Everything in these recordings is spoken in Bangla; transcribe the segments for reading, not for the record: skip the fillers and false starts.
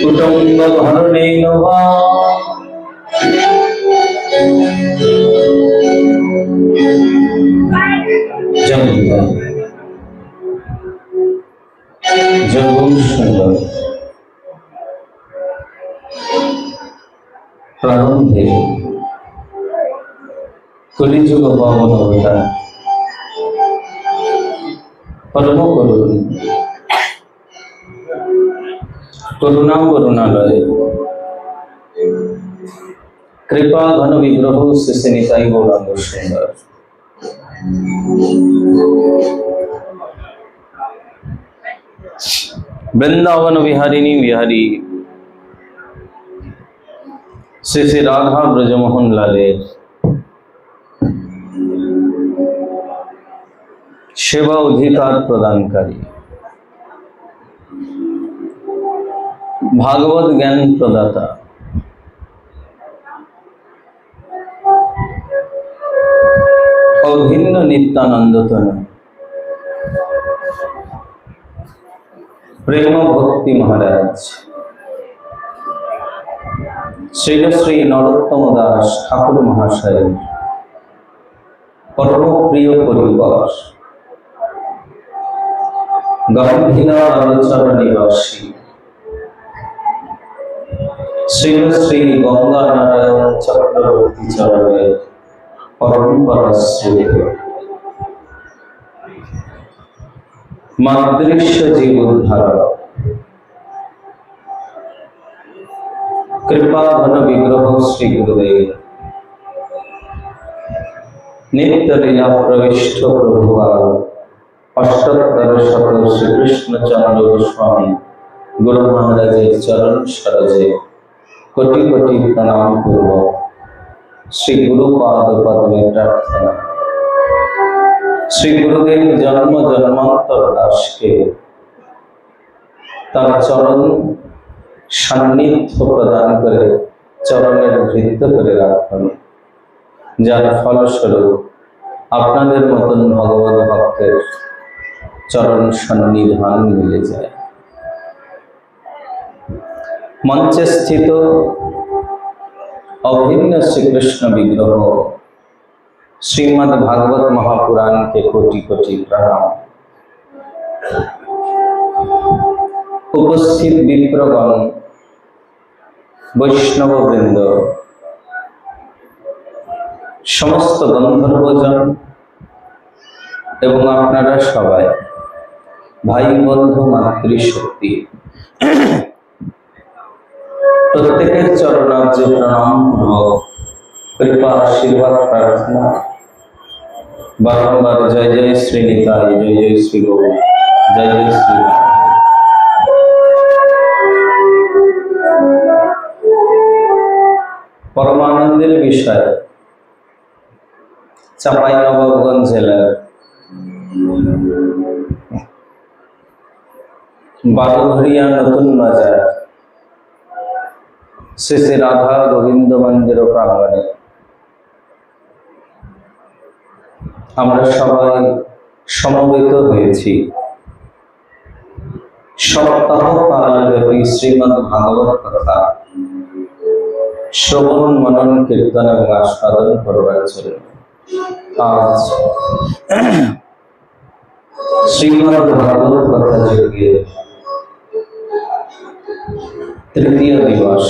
কুটুম্ব ধরণেন বা জগৎ সুন্দর প্রারম্ভে কলিযুগ পাবন অবতার পরম করুণ করুণা করুণালয় কৃপা ঘন বিগ্রহ শেষে নিতাই গৌরাঙ্গ সুন্দর। বৃন্দাবন বিহারিণী বিহারী শ্রী শ্রী রাধা ব্রজমোহন লালের সেবা অধিকার প্রদানকারী, ভাগবত জ্ঞান প্রদাতা, অভিন্ন নিত্যানন্দতনু প্রেম ভক্তি মহারাজ শ্রী শ্রী নরোত্তম দাস ঠাকুর মহাশয়ের পরম প্রিয় পরিবার গম্ভীর আলোচনা নিবাসী শ্রী শ্রী গঙ্গা নারায়ণ চক্রবর্তী চরণের পরম্পরাশ্রী মাদৃশ্য জীবনধারক কৃপা ঘন বিগ্রহ শ্রী গুরুদেব নিত্য লীলা প্রবিষ্ট প্রভুবাল অষ্টোত্তর শত শ্রীকৃষ্ণচন্দ্র গোস্বামী গুরু মহারাজের চরণ সরজে কোটি কোটি প্রণাম পূর্বক শ্রী গুরুপাদ পদ্মে প্রার্থনা। শ্রী গুরুদেব জন্ম জন্মান্তর দাসকে তার চরণ সান্নিধ্য প্রদান করে চরণের ধৃত করে রাখুন, যার ফলস্বরূপ আপনাদের মতন ভগবত ভক্তের চরণ সন্নিধান মিলে যায়। মঞ্চে স্থিত অভিন্ন শ্রীকৃষ্ণ বিগ্রহ শ্রীমদ্ ভাগবত মহাপুরাণকে কোটি কোটি প্রণাম। উপস্থিত বিপ্রগণ, বৈষ্ণববৃন্দ, সমস্ত গন্ধর্বজন এবং আপনারা সবাই ভাই বন্ধু মাতৃশক্তি, প্রত্যেকের চরণার্যে প্রণাম পূর্বক কৃপা আশীর্বাদ প্রার্থনা বারংবার জয় জয় শ্রী নিতাই, জয় জয় শ্রী গৌর, জয় জয় শ্রী পরমানন্দের বিষয় চাঁপাইনবাবগঞ্জ জেলার বারোঘরিয়া নতুন বাজার শ্রী শ্রী রাধা গোবিন্দ মন্দির প্রাঙ্গণে আমরা সবাই সমবেত হয়েছি সপ্তাহ কালব্যাপী শ্রীমদ্ ভাগবত কথা শ্রবণ মনন কীর্তন এবং আস্বাদন করবার জন্য। আজ শ্রীমদ্ ভাগবত কথা যজ্ঞের তৃতীয় দিবস।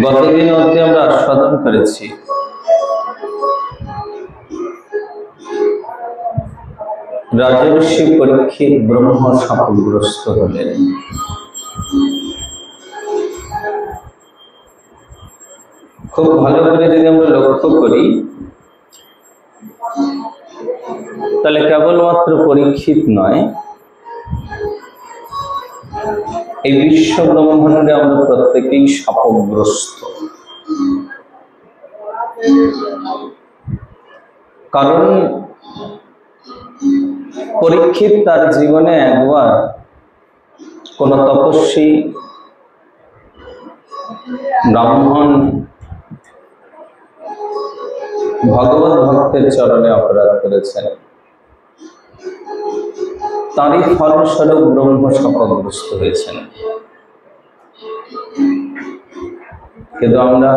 গতদিন অবধি আমরা আস্বাদন করেছি রাজর্ষি পরীক্ষিত ব্রহ্ম শাপগ্রস্ত হলেন। খুব ভালো করে যদি আমরা লক্ষ্য করি তাহলে কেবলমাত্র পরীক্ষিত নয়, এই বিশ্ব ব্রহ্মাণ্ডে আমরা প্রত্যেকেই শাপগ্রস্ত। কারণ পরীক্ষিত তার জীবনে একবার কোন তপস্বী ব্রাহ্মণ ভগবত ভক্তের চরণে অপরাধ করেছেন। তারই ফলস্বরূপ ব্রহ্ম শপথগ্রস্ত হয়েছেন। কিন্তু আমরা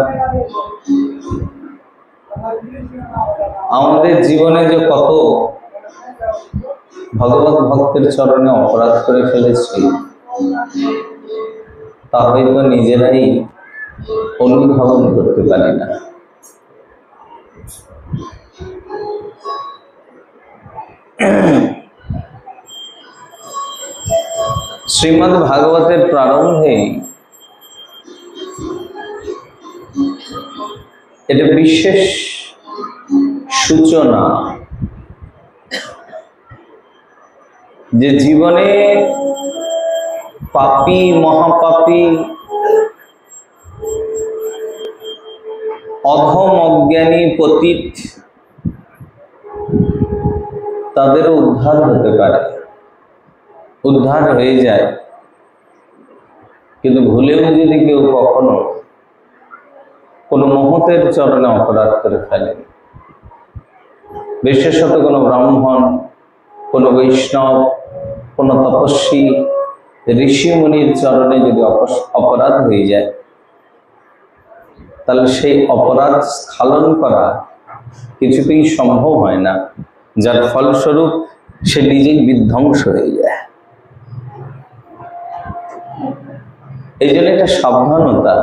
আমাদের জীবনে যে কত ভগবত ভক্তের চরণে অপরাধ করে ফেলেছি তা হয়তো নিজেরাই অনুধাবন করতে পারি না। শ্রীমদ্ ভাগবতের প্রারম্ভে এটা বিশেষ সূচনা যে জীবনে পাপী মহাপাপী অধম অজ্ঞানী পতিত তাদেরও উদ্ধার হতে পারে, উদ্ধার হয়ে যায়। কিন্তু ভুলেও যদি কেউ কখনো কোনো মহতের চরণে অপরাধ করে ফেলে, বিশেষত কোনো ব্রাহ্মণ, কোনো বৈষ্ণব, কোনো তপস্বী, ঋষি মুনির চরণে যদি অপরাধ হয়ে যায়, তাহলে সেই অপরাধ স্খলন করা কিছুতেই সম্ভব হয় না, যার ফলস্বরূপ সে নিজেই বিধ্বংস হয়ে যায়। এই জন্য এটা সাবধানতা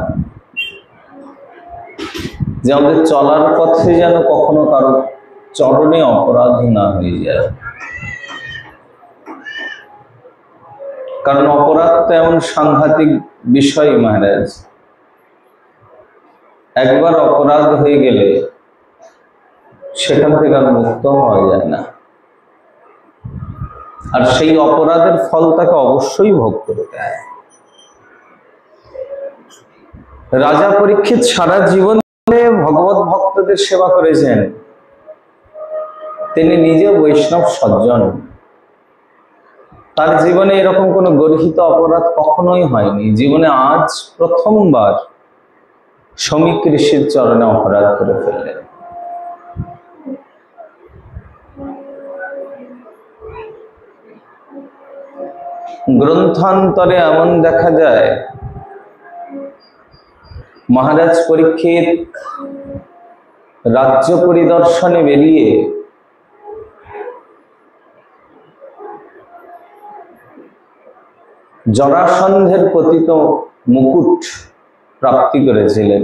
যে আমাদের চলার পথে যেন কখনো কারো চরণে অপরাধ না হয়ে যায়। কারণ অপরাধ তো এমন সাংঘাতিক বিষয় মহারাজ, একবার অপরাধ হয়ে গেলে সেখান থেকে আর মুক্ত হওয়া যায় না। আর সেই অপরাধের ফল তাকে অবশ্যই ভোগ করতে হয়। রাজা পরীক্ষিত সারা জীবন ভগবত ভক্তদের সেবা করেছেন, তিনি নিজে বৈষ্ণব সজ্জন, তার জীবনে এরকম কোনো গর্হিত অপরাধ কখনোই হয়নি। জীবনে আজ প্রথমবার শমীক ঋষির চরণে অপরাধ করে ফেললেন। গ্রন্থান্তরে এমন দেখা যায় মহারাজ পরীক্ষিত রাজ্য পরিদর্শনে বেরিয়ে জরাসন্ধের পতিত মুকুট প্রাপ্তি করেছিলেন।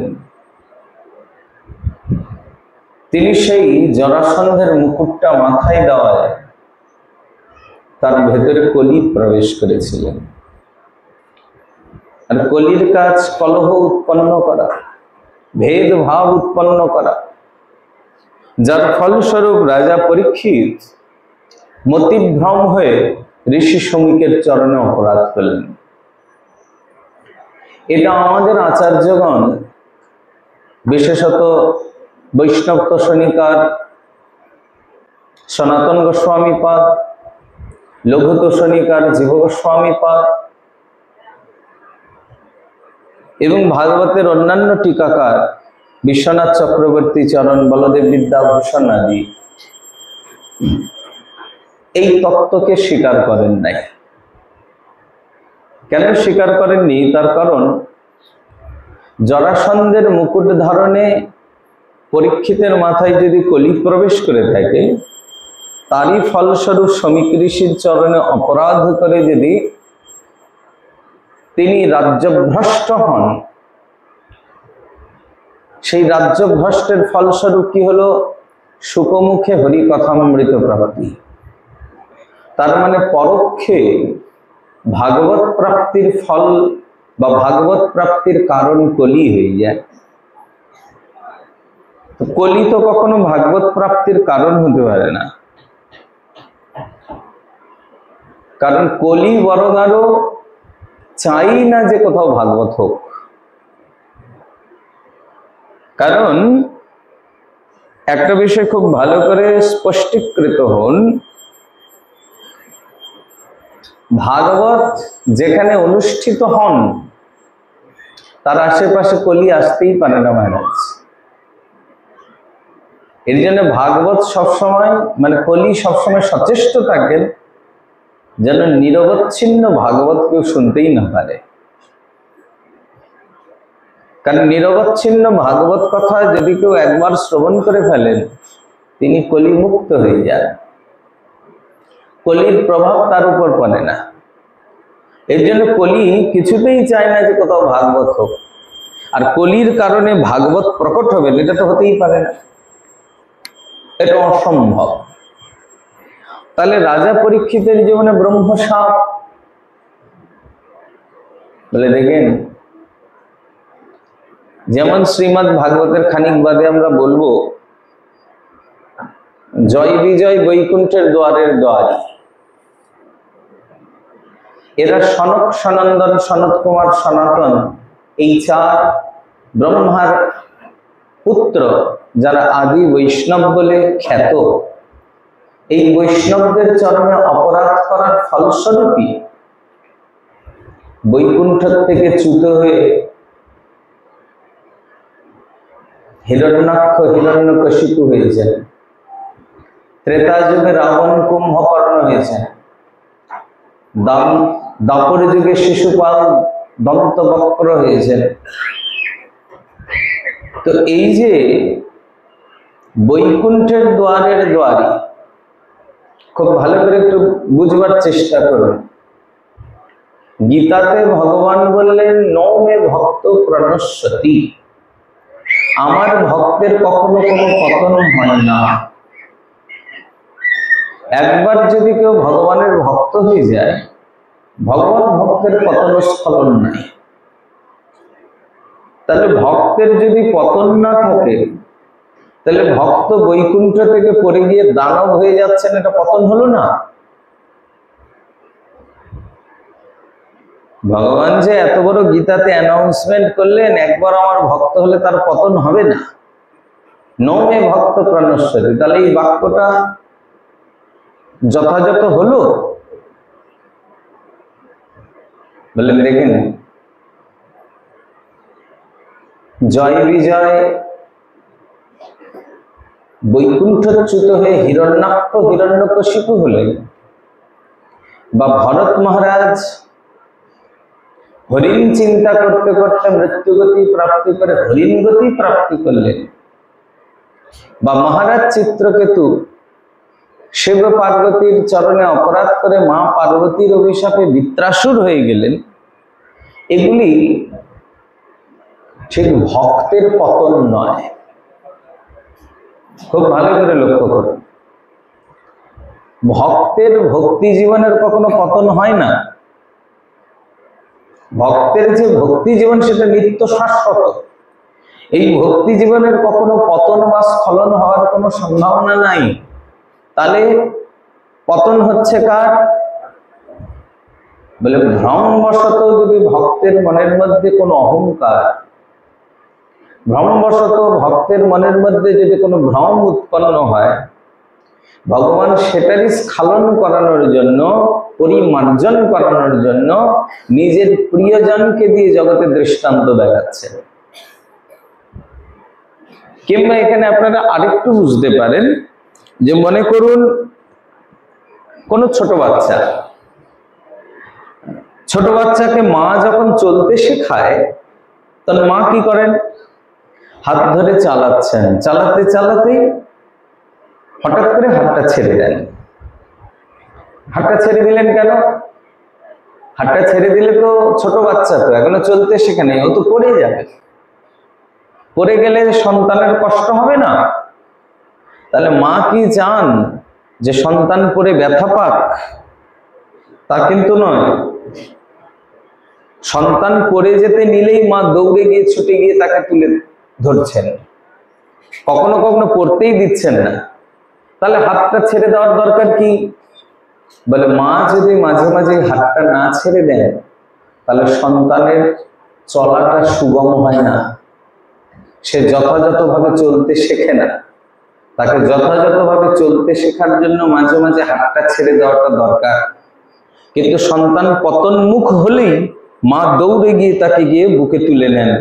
তিনি সেই জরাসন্ধের মুকুটটা মাথায় দেওয়ায় তার ভেতরে কলি প্রবেশ করেছিলেন। আর কলির কাজ কলহ উৎপন্ন করা, ভেদভাব উৎপন্ন করা, যার ফলস্বরূপ রাজা পরীক্ষিত মতিভ্রম হয়ে ঋষি শমীকের চরণে অপরাধ করলেন। এটা আমাদের আচার্যগণ, বিশেষত বৈষ্ণব তোষণিকার সনাতন গোস্বামী পাদ, লঘু তোষণিকার জীব গোস্বামী পাদ এবং ভাগবতের অন্যান্য টিকাকার বিশ্বনাথ চক্রবর্তী চরণ, বলদেব বিদ্যাভূষণ আদি এই তত্ত্বকে স্বীকার করেন নাই। কেন স্বীকার করেননি? তার কারণ জরাসন্ধের মুকুট ধারণে পরীক্ষিতের মাথায় যদি কলি প্রবেশ করে থাকে, তারই ফলস্বরূপ শমীক ঋষির চরণে অপরাধ করে যদি তিনি রাজ্যভ্রষ্ট হন, সেই রাজ্যভ্রষ্টের ফলস্বরূপ কি হলো? সুকমুখে হরি কথামৃত প্রাপ্তি। তার মানে পরোক্ষে ভাগবত প্রাপ্তির ফল বা ভাগবত প্রাপ্তির কারণ কলি হয়ে যায়। কলি তো কখনো ভাগবত প্রাপ্তির কারণ হতে পারে না, কারণ কলি বরং আরো চাই না যে কোথাও ভাগবত হোক। কারণ একটা বিষয় খুব ভালো করে স্পষ্টীকৃত হন, ভাগবত যেখানে অনুষ্ঠিত হন তার আশেপাশে কলি আসতেই পারে না মহারাজ। এর জন্য ভাগবত সবসময়, মানে কলি সবসময় সচেষ্ট থাকেন যেন নিরবচ্ছিন্ন ভাগবত কেউ শুনতেই না পারে। কারণ নিরবচ্ছিন্ন ভাগবত কথা যদি কেউ একবার শ্রবণ করে ফেলেন, তিনি কলিমুক্ত হয়ে যান, কলির প্রভাব তার উপর পড়ে না। এর জন্য কলি কিছুতেই চায় না যে কোথাও ভাগবত হোক, আর কলির কারণে ভাগবত প্রকট হবে এটা তো হতেই পারে না, এটা অসম্ভব। তাহলে রাজা পরীক্ষিতের জীবনে ব্রহ্মশাপ বলে দেখেন, যেমন শ্রীমদ্ ভাগবতের খানিক বাদে আমরা বলবো জয় বিজয় বৈকুণ্ঠের দ্বারের দ্বারী, এরা সনক সনন্দন সনত কুমার সনাতন এই চার ব্রহ্মার পুত্র, যারা আদি বৈষ্ণব বলে খ্যাত, এই বৈষ্ণবদের চরণে অপরাধ করার ফলস্বরূপই বৈকুণ্ঠ থেকে চ্যুত হয়ে হিরণ্যাক্ষ হিরণ্যকশিপু হয়েছেন, ত্রেতা যুগে রাবণ কুম্ভকর্ণ হয়েছেন, দাপর যুগে শিশুপাল দন্তবক্র হয়েছেন। তো এই যে বৈকুণ্ঠের দ্বারের দ্বারী, খুব ভালো করে একটু বুঝবার চেষ্টা করুন। গীতাতে ভগবান বললেন নৌমে ভক্ত প্রণশ্যতি, আমার ভক্তের কখনো কোনো পতন হয় না। একবার যদি কেউ ভগবানের ভক্ত হয়ে যায়, ভগবান ভক্তের পতন স্খলন নাই। তাহলে ভক্তের যদি পতন না থাকে, তাহলে ভক্ত বৈকুণ্ঠ থেকে পড়ে গিয়ে দানব হয়ে যাচ্ছেন, এটা পতন হলো না? ভগবান যে এত বড় গীতাতে অ্যানাউন্সমেন্ট করলেন, একবার আমার ভক্ত হলে তার পতন হবে না, নৌমে ভক্ত প্রাণশ্বরী, তাহলে এই বাক্যটা যথাযথ হলো? বললেন দেখেন, জয় বিজয় বৈকুণ্ঠচ্যুত হয়ে হিরণ্যাক্ষ হিরণ্যকশিপু হলেন, বা ভরত মহারাজ হরিণ চিন্তা করতে করতে মৃত্যুগতি প্রাপ্তি করে হরিণ গতি প্রাপ্তি করলেন, বা মহারাজ চিত্রকেতু শিব পার্বতীর চরণে অপরাধ করে মা পার্বতীর অভিশাপে বৃত্রাসুর হয়ে গেলেন, এগুলি ঠিক ভক্তের পতন নয়। খুব ভালো করে লক্ষ্য করুন, ভক্তের ভক্তি জীবনের কখনো পতন হয় না। ভক্তের যে ভক্তি জীবন সেটা নিত্য শাশ্বত। এই ভক্তি জীবনের কখনো পতন বা স্খলন হওয়ার কোনো সম্ভাবনা নাই। তাহলে পতন হচ্ছে কার? বলে ভ্রমবশত যদি ভক্তের মনের মধ্যে কোনো অহংকার, ভ্রমবশত ভক্তের মনের মধ্যে যদি কোনো ভ্রম উৎপন্ন হয়, ভগবান সেটারই স্খলন করানোর জন্য, পরিমার্জন করানোর জন্য নিজের প্রিয়জনকে দিয়ে জগতে দৃষ্টান্ত দেখাচ্ছেন। কিংবা এখানে আপনারা আরেকটু বুঝতে পারেন যে, মনে করুন কোন ছোট বাচ্চা, ছোট বাচ্চাকে মা যখন চলতে শেখায়, তখন মা কি করেন? হাত ধরে চালাচ্ছেন, চালাতে চালাতে হঠাৎ করে হাতটা ছেড়ে দেন। হাতটা ছেড়ে দিলেন কেন? হাতটা ছেড়ে দিলে তো ছোট বাচ্চা তো এখনো চলতে শেখে নেই, ও তো পড়ে যাবে। পড়ে গেলে সন্তানের কষ্ট হবে না? তাহলে মা কি চান যে সন্তান পড়ে ব্যথা পাক? তা কিন্তু নয়। সন্তান পড়ে যেতে নিলেই মা দৌড়ে গিয়ে ছুটে গিয়ে তাকে তুলে ধরছেন, কখনো কখনো পড়তেই দিচ্ছেন না। তাহলে হাতটা ছেড়ে দেওয়ার দরকার কি? বলে মা যদি মাঝে মাঝে হাতটা না ছেড়ে দেন, তাহলে সন্তানের চলাটা সুগম হয় না, সে যথাযথভাবে চলতে শেখে না। তাকে যথাযথভাবে চলতে শেখার জন্য মাঝে মাঝে হাতটা ছেড়ে দেওয়াটা দরকার। কিন্তু সন্তান পতনমুখ হলেই মা দৌড়ে গিয়ে তাকে গিয়ে বুকে তুলে নেন,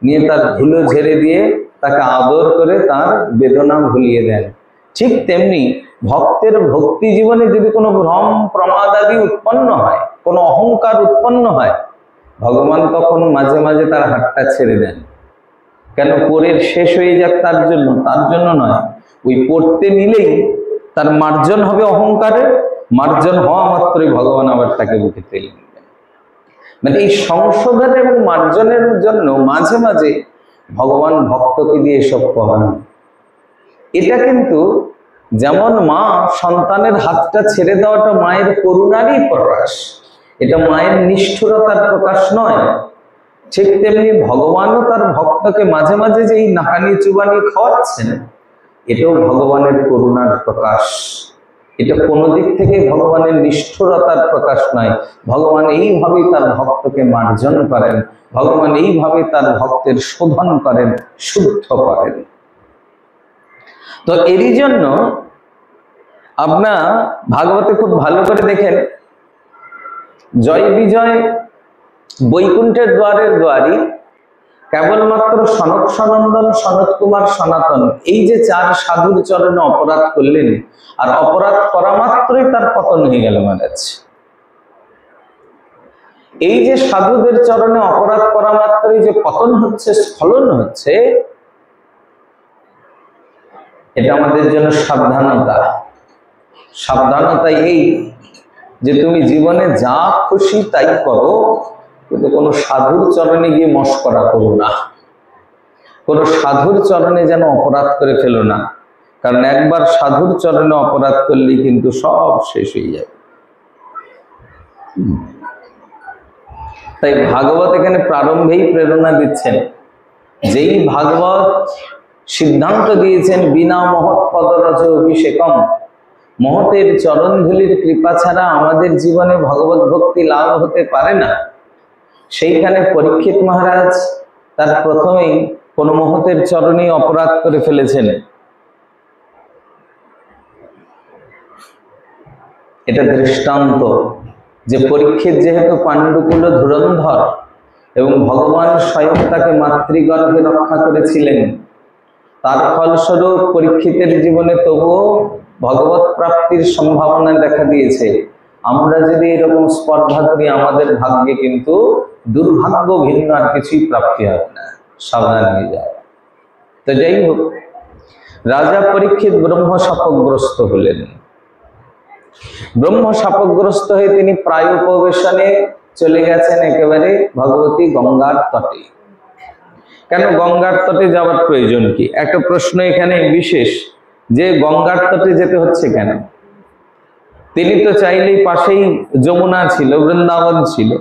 নিয়ে তার ধুলো ঝেড়ে দিয়ে তাকে আদর করে তার বেদনা ভুলিয়ে দেন। ঠিক তেমনি ভক্তের ভক্তি জীবনে যদি কোনো ভ্রম প্রমাদ আদি উৎপন্ন হয়, কোনো অহংকার উৎপন্ন হয়, ভগবান তখন মাঝে মাঝে তার হাতটা ছেড়ে দেন। কেন? পরের শেষ হয়ে যাক তার জন্য নয়। ওই পড়তে নিলেই তার মার্জন হবে অহংকারের, মার্জন হওয়া মাত্রই ভগবান আবার তাকে বুকে টেনে নেবেন। মানে এই সংশোধন এবং মার্জনের জন্য মাঝে মাঝে ভগবান ভক্তকে দিয়ে এসব করান। এটা কিন্তু যেমন মা সন্তানের হাতটা ছেড়ে দেওয়াটা মায়ের করুণারই প্রকাশ, এটা মায়ের নিষ্ঠুরতার প্রকাশ নয়। ঠিক তেমনি ভগবানও তার ভক্তকে মাঝে মাঝে যে এই নাকানি চুবানি খাওয়াচ্ছেন, এটাও ভগবানের করুণার প্রকাশ। এটা কোনো দিক থেকে ভগবানের নিষ্ঠুরতার প্রকাশ নয়। ভগবান এইভাবেই তার ভক্তকে মার্জন করেন, ভগবান এইভাবে তার ভক্তের শোধন করেন, শুদ্ধ করেন। তো এরই জন্য আপনার ভাগবতে খুব ভালো করে দেখেন, জয় বিজয় বৈকুণ্ঠের দ্বারের দ্বারী কেবলমাত্র সনক সনন্দন সনত কুমার সনাতন এই যে চার সাধুর চরণে অপরাধ করলেন, আর অপরাধ করা মাত্রই তার পতন হয়ে গেল মহারাজ। এই যে সাধুদের চরণে অপরাধ করা মাত্রই যে পতন হচ্ছে, স্খলন হচ্ছে, এটা আমাদের জন্য সাবধানতা। সাবধানতা এই যে তুমি জীবনে যা খুশি তাই করো, কিন্তু কোনো সাধুর চরণে গিয়ে মশকরা করো না, কোনো সাধুর চরণে যেন অপরাধ করে ফেলো না। কারণ একবার সাধুর চরণে অপরাধ করলে কিন্তু সব শেষ হয়ে যাবে। তাই ভাগবত এখানে প্রারম্ভেই প্রেরণা দিচ্ছেন, যেই ভাগবত সিদ্ধান্ত দিয়েছেন বিনা মহৎ পদরজ অভিষেকম, মহতের চরণধুলির কৃপা ছাড়া আমাদের জীবনে ভগবত ভক্তি লাভ হতে পারে না। সেইখানে পরীক্ষিত মহারাজ তার প্রথমেই কোন মহতের চরণে অপরাধ করে ফেলেছেন। এটা দৃষ্টান্ত যে পরীক্ষিত যেহেতু পাণ্ডুকুল ধুরন্ধর এবং ভগবান স্বয়ং তাকে মাতৃগর্ভে রক্ষা করেছিলেন, তার ফলস্বরূপ পরীক্ষিতের জীবনে তবুও ভগবত প্রাপ্তির সম্ভাবনা দেখা দিয়েছে। আমরা যদি এরকম স্পর্ধা করি, আমাদের ভাগ্যে কিন্তু দুর্ভাগ্য ভিন্ন আর কিছুই প্রাপ্তি হবে না, সাবধান হয়ে যায়। তো যাই হোক, রাজা পরীক্ষিত ব্রহ্ম শাপগ্রস্ত হলেন। ব্রহ্ম শাপগ্রস্ত হয়ে তিনি প্রায় উপবেশনে চলে গেছেন একেবারে ভগবতী গঙ্গার তটে। কেন গঙ্গার তটে যাওয়ার প্রয়োজন কি? একটা প্রশ্ন এখানে বিশেষ, যে গঙ্গার তটে যেতে হচ্ছে কেন? তিনি তো চাইলেই পাশেই যমুনা ছিল, বৃন্দাবন ছিল।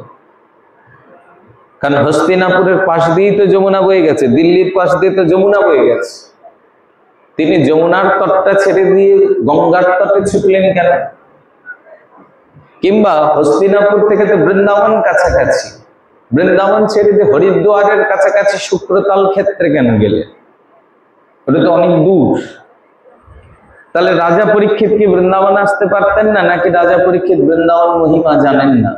কারণ হস্তিনাপুরের পাশ দিয়েই তো যমুনা বয়ে গেছে, দিল্লির পাশ দিয়ে তো যমুনা বয়ে গেছে। তিনি যমুনার তটটা ছেড়ে দিয়ে গঙ্গার তটে ছুটলেন কেন? কিংবা হস্তিনাপুর থেকে তো বৃন্দাবন কাছাকাছি, বৃন্দাবন ছেড়ে দিয়ে হরিদ্বারের কাছাকাছি শুক্রতাল ক্ষেত্রে কেন গেলেন? ওটা তো অনেক দূর। তাহলে রাজা পরীক্ষিত কি বৃন্দাবন আসতে পারতেন না, নাকি রাজা পরীক্ষিত বৃন্দাবন মহিমা জানেন না?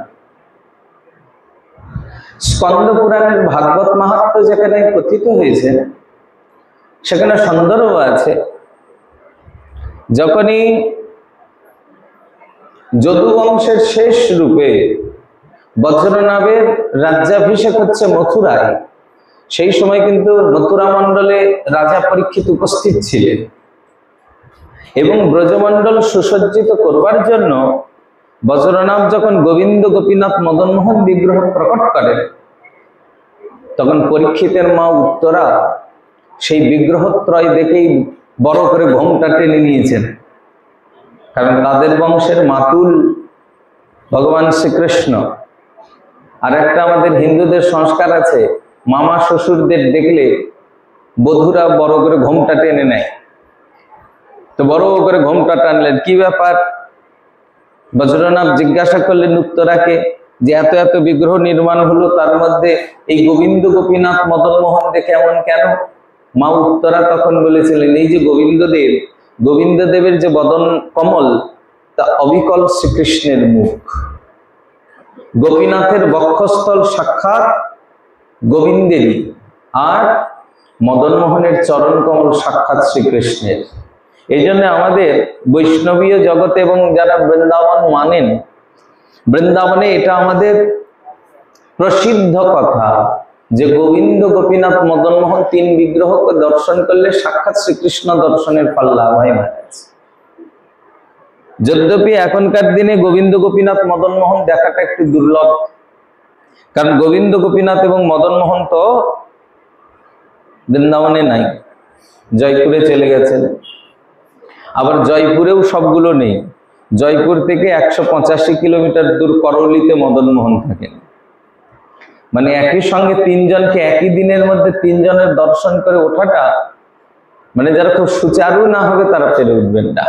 স্কন্দ পুরাণের ভাগবত মাহাত্ম্য যেখানে কথিত হয়েছে, সেখানে সন্দর্ভ আছে, যখনই যদু বংশের শেষ রূপে বজ্রনাভের রাজ্যাভিষেক হচ্ছে মথুরায়, সেই সময় কিন্তু মথুরা মণ্ডলে রাজা পরীক্ষিত উপস্থিত ছিলেন এবং ব্রজমণ্ডল সুসজ্জিত করবার জন্য বজ্রনাভ যখন গোবিন্দ গোপীনাথ মদনমোহন বিগ্রহ প্রকট করেন, তখন পরীক্ষিতের মা উত্তরা সেই বিগ্রহত্রয় দেখেই বড় করে ঘোমটা টেনে নিয়েছেন। কারণ তাদের বংশের মাতুল ভগবান শ্রীকৃষ্ণ। আর একটা আমাদের হিন্দুদের সংস্কার আছে, মামা শ্বশুরদের দেখলে বধূরা বড় করে ঘোমটা টেনে নেয়। তো বড় করে ঘোমটা টানলেন, কি ব্যাপার? বজ্রনাভ জিজ্ঞাসা করলেন উত্তরাকে যে এত এত বিগ্রহ নির্মাণ হলো, তার মধ্যে এই গোবিন্দ গোপীনাথ মদনমোহন দেখে এমন কেন? মা উত্তরা তখন বলেছিলেন, এই যে গোবিন্দদেবের যে বদন কমল, তা অবিকল শ্রীকৃষ্ণের মুখ। গোপীনাথের বক্ষস্থল সাক্ষাৎ গোবিন্দেরই, আর মদনমোহনের চরণ কমল সাক্ষাৎ শ্রীকৃষ্ণের। এই জন্য আমাদের বৈষ্ণবীয় জগতে এবং যারা বৃন্দাবন মানেন, বৃন্দাবনে এটা আমাদের প্রসিদ্ধ কথা যে গোবিন্দ গোপীনাথ মদন মোহন তিন বিগ্রহকে দর্শন করলে সাক্ষাৎ শ্রীকৃষ্ণ দর্শনের ফল লাভ হয় মহারাজ। যদ্যপি এখনকার দিনে গোবিন্দ গোপীনাথ মদন মোহন দেখাটা একটু দুর্লভ, কারণ গোবিন্দ গোপীনাথ এবং মদন মোহন তো বৃন্দাবনে নাই, জয়পুরে চলে গেছেন। আবার জয়পুরেও সবগুলো নেই, জয়পুর থেকে 185 কিলোমিটার দূর করৌলিতে মদন মোহন থাকেন। মানে একই সঙ্গে তিনজনকে একই দিনের মধ্যে তিনজনের দর্শন করে ওঠাটা, মানে যারা খুব সুচারু না হবে তারা পেরে উঠবেন না।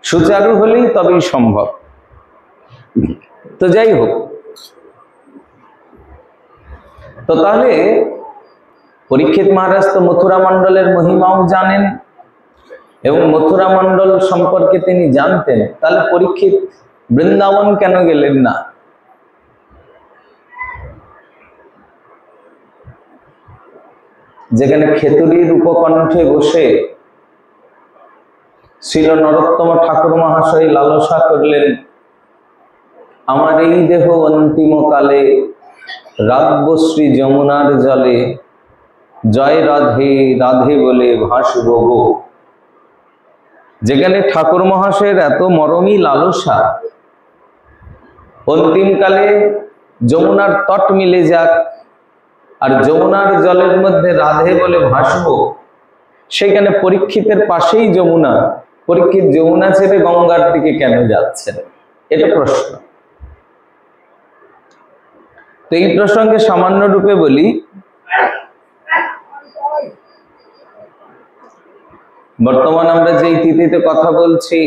সুচারু হলেই তবেই সম্ভব। তো যাই হোক, তো তাহলে পরীক্ষিত মহারাজ তো মথুরা মণ্ডলের মহিমাও জানেন এবং মথুরা মণ্ডল সম্পর্কে তিনি জানতেন। তাহলে পরীক্ষিত বৃন্দাবন কেন গেলেন না? যেখানে খেতুরির উপকণ্ঠে বসে শ্রীল নরোত্তম ঠাকুর মহাশয় লালসা করলেন, আমার এই দেহ অন্তিম কালে রাব্য শ্রী যমুনার জলে, জয় রাধে রাধে বলে ভাসব গো। যেখানে ঠাকুর মহাশয়ের এত মরমী লালসা, অন্তিমকালে যমুনার তট মিলে যাক আর যমুনার জলের মধ্যে রাধে বলে ভাসব, সেখানে পরীক্ষিতের পাশেই যমুনা, পরীক্ষিত যমুনা ছেড়ে গঙ্গার দিকে কেন যাচ্ছেন? এটা প্রশ্ন। তো এই প্রসঙ্গে সামান্য রূপে বলি, বর্তমান আমরা যেই তিথিতে কথা বলছি,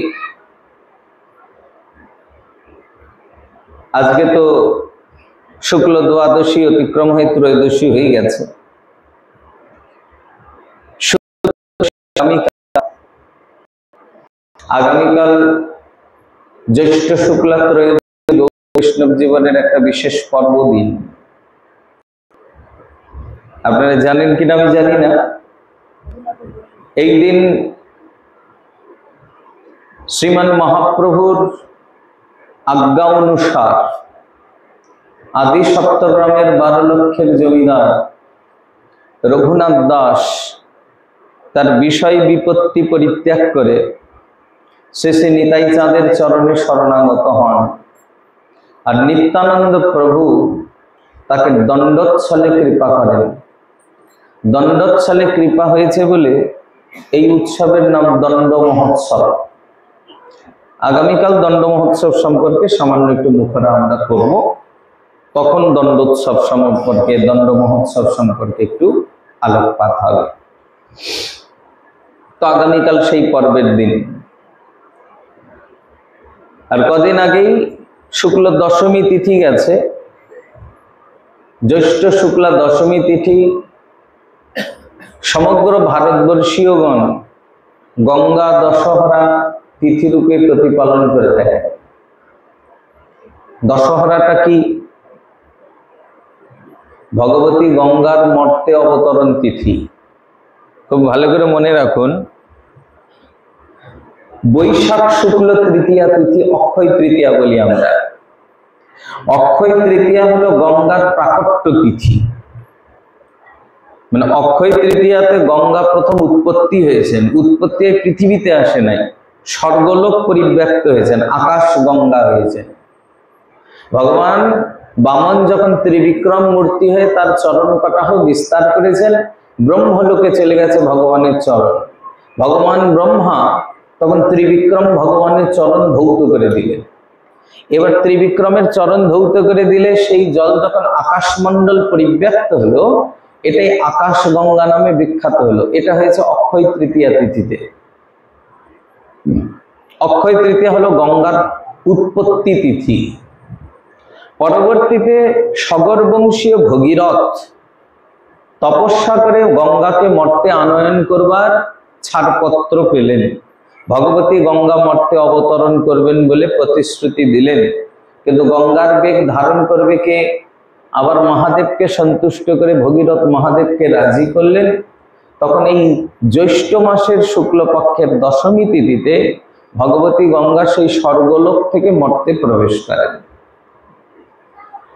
আজকে তো শুক্ল দ্বাদশী অতিক্রম হয়ে ত্রয়োদশী হয়ে গেছে। আগামীকাল জ্যৈষ্ঠ শুক্লা ত্রয়োদশী বৈষ্ণব জীবনের একটা বিশেষ পর্বদিন। আপনারা জানেন কিনা আমি জানি না, এই দিন শ্রীমান মহাপ্রভুর আজ্ঞা অনুসার আদি সপ্তগ্রামের 12 লক্ষের জমিদার রঘুনাথ দাস তার বিষয় বিপত্তি পরিত্যাগ করে শেষে নিতাই চাঁদের চরণে শরণাগত হন। আর নিত্যানন্দ প্রভু তাকে দণ্ডোৎসলে কৃপা করেন। দণ্ডোৎসলে কৃপা হয়েছে বলে এই উৎসবের নাম দণ্ড মহোৎসব। আগামীকাল দণ্ড মহোৎসব সম্পর্কে সামান্য একটু মুখরা আমরা করব, তখন দণ্ডোৎসব সম্পর্কে, দণ্ড মহোৎসব সম্পর্কে একটু আলোকপাত হবে। তো আগামীকাল সেই পর্বের দিন। আর কদিন আগেই শুক্ল দশমী তিথি গেছে, জ্যৈষ্ঠ শুক্লা দশমী তিথি সমগ্র ভারতবর্ষীয়গণ গঙ্গা দশহরা তিথিরূপে প্রতিপালন করে থাকে। দশহরাটা কি? ভগবতী গঙ্গার মর্তে অবতরণ তিথি। খুব ভালো করে মনে রাখুন, বৈশাখ শুক্ল তৃতীয়া তিথি অক্ষয় তৃতীয়া বলি আমরা। অক্ষয় তৃতীয়া হলো গঙ্গার প্রাকট্য তিথি। মানে অক্ষয় তৃতীয়াতে গঙ্গা প্রথম উৎপত্তি হয়েছেন। উৎপত্তি পৃথিবীতে আসে নাই, স্বর্গলোক পরিব্যাপ্ত হয়েছেন, আকাশ গঙ্গা হয়েছেন। ভগবান বামন যখন ত্রিবিক্রম মূর্তি হয়ে তার চরণ কটাহ বিস্তার করেছেন, ব্রহ্মলোকে চলে গেছে ভগবানের চরণ। ভগবান ব্রহ্মা তখন ত্রিবিক্রম ভগবানের চরণ ধৌত করে দিলেন। এবার ত্রিবিক্রমের চরণ ধৌত করে দিলে সেই জল যখন আকাশমণ্ডল পরিব্যাপ্ত হলো, এটাই আকাশ গঙ্গা নামে বিখ্যাত হলো। এটা হয়েছে অক্ষয় তৃতীয়া তিথিতে। অক্ষয় তৃতীয়া হলো গঙ্গার উৎপত্তি তিথি। পরবর্তীতে সগর বংশীয় ভগীরথ তপস্যা করে গঙ্গাকে মর্তে আনয়ন করবার ছাড়পত্র পেলেন। ভগবতী গঙ্গা মর্তে অবতরণ করবেন বলে প্রতিশ্রুতি দিলেন, কিন্তু গঙ্গার বেগ ধারণ করবে কে? আবার মহাদেবকে সন্তুষ্ট করে ভগীরথ মহাদেবকে রাজি করলেন। তখন এই জ্যৈষ্ঠ মাসের শুক্লপক্ষের দশমী তিথিতে ভগবতী গঙ্গা সেই স্বর্গলোক থেকে মর্তে প্রবেশ করেন।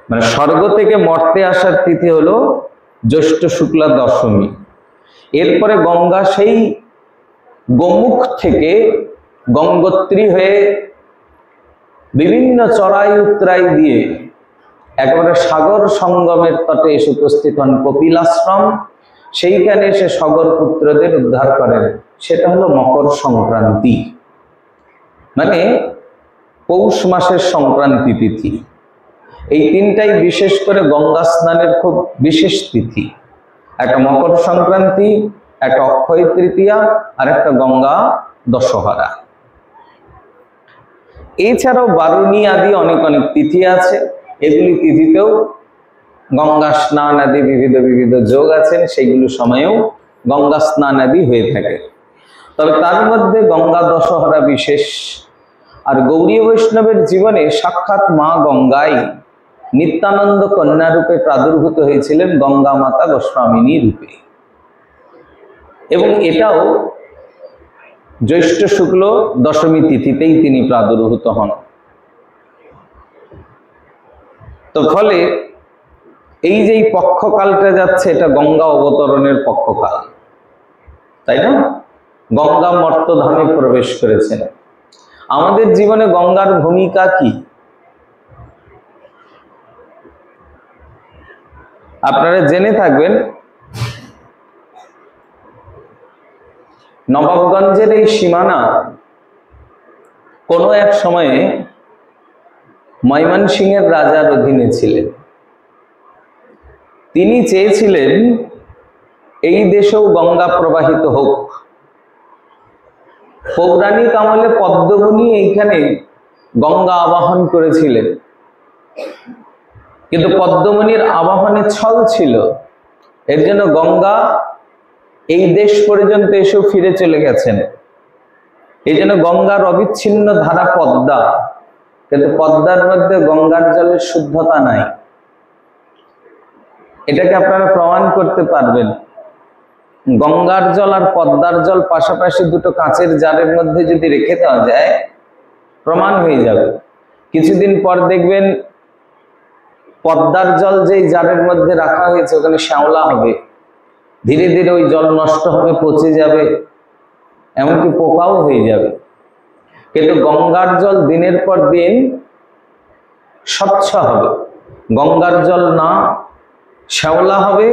মানে স্বর্গ থেকে মর্তে আসার তিথি হলো জ্যৈষ্ঠ শুক্লা দশমী। এরপরে গঙ্গা সেই গোমুখ থেকে গঙ্গোত্রী হয়ে বিভিন্ন চড়াই উতরাই দিয়ে একেবারে সাগর সঙ্গমের তটে এসে উপস্থিত হন কপিলাশ্রম। সেইখানে এসে সাগর পুত্রদের উদ্ধার করেন। সেটা হলো মকর সংক্রান্তি, মানে পৌষ মাসের সংক্রান্তি তিথি। এই তিনটাই বিশেষ করে গঙ্গা স্নানের খুব বিশেষ তিথি। একটা মকর সংক্রান্তি, একটা অক্ষয় তৃতীয়া, আর একটা গঙ্গা দশহরা। এছাড়াও বারুণী আদি অনেক অনেক তিথি আছে। এগুলি তিথিতেও গঙ্গা স্নান আদি বিবিধ বিবিধ যোগ আছেন, সেইগুলো সময়েও গঙ্গা স্নান আদি হয়ে থাকে। তবে তার মধ্যে গঙ্গা দশহরা বিশেষ। আর গৌড়ীয় বৈষ্ণবের জীবনে সাক্ষাৎ মা গঙ্গাই নিত্যানন্দ কন্যা রূপে প্রাদুর্ভূত হয়েছিলেন, গঙ্গা মাতা গোস্বামিনী রূপে। এবং এটাও জ্যৈষ্ঠ শুক্ল দশমী তিথিতেই তিনি প্রাদুর্ভূত হন। তো ফলে এই যে পক্ষকালটা যাচ্ছে, এটা গঙ্গা অবতরণের পক্ষকাল, তাই না? গঙ্গা মর্তধামে প্রবেশ করেছেন। আমাদের জীবনে গঙ্গার ভূমিকা কি? আপনারা জেনে থাকবেন, নবাবগঞ্জের এই সীমানা কোনো এক সময়ে ময়মনসিংহের রাজার অধীনে ছিলেন। তিনি চেয়েছিলেন এই দেশেও গঙ্গা প্রবাহিত হোক। পৌরাণিক আমলে পদ্মমণি এইখানে গঙ্গা আবাহন করেছিলেন, কিন্তু পদ্মমণির আবাহনে ছল ছিল। এর জন্য গঙ্গা এই দেশ পর্যন্ত এসেও ফিরে চলে গেছেন। এই জন্য গঙ্গার অবিচ্ছিন্ন ধারা পদ্মা, কিন্তু পদ্মার মধ্যে গঙ্গার জলের শুদ্ধতা নাই। এটাকে আপনারা প্রমাণ করতে পারবেন। গঙ্গার জল আর পদ্মার জল পাশাপাশি দুটো কাঁচের জারের মধ্যে যদি রেখে দেওয়া যায়, প্রমাণ হয়ে যাবে। কিছুদিন পর দেখবেন পদ্মার জল যেই জারের মধ্যে রাখা হয়েছে ওখানে শ্যাওলা হবে, ধীরে ধীরে ওই জল নষ্ট হবে, পচে যাবে, এমনকি পোকাও হয়ে যাবে। কিন্তু গঙ্গার জল দিনের পর দিন স্বচ্ছ হবে। গঙ্গার জল না শ্যাওলা হবে,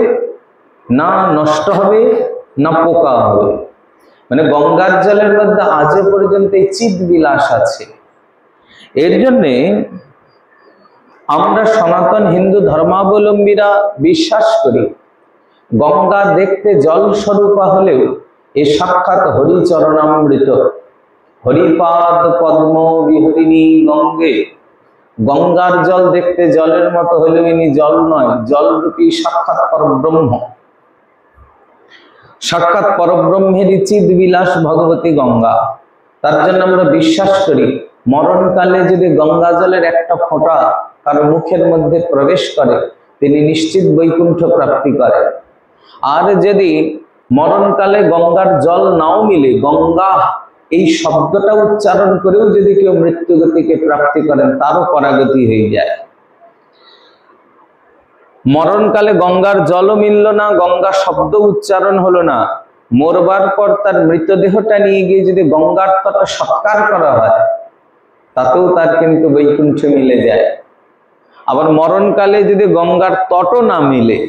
না নষ্ট হবে, না পোকা হবে। মানে গঙ্গার জলের মধ্যে আজও পর্যন্ত এই চিৎ বিলাস আছে। এর জন্যে আমরা সনাতন হিন্দু ধর্মাবলম্বীরা বিশ্বাস করি, গঙ্গা দেখতে জল স্বরূপা হলেও এ সাক্ষাৎ হরিচরণামৃত। হরিপাদ পদ্ম বিহরিণী গঙ্গে। গঙ্গার জল দেখতে জলের মতো হলেও ইনি জল নয়, জলরূপী সাক্ষাৎ পরব্রহ্ম। সাক্ষাৎ পরব্রহ্মেরই চিৎ বিলাস ভগবতী গঙ্গা। তার জন্য আমরা বিশ্বাস করি মরণকালে যদি গঙ্গা জলের একটা ফোঁটা কারো মুখের মধ্যে প্রবেশ করে, তিনি নিশ্চিত বৈকুণ্ঠ প্রাপ্তি করেন। আর যদি মরণকালে গঙ্গার জল নাও মিলে, গঙ্গা এই শব্দটা উচ্চারণ করেও যদি কেউ মৃত্যুগতিকে প্রাপ্তি করেন, তারও পরাগতি হয়ে যায়। মরণকালে গঙ্গার জলও মিলল না, গঙ্গা শব্দ উচ্চারণ হলো না, মরবার পর তার মৃতদেহটা নিয়ে গিয়ে যদি গঙ্গার তটে সৎকার করা হয়, তাতেও তার কিন্তু বৈকুণ্ঠ মিলে যায়। আবার মরণকালে যদি গঙ্গার তটও না মিলে,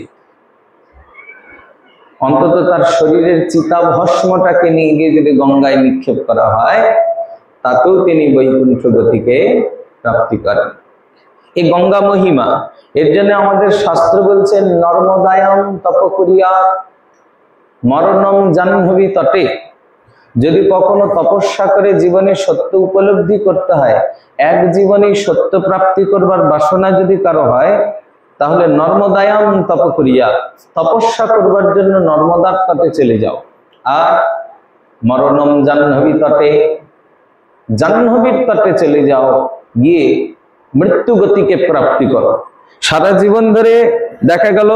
অন্তত তার শরীরের চিতাভস্মটাকে নিয়ে গিয়ে যদি গঙ্গায় নিক্ষেপ করা হয়, তাতেও তিনি বৈকুণ্ঠ গতিকে প্রাপ্তি করেন। এই গঙ্গা মহিমা। এর জন্য আমাদের শাস্ত্র বলছেন নর্মদায়াম তপকুরিয়া মরণম জাহ্নবী তটে। যদি কখনো তপস্যা করে জীবনে সত্য উপলব্ধি করতে হয়, এক জীবনেই সত্য প্রাপ্তি করবার বাসনা যদি কারো হয়, তাহলে নর্মদায়াম তপকুরিয়া, তপস্যা করবার জন্য নর্মদার তটে চলে যাও। আর মরণম জাহ্নবী তটে, জাহ্নবীর তটে চলে যাও, গিয়ে মৃত্যু গতিকে প্রাপ্তি করো। সারা জীবন ধরে দেখা গেল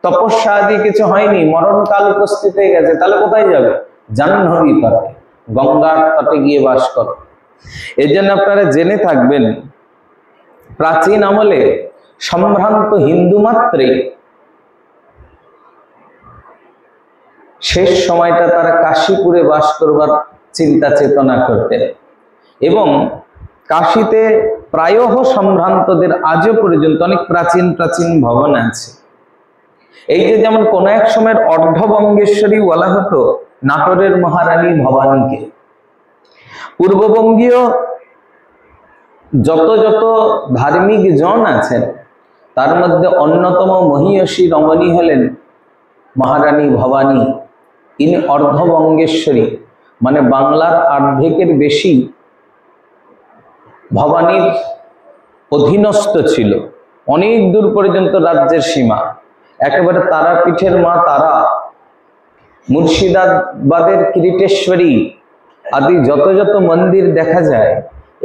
তপস্যা আদি কিছু হয়নি, মরণকাল উপস্থিত হয়ে গেছে, তাহলে কোথায় যাবে? জাহ্নবী তটে, গঙ্গার তটে গিয়ে বাস করো। এর জন্য আপনারা জেনে থাকবেন, প্রাচীন আমলে সম্ভ্রান্ত হিন্দু মাত্রে শেষ সময়টা তারা কাশীপুরে বাস করবার চিন্তা চেতনা করতেন, এবং কাশীতে প্রায় সম্ভ্রান্তদের আজও পর্যন্ত অনেক প্রাচীন প্রাচীন ভবন আছে। এই যে যেমন কোন এক সময়ের অর্ধবঙ্গেশ্বরী বলা হতো নাটোরের মহারানী ভবানীকে, পূর্ববঙ্গীয় যত যত ধার্মিক জন আছেন তার মধ্যে অন্যতম মহীয়সী রমণী হলেন মহারানী ভবানী। ইনি অর্ধবঙ্গেশ্বরী, মানে বাংলার অর্ধেকের বেশি ভবানীর অধীনস্থ ছিল, অনেক দূর পর্যন্ত রাজ্যের সীমা। একেবারে তারাপীঠের মা তারা, মুর্শিদাবাদের কিরিটেশ্বরী আদি যত যত মন্দির দেখা যায়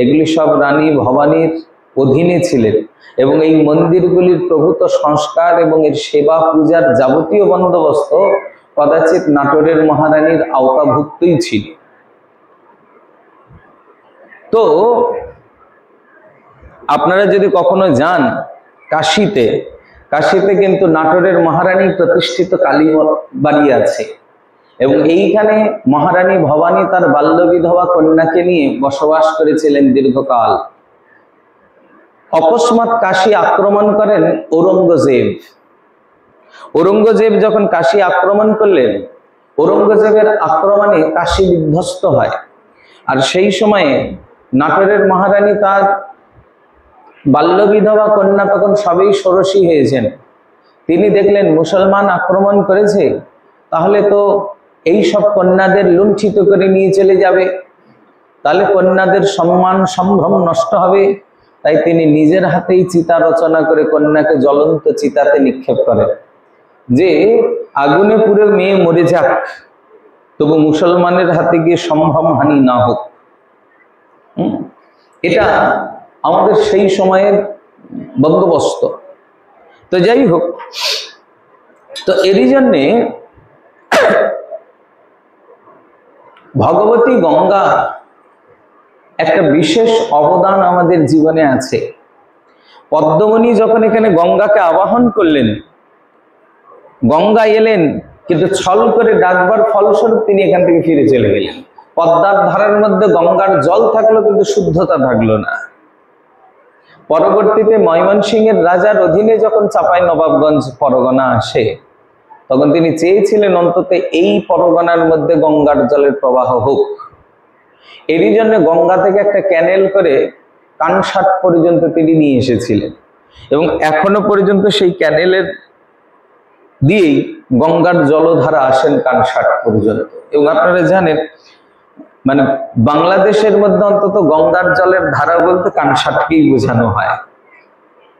এগুলি সব রানী ভবানীর অধীনে ছিলেন, এবং এই মন্দিরগুলির প্রভূত সংস্কার এবং এর সেবা পূজার যাবতীয় বন্দোবস্ত কদাচিৎ নাটোরের মহারানীর আওতাভুক্তই ছিল। তো আপনারা যদি কখনো যান কাশীতে, কাশীতে কিন্তু নাটোরের মহারানী প্রতিষ্ঠিত কালী বাড়ি আছে, এবং এইখানে মহারানী ভবানী তার বাল্য বিধবা কন্যাকে নিয়ে বসবাস করেছিলেন দীর্ঘকাল। অকস্মাৎ কাশী আক্রমণ করেন ঔরঙ্গজেব। ঔরঙ্গজেব যখন কাশী আক্রমণ করলেন, ঔরঙ্গজেবের আক্রমণে কাশী বিধ্বস্ত হয়। আর সেই সময়ে নাটোরের মহারানী তার বাল্য বিধবা কন্যা তখন সবই ষোড়শী হয়েছেন। তিনি দেখলেন মুসলমান আক্রমণ করেছে, তাহলে তো এই সব কন্যাদের লুণ্ঠিত করে নিয়ে চলে যাবে, তাহলে কন্যাদের সম্মান সম্ভ্রম নষ্ট হবে। তাই তিনি নিজের হাতেই চিতা রচনা করে কন্যাকে জ্বলন্ত চিতাতে নিক্ষেপ করেন, যে আগুনে পুড়ে মেয়ে মরে যাক, তবু মুসলমানের হাতে গিয়ে সম্ভ্রম হানি না হোক। এটা আমাদের সেই সময়ের বন্দোবস্ত। তো যাই হোক, তো এরই জন্যে ভগবতী গঙ্গা একটা বিশেষ অবদান আমাদের জীবনে আছে। পদ্মমণি যখন এখানে গঙ্গাকে আবাহন করলেন, গঙ্গা এলেন, কিন্তু ছল করে ডাকবার ফলস্বরূপ তিনি এখান থেকে ফিরে চলে গেলেন। পদ্মার ধারার মধ্যে গঙ্গার জল থাকলো, কিন্তু শুদ্ধতা থাকলো না। পরবর্তীতে ময়মনসিংহের রাজার অধীনে যখন চাঁপাই নবাবগঞ্জ পরগনা আসে, তখন তিনি চেয়েছিলেন অন্তত এই পরগনার মধ্যে গঙ্গার জলের প্রবাহ হোক। এরই জন্য গঙ্গা থেকে একটা ক্যানেল করে কানসাট পর্যন্ত তিনি নিয়ে এসেছিলেন, এবং এখনো পর্যন্ত সেই ক্যানেলের দিয়েই গঙ্গার জলধারা আসেন কানসাট পর্যন্ত। এবং আপনারা জানেন, মানে বাংলাদেশের মধ্যে অন্তত গঙ্গার জলের ধারা বলতে কানসাটকেই বোঝানো হয়,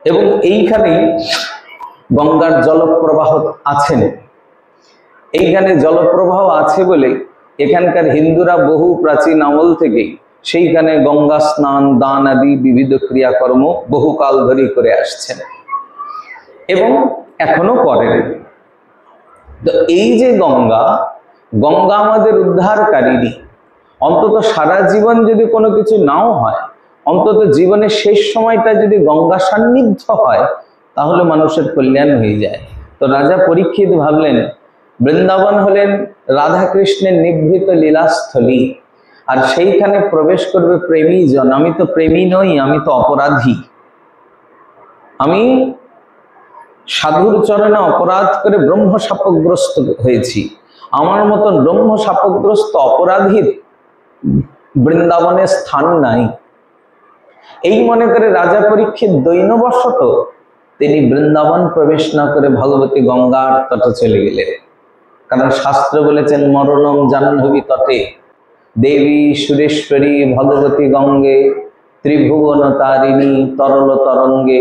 এবং এইখানেই গঙ্গার জলপ্রবাহ আছেন। এইখানে জলপ্রবাহ আছে বলে এখানকার হিন্দুরা বহু প্রাচীন আমল থেকেই সেইখানে গঙ্গা স্নান, দান আদি বিবিধ ক্রিয়াকর্ম বহুকাল ধরে করে আসছেন এবং এখনো করেন। তো এই যে গঙ্গা, গঙ্গা আমাদের উদ্ধারকারিণী। অন্তত সারা জীবন যদি কোনো কিছু নাও হয়, অন্তত জীবনের শেষ সময়টা যদি গঙ্গা সান্নিধ্য হয়, তাহলে মানুষের কল্যাণ হয়ে যায়। তো রাজা পরীক্ষিত ভাবলেন বৃন্দাবন হলেন রাধা কৃষ্ণের নিভৃত লীলাস্থলী, আর সেইখানে প্রবেশ করবে প্রেমী জন। আমি তো প্রেমী নই, আমি তো অপরাধী। আমি সাধুর চরণে অপরাধ করে ব্রহ্মশাপগ্রস্ত হয়েছি। আমার মতন ব্রহ্মশাপগ্রস্ত অপরাধীর বৃন্দাবনে স্থান নাই। এই মনে করে রাজা পরীক্ষিত দৈনবশত তিনি বৃন্দাবন প্রবেশ না করে ভগবতী গঙ্গার তটে চলে গেলেন। কারণ শাস্ত্র বলেছেন মরণম জাহ্নবী তটে দেবী সুরেশ্বরী ভগবতী গঙ্গে ত্রিভুবন তারিণী তরল তরঙ্গে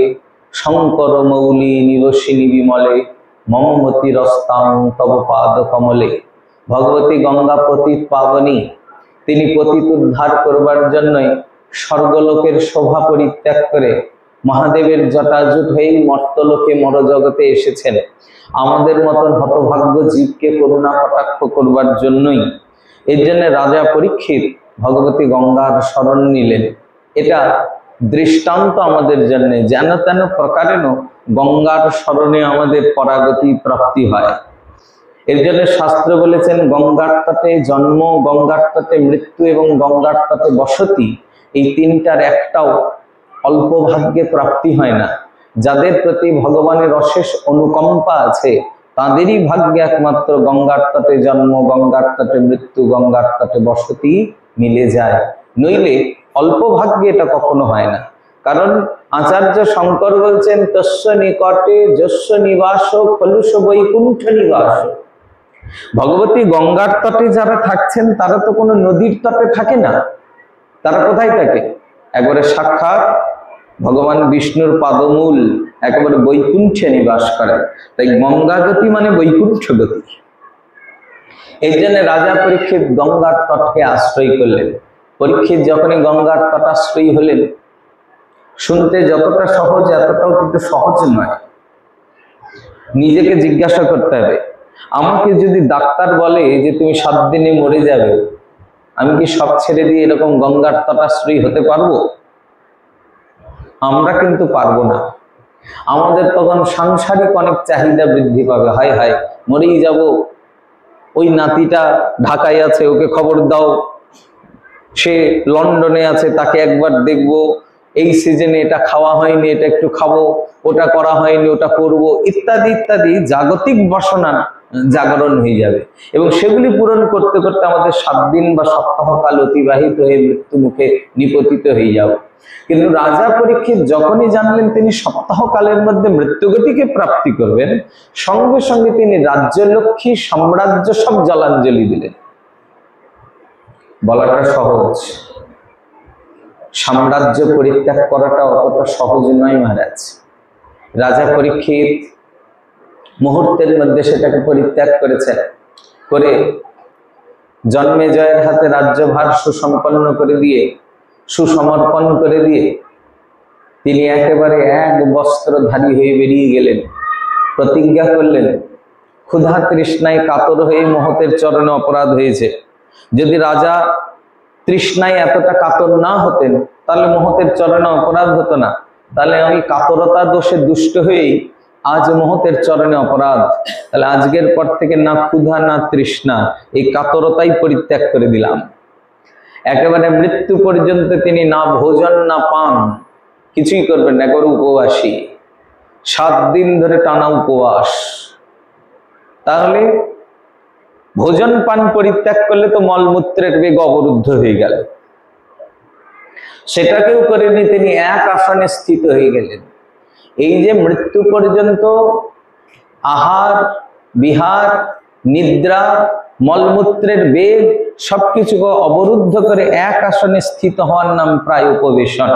শঙ্কর মৌলি নিবসিনী বিমলে মমমতি রস্তাং তব পাদ কমলে। ভগবতী গঙ্গা পতিত পাবনী, তিনি পতিত উদ্ধার করবার জন্যই স্বর্গলোকের শোভা পরিত্যাগ করে মহাদেবের জটাজুট হয়েই মর্তলোকে মরজগতে এসেছেন আমাদের মতন হতভাগ্য জীবকে করুণা কটাক্ষ করবার জন্যই। এর জন্য রাজা পরীক্ষিত ভগবতী গঙ্গার শরণ নিলেন। এটা দৃষ্টান্ত আমাদের জন্য, যেন তেন প্রকারেণ গঙ্গার শরণে আমাদের পরাগতি প্রাপ্তি হয়। এর জন্য শাস্ত্র বলেছেন গঙ্গার তটে জন্ম, গঙ্গার তটে মৃত্যু এবং গঙ্গার তটে বসতি, এই তিনটার একটাও অল্প ভাগ্যে প্রাপ্তি হয় না। যাদের প্রতি ভগবানের অশেষ অনুকম্পা আছে তাদেরই ভাগ্যে একমাত্র গঙ্গার তটে জন্ম, গঙ্গার তটে মৃত্যু, গঙ্গার তটে বসতি মিলে যায়, নইলে অল্প ভাগ্যে এটা কখনো হয় না। কারণ আচার্য শঙ্কর বলছেন তস্য নিকটে যস্য নিবাস খলুষ বৈকুণ্ঠ নিবাস। ভগবতী গঙ্গার তটে যারা থাকছেন তারা তো কোনো নদীর তটে থাকে না, তারা কোথায় থাকে? একবারে সাক্ষাৎ ভগবান বিষ্ণুর পাদমূল, একেবারে বৈকুণ্ঠে নিবাস করেন। তাই গঙ্গা গতি মানে বৈকুণ্ঠ গতি। এই জন্য রাজা পরীক্ষিত গঙ্গার তটকে আশ্রয় করলেন। পরীক্ষিত যখনই গঙ্গার তটাশ্রয়ী হলেন, শুনতে যতটা সহজ এতটাও কিন্তু সহজ নয়। নিজেকে জিজ্ঞাসা করতে হবে, আমাকে যদি ডাক্তার বলে যে তুমি 7 দিনে মরে যাবে, আমি কি সব ছেড়ে দিয়ে এরকম গঙ্গার তটাশ্রয়ী হতে পারবো? আমরা কিন্তু পারবো না। আমাদের তখন সাংসারিক অনেক চাহিদা বৃদ্ধি পাবে। হায় হায় মরেই যাব, ওই নাতিটা ঢাকায় আছে ওকে খবর দাও, সে লন্ডনে আছে তাকে একবার দেখবো, এই সিজনে এটা খাওয়া হয়নি এটা একটু খাবো, ওটা করা হয়নি ওটা করব, ইত্যাদি ইত্যাদি জাগতিক বাসনা জাগরণ হয়ে যাবে এবং সেগুলি পূরণ করতে করতে আমাদের 7 দিন বা সপ্তাহকাল অতিবাহিত হয়ে মৃত্যু মুখে নিপতিত হয়ে যাবে। কিন্তু রাজা পরীক্ষিত যখনই জানলেন তিনি সপ্তাহকালের মধ্যে মৃত্যুগতিকে প্রাপ্তি করবেন, সঙ্গে সঙ্গে তিনি রাজ্যলক্ষ্মী সাম্রাজ্য সব জলাঞ্জলি দিলেন। বলাটা সহজ, সাম্রাজ্য পরিত্যাগ করাটা অতটা সহজ নয় মহারাজ। রাজা পরীক্ষিত মুহূর্তের মধ্যে সেটাকে পরিত্যাগ করেছেন, করে জন্মেজয়ের হাতে রাজ্যভার সুসম্পন্ন করে দিয়ে, সুসমর্পণ করে দিয়ে তিনি একেবারে এক বস্ত্রধারী হয়ে বেরিয়ে গেলেন। প্রতিজ্ঞা করলেন, ক্ষুধা তৃষ্ণায় কাতর হয়ে মহতের চরণে অপরাধ হয়েছে। যদি রাজা তৃষ্ণায় এতটা কাতর না হতেন তাহলে মহতের চরণে অপরাধ হতো না। তাহলে আমি কাতরতা দোষে দুষ্ট হয়েই আজ মহতের চরণে অপরাধ। তাহলে আজকের পর থেকে না ক্ষুধা না তৃষ্ণা, এই কাতরতাই পরিত্যাগ করে দিলাম। একেবারে মৃত্যু পর্যন্ত তিনি না ভোজন না পান কিছুই করবেন না, একবার উপবাসী, 7 দিন ধরে টানা উপবাস। তাহলে ভোজন পান পরিত্যাগ করলে তো মলমূত্রের বেগ অবরুদ্ধ হয়ে গেল, সেটাকেও করেনি, তিনি এক আসনে স্থিত হয়ে গেলেন। এই যে মৃত্যু পর্যন্ত আহার বিহার নিদ্রা মলমূত্রের বেগ সবকিছুকে অবরুদ্ধ করে এক আসনে স্থিত হওয়ার নাম প্রায় উপবেশন।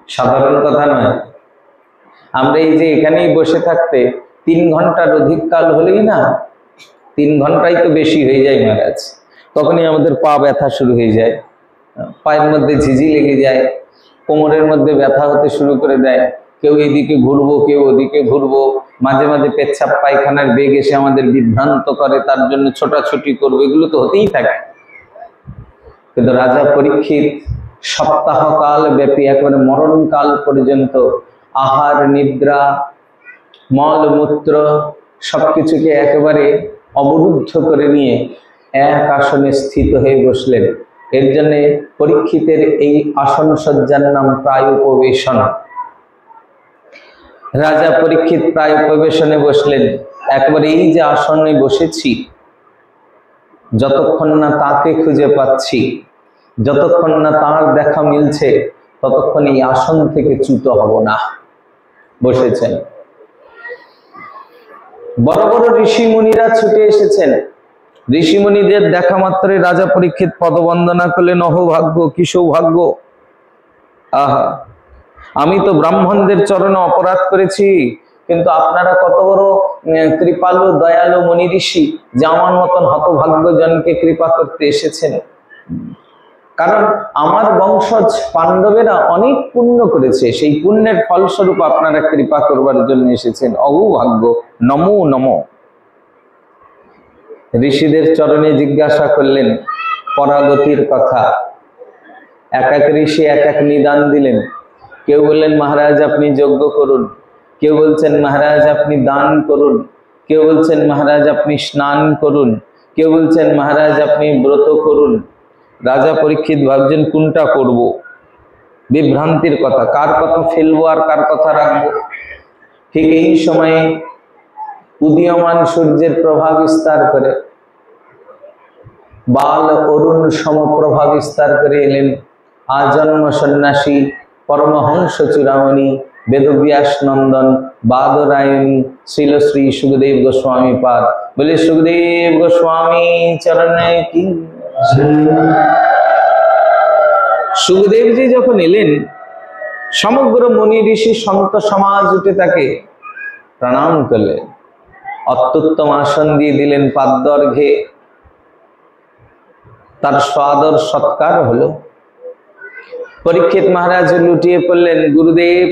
সাধারণ কথা নয়। আমরা এই যে এখানেই বসে থাকতে 3 ঘন্টার অধিক কাল হলেই না, 3 ঘন্টাই তো বেশি হয়ে যায় মহারাজ, তখনই আমাদের পা ব্যথা শুরু হয়ে যায়, পায়ের মধ্যে ঝিঝি লেগে যায়, কোমরের মধ্যে ব্যথা হতে শুরু করে দেয়, কেউ এদিকে ঘুরবো কেউ ওদিকে ঘুরবো, মাঝে মাঝে পেচ্ছাপ পায়খানার বেগ এসে আমাদের বিভ্রান্ত করে, তার জন্য ছোটাছুটি করবো, এগুলো তো হতেই থাকে। কিন্তু রাজা পরীক্ষিত সপ্তাহকাল ব্যাপী একেবারে মরণকাল পর্যন্ত আহার নিদ্রা মলমূত্র সবকিছুকে একেবারে অবরুদ্ধ করে নিয়ে এক আসনে স্থিত হয়ে বসলেন। এর জন্য পরীক্ষিতের এই আসন সজ্জার নাম প্রায় উপবেশন। রাজা পরীক্ষিত প্রায় উপবেশনে বসলেন। একবারে এই যে আসনে বসেছি, যতক্ষণ না তাকে খুঁজে পাচ্ছি, যতক্ষণ না তার দেখা মিলছে, ততক্ষণ এই আসন থেকে চ্যুত হব না। বসেছেন। বড় বড় ঋষি মুনিরা ছুটে এসেছেন। ঋষি মুনিদের দেখা মাত্রই রাজা পরীক্ষিত পদবন্দনা করলেন, অহোভাগ্য, কি সৌভাগ্য! আহা, আমি তো ব্রাহ্মণদের চরণে অপরাধ করেছি, কিন্তু আপনারা কত বড় কৃপালু দয়ালু মুনি ঋষি যে আমার মতন হতভাগ্য জনকে কৃপা করতে এসেছেন। কারণ আমার বংশজ পাণ্ডবেরা অনেক পুণ্য করেছে, সেই পুণ্যের ফলস্বরূপ আপনারা কৃপা করবার জন্য এসেছেন, অহোভাগ্য, নমো নমো। ঋষিদের চরণে জিজ্ঞাসা করলেন পরাগতির কথা। এক এক ঋষি এক এক নিদান দিলেন। কেউ বললেন মহারাজ আপনি যজ্ঞ করুন, কেউ বলছেন মহারাজ আপনি দান করুন, কেউ বলছেন মহারাজ আপনি স্নান করুন, কেউ বলছেন মহারাজ আপনি ব্রত করুন। রাজা পরীক্ষিত ভাবছেন কোনটা করব, বিভ্রান্তির কথা, কার কথা ফেলবো আর কার কথা রাখবো। ঠিক এই সময়ে উদীয়মান সূর্যের প্রভা বিস্তার করে বাল অরুণ সমপ্রভা বিস্তার করে এলেন আজন্ম সন্ন্যাসী পরমহংস চূড়ামণি বেদব্যাস নন্দন বাদরায়ণী শ্রীল শ্রী সুখদেব গোস্বামী পাদ। বলে সুখদেব গোস্বামী চরণে কি। সুখদেবজি যখন এলেন সমগ্র মুনি ঋষি সন্ত সমাজ উঠে তাকে প্রণাম করলেন, অত্যুত্তম আসন দিয়ে দিলেন পাদ্যর্ঘে, তার সাদর সৎকার হলো। পরীক্ষিত মহারাজ লুটিয়ে পড়লেন, গুরুদেব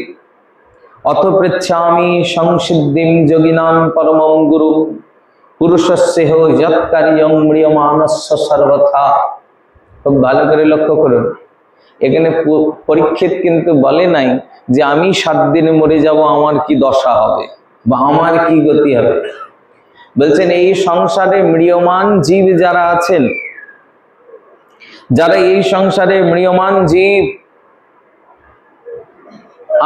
অথ পৃচ্ছামি সংসিদ্ধিম যোগিনাম পরমং গুরু পুরুষস্যেহ যৎকার্যং ম্রিয়মানস্য সর্বথা। খুব ভালো করে লক্ষ্য করুন, এখানে পরীক্ষিত কিন্তু বলে নাই যে আমি 7 দিনে মরে যাব, আমার কি দশা হবে বা আমার কি গতি হবে। বলছেন এই সংসারে ম্রিয়মান জীব যারা আছেন, যারা এই সংসারে ম্রিয়মান জীব,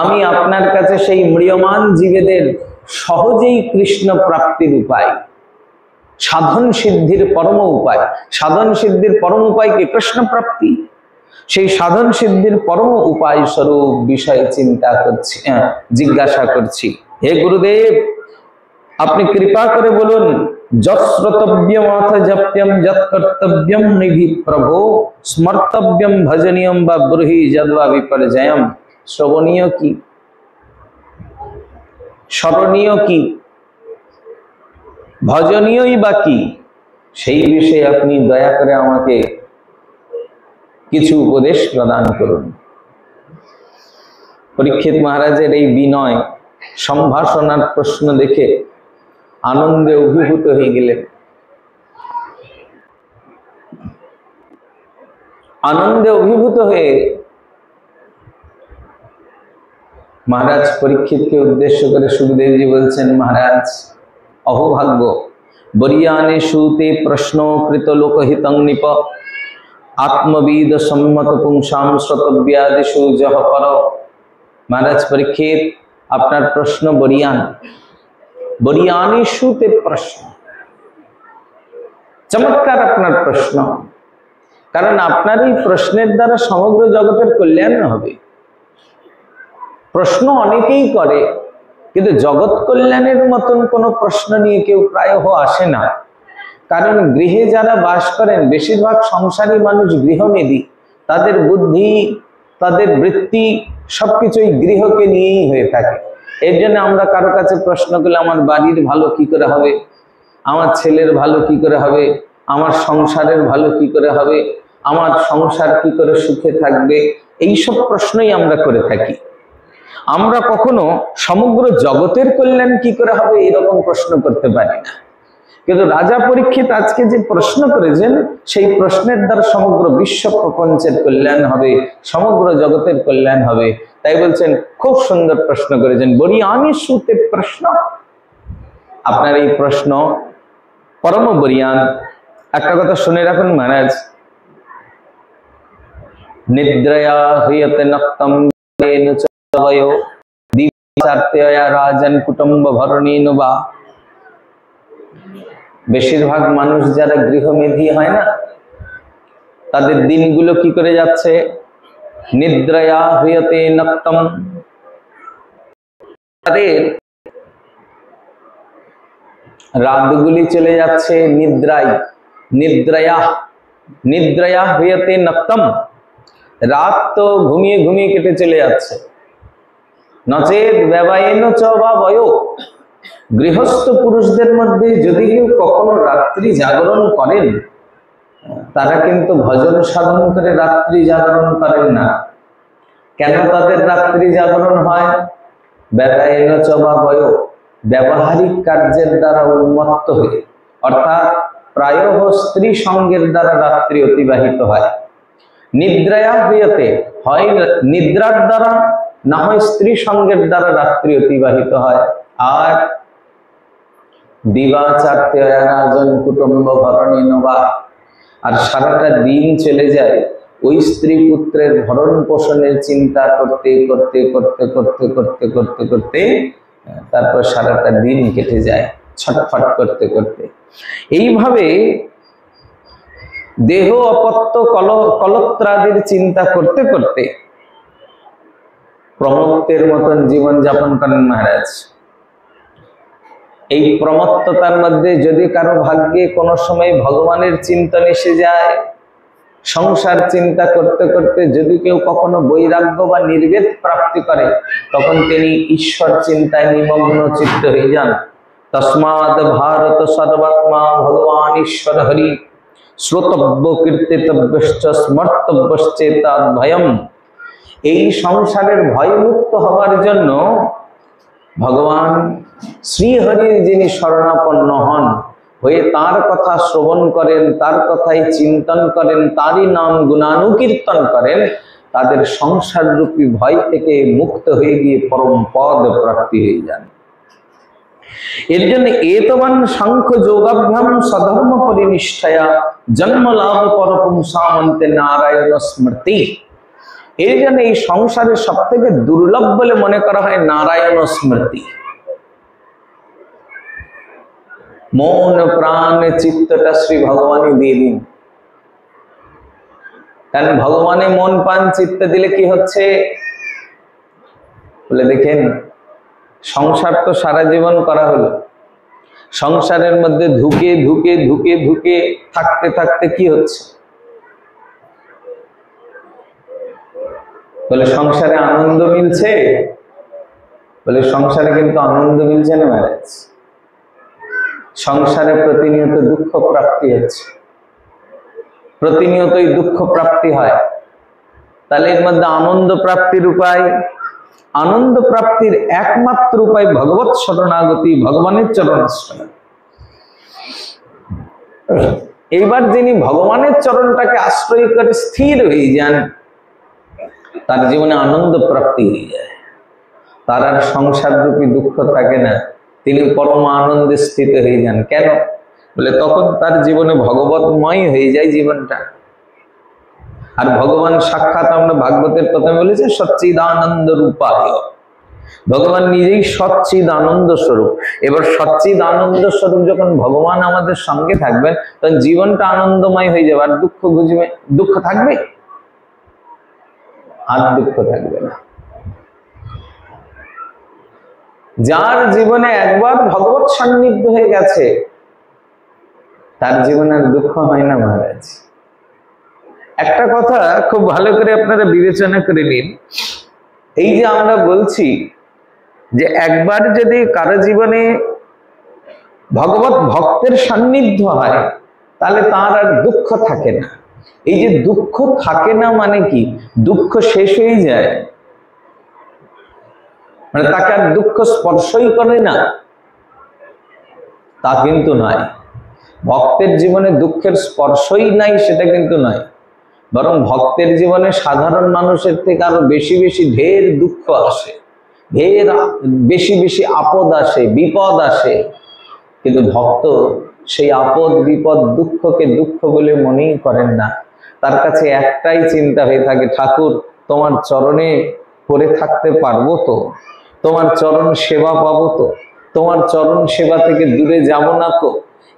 আমি আপনার কাছে সেই ম্রিয়মান জীবেদের সহজেই কৃষ্ণ প্রাপ্তির উপায়, সাধন সিদ্ধির পরম উপায়, সাধন সিদ্ধির পরম উপায় কি? কৃষ্ণ প্রাপ্তি। সেই সাধন সিদ্ধির পরম উপায় স্বরূপ বিষয়ে চিন্তা করছি, জিজ্ঞাসা করছি। হে গুরুদেব আপনি কৃপা করে বলুন, যশ্রোতব্যম অথ জপ্যম যৎকর্তব্যম নিধি প্রভো স্মর্তব্যম ভজনীয়ম বা ব্রুহি যদ্বা বিপর্যয়ম। শ্রবণীয় কি, স্মরণীয় কি, ভজনীয়ই বা কি, সেই বিষয়ে আপনি দয়া করে আমাকে কিছু উপদেশ প্রদান করুন। পরীক্ষিত মহারাজের এই বিনয় সম্ভাষণার প্রশ্ন দেখে আনন্দে অভিভূত হয়ে গেলেন। আনন্দে অভিভূত হয়ে মহারাজ পরীক্ষিতকে উদ্দেশ্য করে সুখদেবজি বলছেন, মহারাজ অহোভাগ্য বরিয়ানে সুতে প্রশ্ন কৃত লোকহিতং নিপ আত্মবিদ সম্মত পুংসাম শ্রোতব্যাদিষু জহ পর। মহারাজ পরীক্ষিত আপনার প্রশ্ন বরিয়ান, বরিয়ানে সুতে প্রশ্ন, চমৎকার আপনার প্রশ্ন, কারণ আপনার এই প্রশ্নের দ্বারা সমগ্র জগতের কল্যাণ হবে। প্রশ্ন অনেকেই করে, কিন্তু জগৎ কল্যাণের মতন কোনো প্রশ্ন নিয়ে কেউ প্রায়ঃ আসে না। কারণ গৃহে যারা বাস করেন বেশিরভাগ সংসারী মানুষ গৃহমেদী, তাদের বুদ্ধি তাদের বৃত্তি সবকিছুই গৃহকে নিয়েই হয়ে থাকে। এর জন্য আমরা কারো কাছে প্রশ্ন করলে আমার বাড়ির ভালো কি করে হবে, আমার ছেলের ভালো কি করে হবে, আমার সংসারের ভালো কি করে হবে, আমার সংসার কি করে সুখে থাকবে, এইসব প্রশ্নই আমরা করে থাকি। আমরা কখনো সমগ্র জগতের কল্যাণ কি করে হবে এরকম প্রশ্ন করতে পারি না। কিন্তু রাজা পরীক্ষিত আজকে যে প্রশ্ন করেছেন সেই প্রশ্নের দ্বারা সমগ্র বিশ্ব প্রপঞ্চের কল্যাণ হবে, সমগ্র জগতের কল্যাণ হবে। তাই বলছেন খুব সুন্দর প্রশ্ন করেছেন, বরিয়ানি সুতে প্রশ্ন। আপনার এই প্রশ্ন পরম বরিয়ান। একটা কথা শুনে রাখুন মহারাজ, নিদ্রয়া হইয়তে নক্তম রাজন কুটুম্ব ভরণীন বা। বেশিরভাগ মানুষ যারা গৃহমেধী হয় না, তাদের দিনগুলো কি করে যাচ্ছে? নিদ্রয়া হইয়তে নক্তম, তাদের রাতগুলি চলে যাচ্ছে নিদ্রায়। নিদ্রয়া, নিদ্রয়া হইয়তে নক্তম, রাত তো ঘুমিয়ে ঘুমিয়ে কেটে চলে যাচ্ছে। নচেত ব্যবায়েন চ বা বয়, গৃহস্থ পুরুষদের মধ্যে যদি কেউ কখনো রাত্রি জাগরণ করেন, তারা কিন্তু ভজন সাধন করে রাত্রি জাগরণ করেন না। কেন তাদের রাত্রি জাগরণ হয়? ব্যবায়ন চবা বয়, ব্যবহারিক কার্যের দ্বারা উন্মত্ত হয়ে, অর্থাৎ প্রায় স্ত্রী সঙ্গের দ্বারা রাত্রি অতিবাহিত হয়। নিদ্রায়া হইতে হয় নিদ্রার দ্বারা, না হয় স্ত্রী সঙ্গের দ্বারা রাত্রি অতিবাহিত হয়। আর দিবাচার্তে আয়োজন কুটুম্ব ভরণী নবা, আর সারাটা দিন চলে যায় ওই স্ত্রী পুত্রের ভরণ পোষণের চিন্তা করতে করতে করতে করতে করতে করতে করতে তারপর সারাটা দিন কেটে যায় ছটফট করতে করতে। এইভাবে দেহ অপত্য কলত্রাদির চিন্তা করতে করতে প্রমত্তের মতন জীবন যাপন করেন মহারাজ। এই প্রমত্ততার মধ্যে যদি কারো ভাগ্যে কোনো সময় ভগবানের চিন্তন এসে যায়, সংসার চিন্তা করতে করতে যদি কেউ কখনো বৈরাগ্য বা নির্বেদ প্রাপ্তি করে, তখন তিনি ঈশ্বর চিন্তায় নিমগ্ন চিত্ত হয়ে যান। তস্মাদ ভারত সর্বাত্মা ভগবান ঈশ্বর হরি, শ্রোতব্য কীর্তিতব্যশ্চ স্মর্তব্যশ্চেতাদ ভয়ম। এই সংসারের ভয়মুক্ত হওয়ার জন্য ভগবান শ্রীহরির যিনি শরণাপন্ন হন, হয়ে তার কথা শ্রবণ করেন, তার কথাই চিন্তন করেন, তারই নাম গুণানুকীর্তন করেন, তাদের সংসার রূপী ভয় থেকে মুক্ত হয়ে গিয়ে পরম পদ প্রাপ্তি হয়ে যান। এর জন্য এতবান সাংখ্য যোগাভ্যাম সধর্ম পরিনিষ্ঠায়া জন্ম লাভ পরপুংসামন্তে নারায়ণ স্মৃতি। এর জন্য এই সংসারের সব থেকে দুর্লভ বলে মনে করা হয় নারায়ণ স্মৃতি। মন প্রাণ চিত্তটা শ্রী ভগবানই দিয়ে দিন। কারণ ভগবানে মন প্রাণ চিত্ত দিলে কি হচ্ছে বলে দেখেন, সংসার তো সারা জীবন করা হলো, সংসারের মধ্যে ধুকে ধুকে ধুকে ধুকে থাকতে থাকতে কি হচ্ছে বলে সংসারে আনন্দ মিলছে? বলে সংসারে কিন্তু আনন্দ মিলছে না মহারাজ, সংসারে প্রতিনিয়ত দুঃখ প্রাপ্তি হচ্ছে, প্রতিনিয়তই দুঃখ প্রাপ্তি হয়। তাহলে এর মধ্যে আনন্দ প্রাপ্তির উপায়, আনন্দ প্রাপ্তির একমাত্র উপায় ভগবৎ শরণাগতি, ভগবানের চরণাশ্রয়। এইবার যিনি ভগবানের চরণটাকে আশ্রয় করে স্থির হয়ে যান, তার জীবনে আনন্দ প্রাপ্তি হয়ে যায়, তার আর সংসার রূপী দুঃখ থাকে না, তিনি পরম আনন্দে স্থিত হয়ে যান। কেন বলে তখন তার জীবনে ভগবতময় হয়ে যায় জীবনটা। আর ভগবান সাক্ষাৎ, আমরা ভাগবতের প্রথমে বলেছি সচ্চিদানন্দ রূপায়, ভগবান নিজেই সচ্চিদ আনন্দ স্বরূপ। এবার সচ্চিদ আনন্দ স্বরূপ যখন ভগবান আমাদের সঙ্গে থাকবেন, তখন জীবনটা আনন্দময় হয়ে যাবে। আর দুঃখ বুঝবে, দুঃখ থাকবে? আর দুঃখ থাকবে না। যার জীবনে একবার ভগবত সান্নিধ্য হয়ে গেছে, তার জীবনে আর দুঃখ হয় না মহারাজ। একটা কথা খুব ভালো করে আপনারা বিবেচনা করে নিন, এই যে আমরা বলছি যে একবার যদি কারো জীবনে ভগবত ভক্তের সান্নিধ্য হয়, তাহলে তার আর দুঃখ থাকে না। এই যে দুঃখ থাকে না মানে কি, দুঃখ শেষ হয়ে যায়, মানে তাকে আর দুঃখ স্পর্শই করে না, তা কিন্তু নয়। ভক্তের জীবনে দুঃখের স্পর্শই নাই সেটা কিন্তু নয়, বরং ভক্তের জীবনে সাধারণ মানুষের থেকে আরো বেশি বেশি ঢের দুঃখ আসে, ঢের বেশি বেশি আপদ আসে, বিপদ আসে। কিন্তু ভক্ত সেই আপদ বিপদ দুঃখকে দুঃখ বলে মনেই করেন না। তার কাছে একটাই চিন্তা হয়ে থাকে, ঠাকুর তোমার চরণে পড়ে থাকতে পারবো তো, তোমার চরণ সেবা পাবো তো, তোমার চরণ সেবা থেকে দূরে যাব না তো।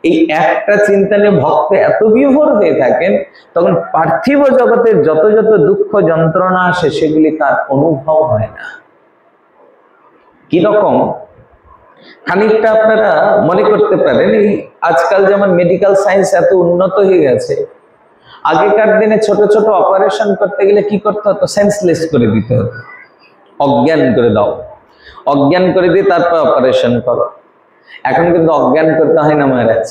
এই একটা চিন্তা নিয়ে ভক্ত এত বিভোর হয়ে থাকেন, তখন পার্থিব জগতের যত যত দুঃখ যন্ত্রণা আসে সেগুলি তার অনুভব হয় না। কিরকম খানিকটা আপনারা মনে করতে পারেন, এই আজকাল যেমন মেডিকেল সায়েন্স এত উন্নত হয়ে গেছে, আগেকার দিনে ছোট ছোট অপারেশন করতে গেলে কি করতে হতো, সেন্সলেস করে দিতে হতো, অজ্ঞান করে দাও, অজ্ঞান করে দিয়ে তারপর অপারেশন করো। এখন কিন্তু অজ্ঞান করতে হয় না মহারাজ,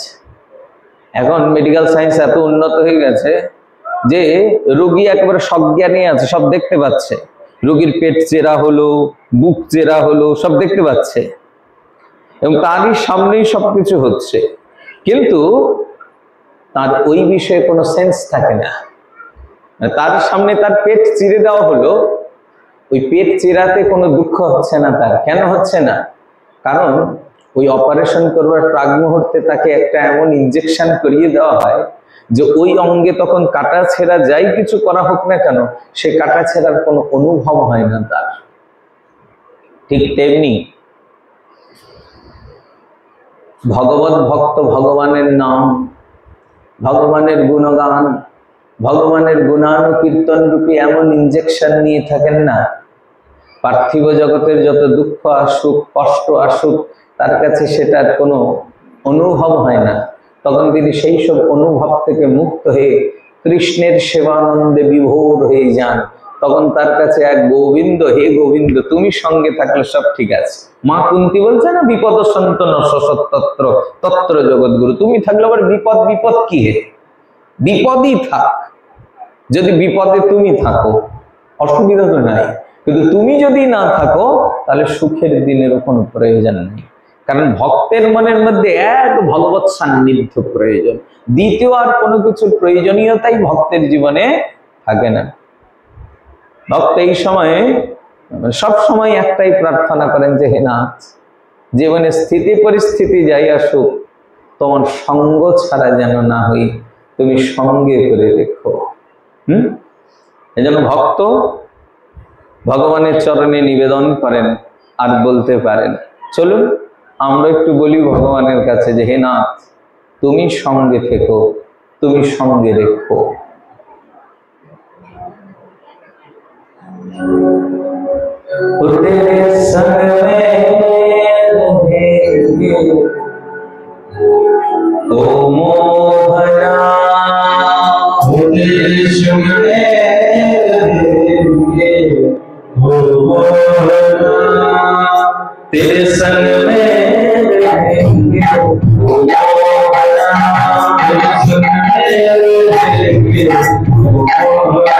এখন মেডিকেল সায়েন্স এত উন্নত হয়ে গেছে যে রোগী একেবারে সজ্ঞানী আছে, সব দেখতে পাচ্ছে। রোগীর পেট চেরা হলো, বুক চেরা হলো, সব দেখতে পাচ্ছে এবং তারই সামনেই সবকিছু হচ্ছে, কিন্তু তার ওই বিষয়ে কোনো সেন্স থাকে না। তার সামনে তার পেট চিরে দেওয়া হলো, ওই পেট চিরাতে কোনো দুঃখ হচ্ছে না তার। কেন হচ্ছে না? কারণ ওই অপারেশন করবার প্রাক মুহূর্তে তাকে একটা এমন ইনজেকশন করিয়ে দেওয়া হয় যে ওই অঙ্গে তখন কাটা ছেঁড়া যাই কিছু করা হোক না কেন, সে কাটা ছেঁড়ার কোনো অনুভব হয় না তার। ঠিক তেমনি ভগবত ভক্ত ভগবানের নাম, ভগবানের গুণগান, ভগবানের গুণানুকীর্তন রূপী এমন ইনজেকশন নিয়ে থাকেন না, পার্থিব জগতের যত দুঃখ আসুক, কষ্ট আসুক, তার কাছে সেটার কোনো অনুভব হয় না। তখন তিনি সেই সব অনুভব থেকে মুক্ত হয়ে কৃষ্ণের সেবানন্দে বিভোর হয়ে যান। তখন তার কাছে এক গোবিন্দ, হে গোবিন্দ তুমি সঙ্গে থাকলে সব ঠিক আছে। মা কুন্তি বলছে না, বিপদ সন্তন সত্তত্র তত্র জগৎগুরু, তুমি থাকলে আবার বিপদ, বিপদ কি হে? বিপদই থাক, যদি বিপদে তুমি থাকো অসুবিধা তো নাই, কিন্তু তুমি যদি না থাকো তাহলে সুখের দিনেরও কোনো প্রয়োজন নেই। কারণ ভক্তের মনের মধ্যে এক ভগবত সান্নিধ্য প্রয়োজন, দ্বিতীয় আর কোনো কিছুর প্রয়োজনীয়তাই ভক্তের জীবনে থাকে না। ভক্ত এই সময়ে সব সময় একটাই প্রার্থনা করেন যে হে নাথ, জীবনে স্থিতি পরিস্থিতি যাই আসুক, তোমার সঙ্গ ছাড়া যেন না হই, তুমি সঙ্গে করে রেখো। এজন্য ভক্ত ভগবানের চরণে নিবেদন করেন আর বলতে পারেন। চলুন আমরা একটু বলি ভগবানের কাছে যে হে নাথ, তুমি সঙ্গে থেকো, তুমি সঙ্গে রেখো। तेरे संग में रहेंगे ओ मोहना, तेरे संग में रहेंगे ओ मोहना, तेरे संग में रहेंगे ओ मोहना, तेरे संग में रहेंगे ओ मोहना,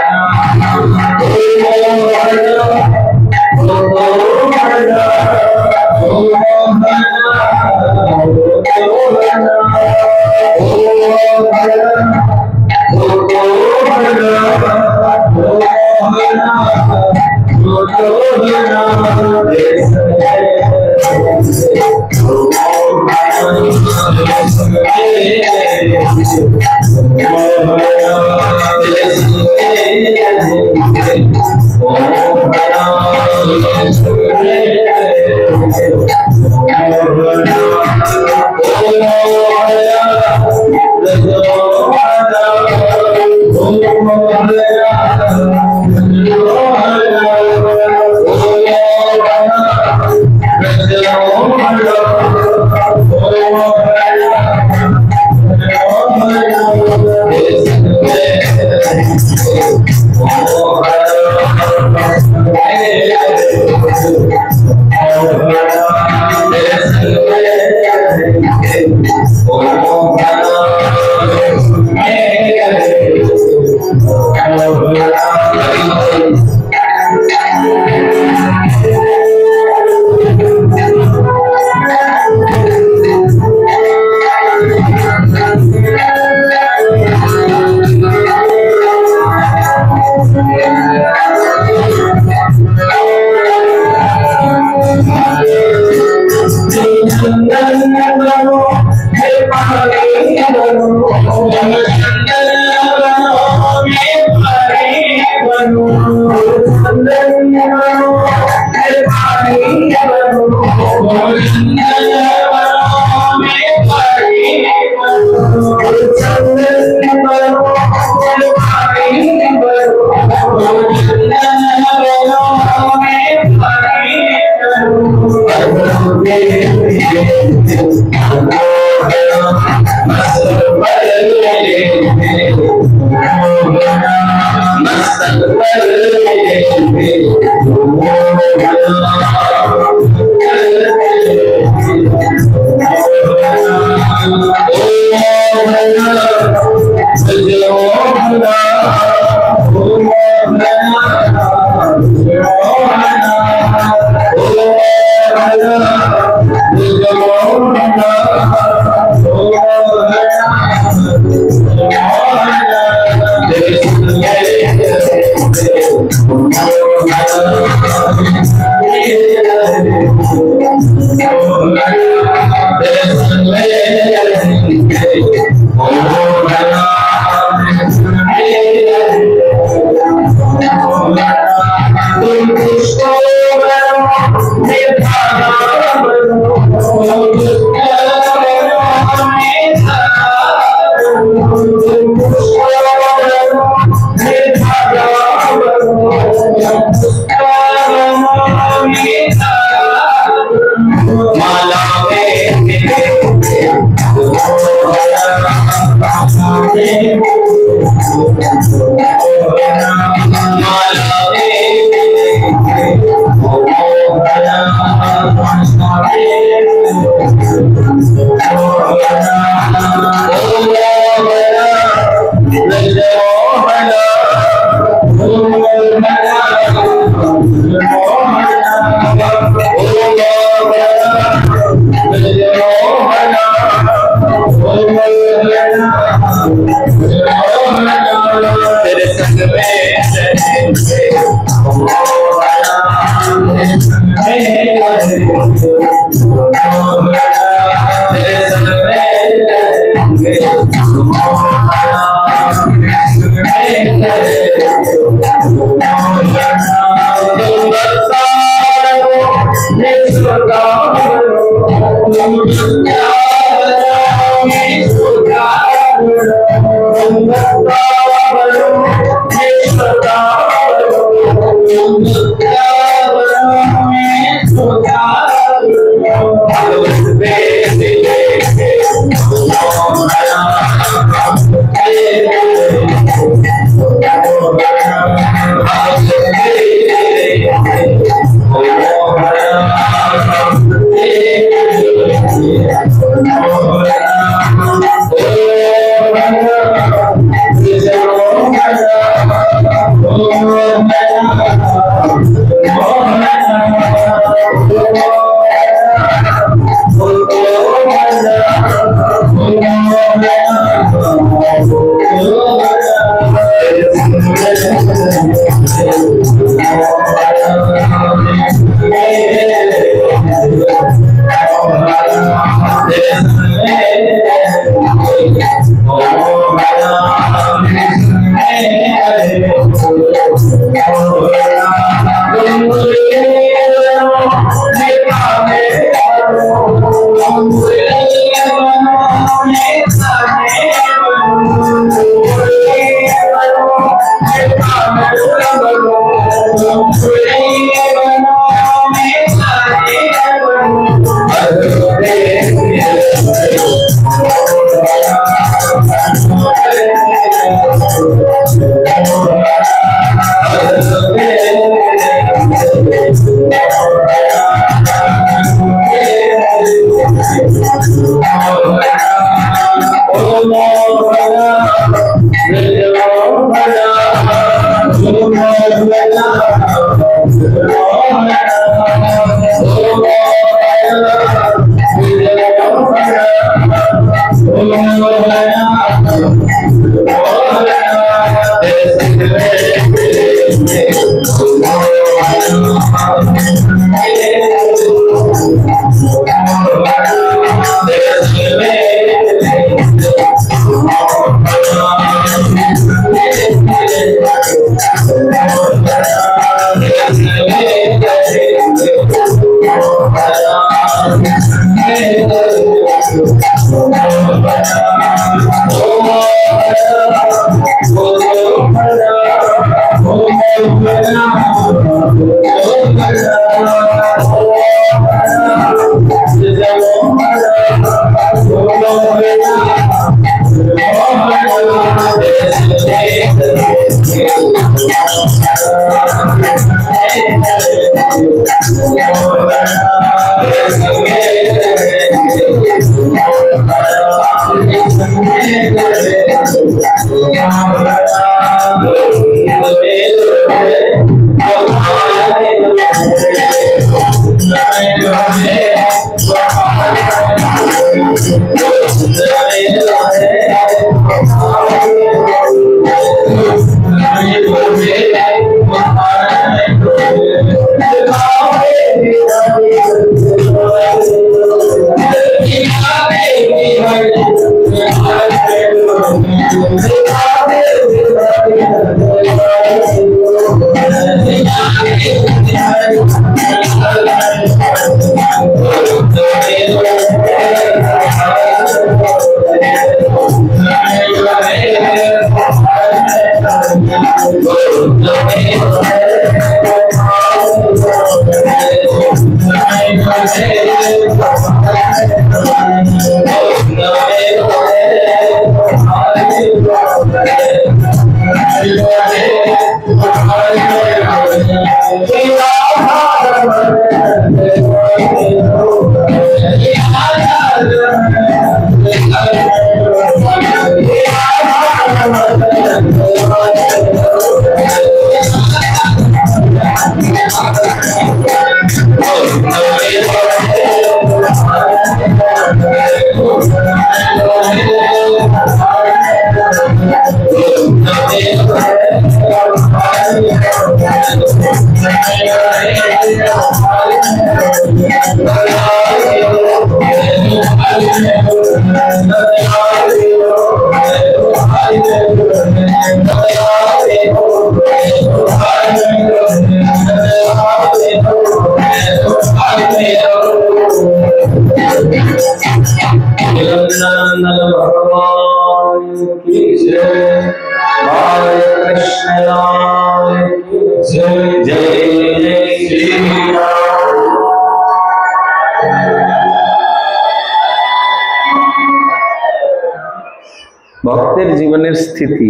ভক্তের জীবনের স্থিতি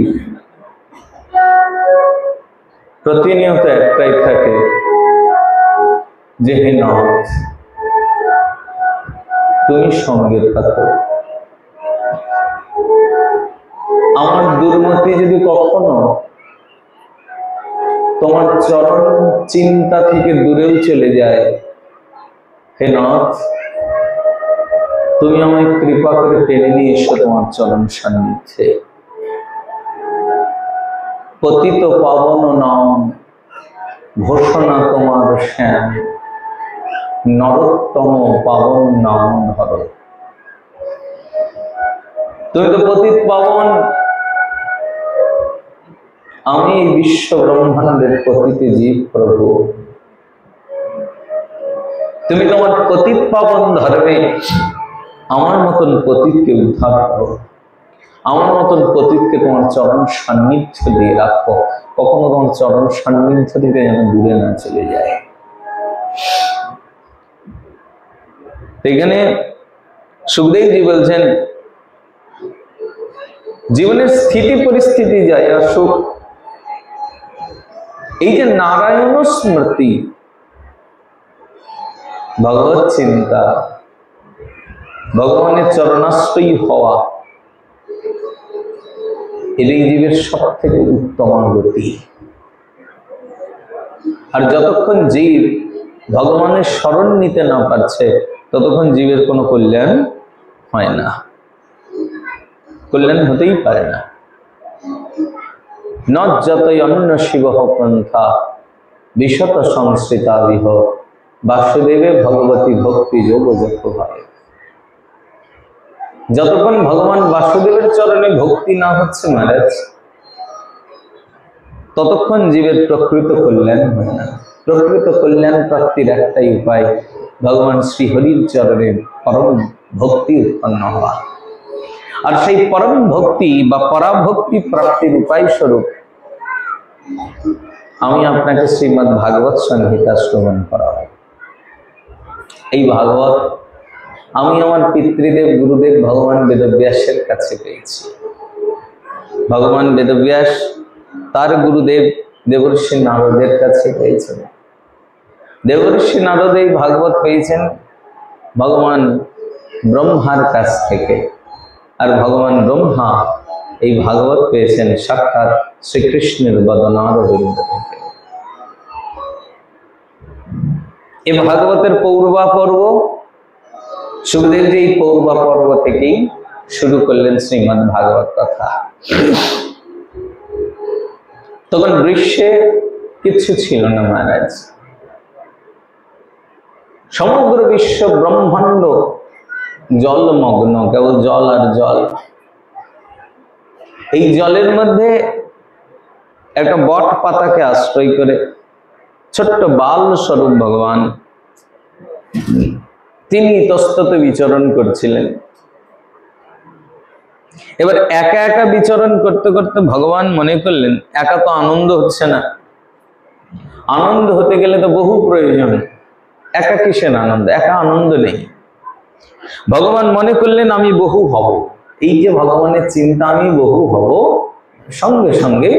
প্রতিনিয়ত একটাই থাকে যে হে নাথ, তুমি সঙ্গে থাকো। আমার দুর্মতি যদি কখনো তোমার চরণ চিন্তা থেকে দূরেও চলে যায়, হে নাথ, তুমি আমায় কৃপা করে টেনে নিয়ে এসো তোমার চরণ সান্নিধ্যে। পতিত পাবন নাম ঘোষণা তোমার শ্যাম, নরোত্তম পাবন নাম ধরো। তুমি তো পতিত পাবন, আমি বিশ্ব ব্রহ্মাণ্ডের পতিত জীব প্রভু। তুমি তোমার পতিত পাবন ধর্মে আমার মতন পতিতকে উদ্ধার করো, আমার মতন পতিতকে তোমার চরণ সান্নিধ্য দিয়ে রাখো, কখনো তোমার চরণ সান্নিধ্য থেকে যেন দূরে না চলে যায়। এখানে সুখদেবজি বলছেন, জীবনের স্থিতি পরিস্থিতি যায় আসুক, এই যে নারায়ণ স্মৃতি, ভগবত চিন্তা, ভগবানের চরণাশ্রয়ী হওয়া, এই জীবের সব থেকে উত্তম গতি। আর যতক্ষণ জীব ভগবানের স্মরণ নিতে না পারছে, ততক্ষণ জীবের কোনো কল্যাণ হয় না, কল্যাণ হতেই পারে না। নযতই অন্য শিব পন্থা বিশত সংস্কৃতা বিহ, বাসুদেবে ভগবতী ভক্তি যোগ যত হয়। যতক্ষণ ভগবান বাসুদেবের চরণে ভক্তি না হচ্ছে মহারাজ, ততক্ষণ জীবের প্রকৃত কল্যাণ হয় না। প্রকৃত কল্যাণ প্রাপ্তির একটাই উপায়, ভগবান শ্রীহরির চরণে পরম ভক্তি উৎপন্ন হওয়া। আর সেই পরম ভক্তি বা পরাভক্তি প্রাপ্তির উপায় স্বরূপ আমি আপনাকে শ্রীমদ্ ভাগবত সংহিতা শ্রবণ করাবো। এই ভাগবত আমি আমার পিতৃদেব গুরুদেব ভগবান বেদব্যাসের কাছে পেয়েছি। ভগবান বেদব্যাস তার গুরুদেব দেবর্ষি নারদের কাছে পেয়েছেন। দেবর্ষি নারদ এই ভাগবত পেয়েছেন ভগবান ব্রহ্মার কাছ থেকে, আর ভগবান ব্রহ্মা এই ভাগবত পেয়েছেন সাক্ষাৎ শ্রীকৃষ্ণের বদনার বিন্দু থেকে। এই ভাগবতের পৌর্বা পর্ব, সুখদেবজি এই পৌর্বা পর্ব থেকেই শুরু করলেন শ্রীমদ্ ভাগবত কথা। তখন বিশ্বে কিচ্ছু ছিল না মহারাজ, সমগ্র বিশ্ব ব্রহ্মাণ্ড জলমগ্ন, কেবল জল আর জল। এই জলের মধ্যে একটা বট পাতাকে আশ্রয় করে ছোট্ট বাল স্বরূপ ভগবান তিনি ইতস্তত বিচরণ করছিলেন। এবার একা একা বিচরণ করতে করতে ভগবান মনে করলেন একা তো আনন্দ হচ্ছে না, আনন্দ হতে গেলে তো বহু প্রয়োজন, একা কিসের আনন্দ, একা আনন্দ নেই। ভগবান মনে করলেন আমি বহু হব, এই যে ভগবানের চিন্তা আমি বহু হব, সঙ্গে সঙ্গে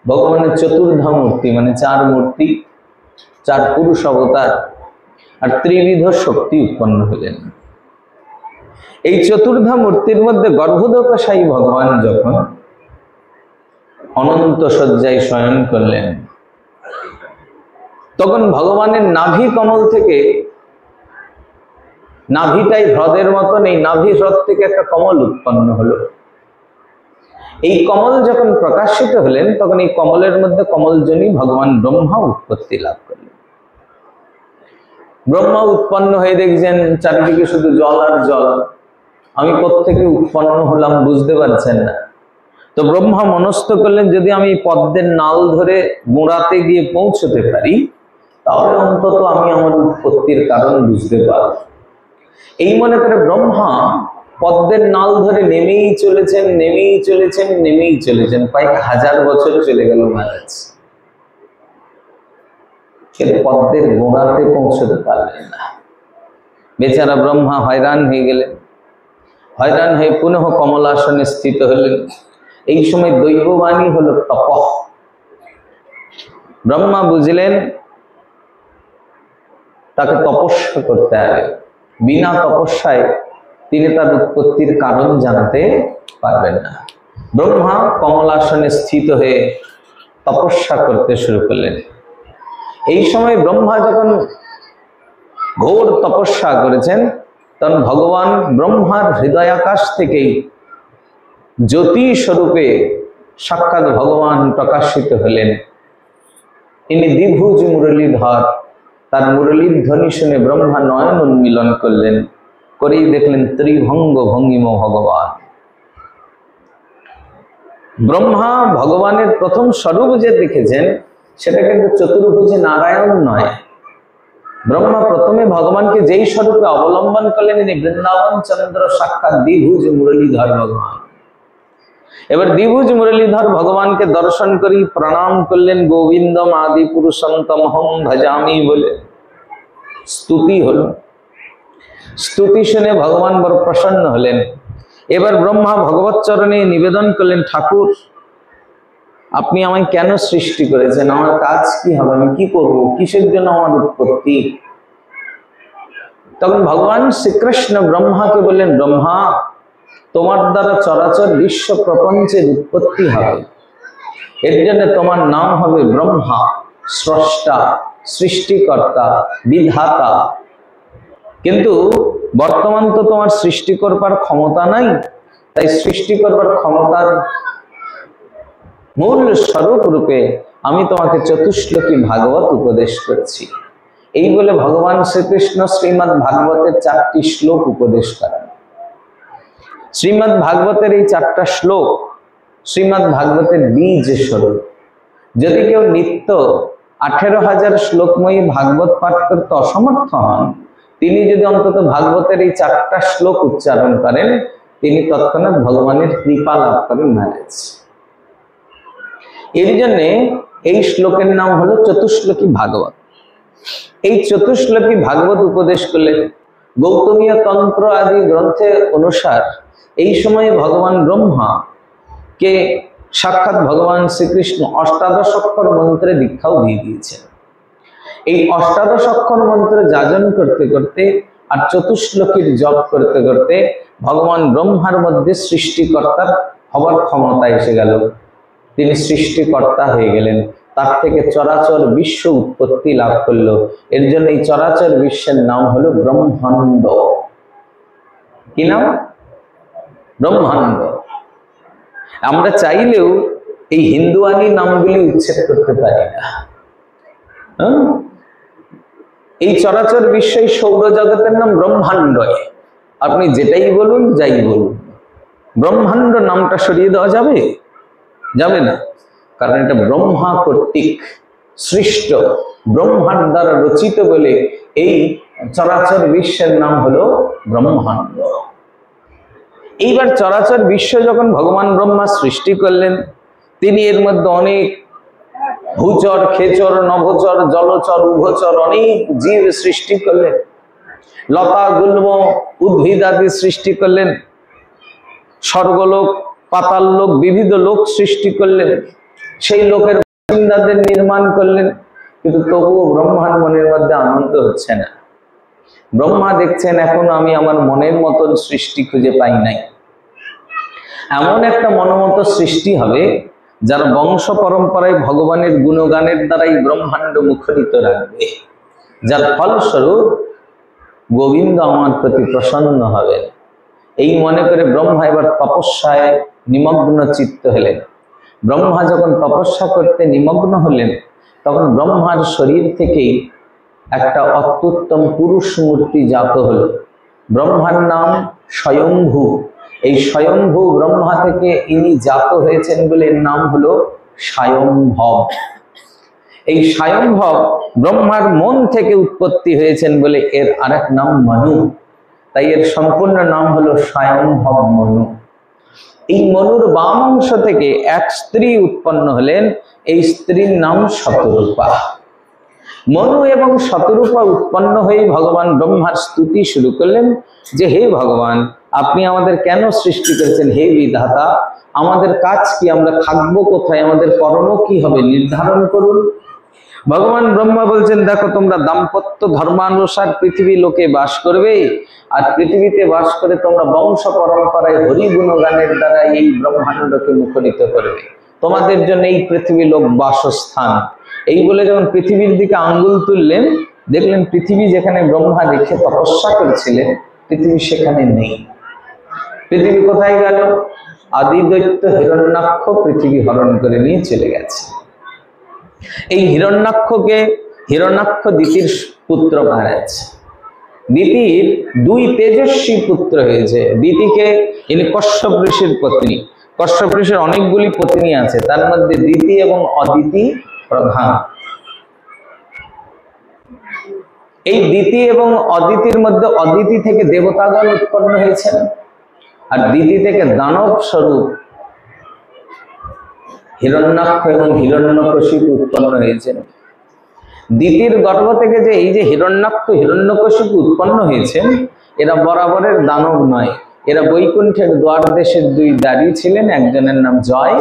ভগবানের চতুর্ধা মূর্তি মানে চার মূর্তি, চার পুরুষ অবতার আর ত্রিবিধ শক্তি উৎপন্ন হলেন। এই চতুর্ধা মূর্তির মধ্যে গর্ভোদকশায়ী ভগবান যখন অনন্ত শয্যায় শয়ন করলেন, তখন ভগবানের নাভি কমল থেকে, নাভিটাই হ্রদের মতন, এই নাভি হ্রদ থেকে একটা কমল উৎপন্ন হলো। এই কমল যখন প্রকাশিত হলেন তখন এই কমলের মধ্যে কমলজনী ভগবান ব্রহ্মা উৎপত্তি লাভ করলেন। ব্রহ্মা উৎপন্ন হয়ে দেখছেন চারিদিকে শুধু জল আর জল, আমি কোত্থেকে উৎপন্ন হলাম বুঝতে পারছেন না। তো ব্রহ্মা মনস্থ করলেন যদি আমি পদ্মের নাল ধরে গোড়াতে গিয়ে পৌঁছতে পারি তাহলে অন্তত আমি আমার উৎপত্তির কারণ বুঝতে পারব। এই মনে করে ব্রহ্মা পদ্মের নাল ধরে নেমেই চলেছেন, নেমেই চলেছেন, নেমেই চলেছেন, প্রায় 1000 বছর চলে গেল মহারাজ, কিন্তু পদ্মের গোড়াতে পৌঁছতে পারলেন না। বেচারা ব্রহ্মা হয়রান হয়ে গেলেন, হয়রান হয়ে পুনঃ কমলাসনে স্থিত হলেন। এই সময় দৈববাণী হলো তপ। ব্রহ্মা বুঝলেন তাকে তপস্যা করতে হবে, বিনা তপস্যায় তিনি তার উৎপত্তির কারণ জানতে পারবেন না। ব্রহ্মা কমলাসনে স্থিত হয়ে তপস্যা করতে শুরু করলেন। এই সময় ব্রহ্মা যখন ঘোর তপস্যা করেছেন তখন ভগবান ব্রহ্মার হৃদয়াকাশ থেকেই জ্যোতি স্বরূপে সাক্ষাৎ ভগবান প্রকাশিত হলেন। ইনি দ্বিভুজ মুরলীধর, তার মুরলীর ধ্বনি শুনে ব্রহ্মা নয়ন উন্মিলন করলেন, করেই দেখলেন ত্রিভঙ্গ ভঙ্গিম ভগবান। ব্রহ্মা ভগবানের প্রথম স্বরূপ যে দেখেছেন সেটা কিন্তু চতুর্ভুজে নারায়ণ নয়। ব্রহ্মা প্রথমে ভগবানকে যেই স্বরূপে অবলম্বন করলেন ইনি বৃন্দাবন চন্দ্র সাক্ষাৎ দ্বিভুজ মুরলীধর ভগবান। এবার দ্বিভুজ মুরলীধর ভগবানকে দর্শন করি প্রণাম করলেন, গোবিন্দম আদি পুরুষম তমহং ভজামি বলে স্তুতি হলো। স্তুতি শুনে ভগবান বড় প্রসন্ন হলেন। এবার ব্রহ্মা ভগবত চরণে নিবেদন করলেন, ঠাকুর আপনি আমায় কেন সৃষ্টি করেছেন, আমার কাজ কি হবে, আমি কি করব, কিসের জন্য আমার উৎপত্তি? তখন ভগবান শ্রীকৃষ্ণ ব্রহ্মাকে বললেন, ব্রহ্মা তোমার দ্বারা চরাচর বিশ্ব প্রপঞ্চের উৎপত্তি হবে, এর জন্য তোমার নাম হবে ব্রহ্মা, স্রষ্টা, সৃষ্টিকর্তা, বিধাতা। কিন্তু বর্তমান তো তোমার সৃষ্টি করবার ক্ষমতা নাই, তাই সৃষ্টি করবার ক্ষমতার মূল স্বরূপ রূপে আমি তোমাকে চতুশ্লোকী ভাগবত উপদেশ করেছি। এই বলে ভগবান শ্রীকৃষ্ণ শ্রীমদ্ ভাগবতের 4টি শ্লোক উপদেশ করেন। শ্রীমদ্ ভাগবতের এই 4টা শ্লোক শ্রীমদ্ ভাগবতের বীজ স্বরূপ। যদি কেউ নিত্য 18,000 শ্লোকময়ী ভাগবত পাঠ করতে অসমর্থ হন, তিনি যদি অন্তত ভাগবতের এই 4টা শ্লোক উচ্চারণ করেন তিনি তৎক্ষণাৎ ভগবানের কৃপা লাভ করেন মহারাজ। এর জন্যে এই শ্লোকের নাম হলো চতুশ্লোকী ভাগবত। এই চতুশ্লোকী ভাগবত উপদেশ করলেন। গৌতমীয় তন্ত্র আদি গ্রন্থে অনুসার এই সময়ে ভগবান ব্রহ্মা কে সাক্ষাৎ ভগবান শ্রীকৃষ্ণ অষ্টাদশ অক্ষর মন্ত্রে দীক্ষাও দিয়ে দিয়েছেন। এই অষ্টাদশ অক্ষর মন্ত্র যাজন করতে করতে আর চতুশ্লোকীর জপ করতে করতে ভগবান ব্রহ্মার মধ্যে সৃষ্টিকর্তার হবার ক্ষমতা এসে গেল। তিনি সৃষ্টিকর্তা হয়ে গেলেন। তার থেকে চরাচর বিশ্ব উৎপত্তি লাভ করলো। এর জন্য এই চরাচর বিশ্বের নাম হলো ব্রহ্মাণ্ড। কি নাম? ব্রহ্মাণ্ড। আমরা চাইলেও এই হিন্দুয়ানি নামগুলি উচ্ছেদ করতে পারি না। এই চরাচর বিশ্ব, এই সৌরজগতের নাম ব্রহ্মাণ্ড। আপনি যেটাই বলুন, যাই বলুন, ব্রহ্মাণ্ড নামটা সরিয়ে দেওয়া যাবে? যাবে না, কারণ এটা ব্রহ্মা কর্তৃক সৃষ্ট, ব্রহ্মার দ্বারা রচিত বলে এই চরাচর বিশ্বের নাম হলো ব্রহ্মাণ্ড। এইবার চরাচর বিশ্ব যখন ভগবান ব্রহ্মা সৃষ্টি করলেন, তিনি এর মধ্যে অনেক ভূচর, খেচর, নভোচর, জলচর, উভচর অনেক জীব সৃষ্টি করলেন, লতা গুল্ম উদ্ভিদ আদি সৃষ্টি করলেন, স্বর্গলোক, পাতাল লোক, বিবিধ লোক সৃষ্টি করলেন, সেই লোকের বাসিন্দাদের নির্মাণ করলেন। কিন্তু তবুও ব্রহ্মার মনের মধ্যে আনন্দ হচ্ছে না। ব্রহ্মা দেখছেন এখনো আমি আমার মনের মতন সৃষ্টি খুঁজে পাই নাই। এমন একটা মনোমত সৃষ্টি হবে যার বংশ পরম্পরায় ভগবানের গুণগানের দ্বারাই ব্রহ্মাণ্ড মুখরিত রাখবে, যার ফলস্বরূপ গোবিন্দ আমার প্রতি প্রসন্ন হবে। এই মনে করে ব্রহ্মা এবার তপস্যায় নিমগ্ন চিত্ত হলেন। ব্রহ্মা যখন তপস্যা করতে নিমগ্ন হলেন, তখন ব্রহ্মার শরীর থেকেই একটা অত্যুত্তম পুরুষ মূর্তি জাত হলো। ব্রহ্মার নাম স্বয়ম্ভু। এই স্বয়ম্ভু ব্রহ্মা থেকে ইনি জাত হয়েছেন বলে এর নাম হলো স্বয়ম্ভব। এই স্বয়ম্ভব ব্রহ্মার মন থেকে উৎপত্তি হয়েছেন বলে এর আরেক নাম মনু। তাই এর সম্পূর্ণ নাম হলো স্বয়ম্ভব মনু। এই মনুর বাম অংশ থেকে এক স্ত্রী উৎপন্ন হলেন, এই স্ত্রীর নাম শতরূপা। মনু এবং শতরূপা উৎপন্ন হয়ে ভগবান ব্রহ্মার স্তুতি শুরু করলেন যে, হে ভগবান, আপনি আমাদের কেন সৃষ্টি করেছেন? হে বিধাতা, আমাদের কাজ কি? আমরা থাকবো কোথায়? আমাদের কর্ম কি হবে? নির্ধারণ করুন। ভগবান ব্রহ্মা বলছেন, দেখো, তোমরা দাম্পত্য ধর্মানুসার পৃথিবী লোকে বাস করবে, আর পৃথিবীতে বাস করে তোমরা বংশ পরম্পরায় হরি গুণগানের দ্বারা এই ব্রহ্মাণ্ডকে মুখরিত করবে। তোমাদের জন্য এই পৃথিবী লোক বাসস্থান। এই বলে যখন পৃথিবীর দিকে আঙ্গুল তুললেন, দেখলেন পৃথিবী যেখানে ব্রহ্মা রেখে তপস্যা করেছিলেন, পৃথিবী সেখানে নেই। পৃথিবী কোথায় গেল? আদি দৈত্য হিরণ্যাক্ষ পৃথিবী হরণ করে নিয়ে চলে গেছে। এই হিরণ্যাক্ষকে হিরণ্যাক্ষ দিতির পুত্র মহারাজ। দিতির দুই তেজস্বী পুত্র হয়েছে। দিতিকে, ইনি কশ্যপ ঋষির পত্নী। কশ্যপ ঋষির অনেকগুলি পত্নী আছে, তার মধ্যে দিতি এবং অদিতি প্রধান। এই দিতি এবং অদিতির মধ্যে অদিতি থেকে দেবতাগণ উৎপন্ন হয়েছেন, আর দিতি থেকে দানব স্বরূপ হিরণ্যাক্ষ এবং হিরণ্যকশিপু উৎপন্ন হয়েছেন। দিতির গর্ভ থেকে যে এই যে হিরণ্যাক্ষ হিরণ্যকশিপু উৎপন্ন হয়েছেন, এরা বরাবরের দানব নয়, এরা বৈকুণ্ঠের দ্বার দেশের দুই দাঁড়ি ছিলেন, একজনের নাম জয়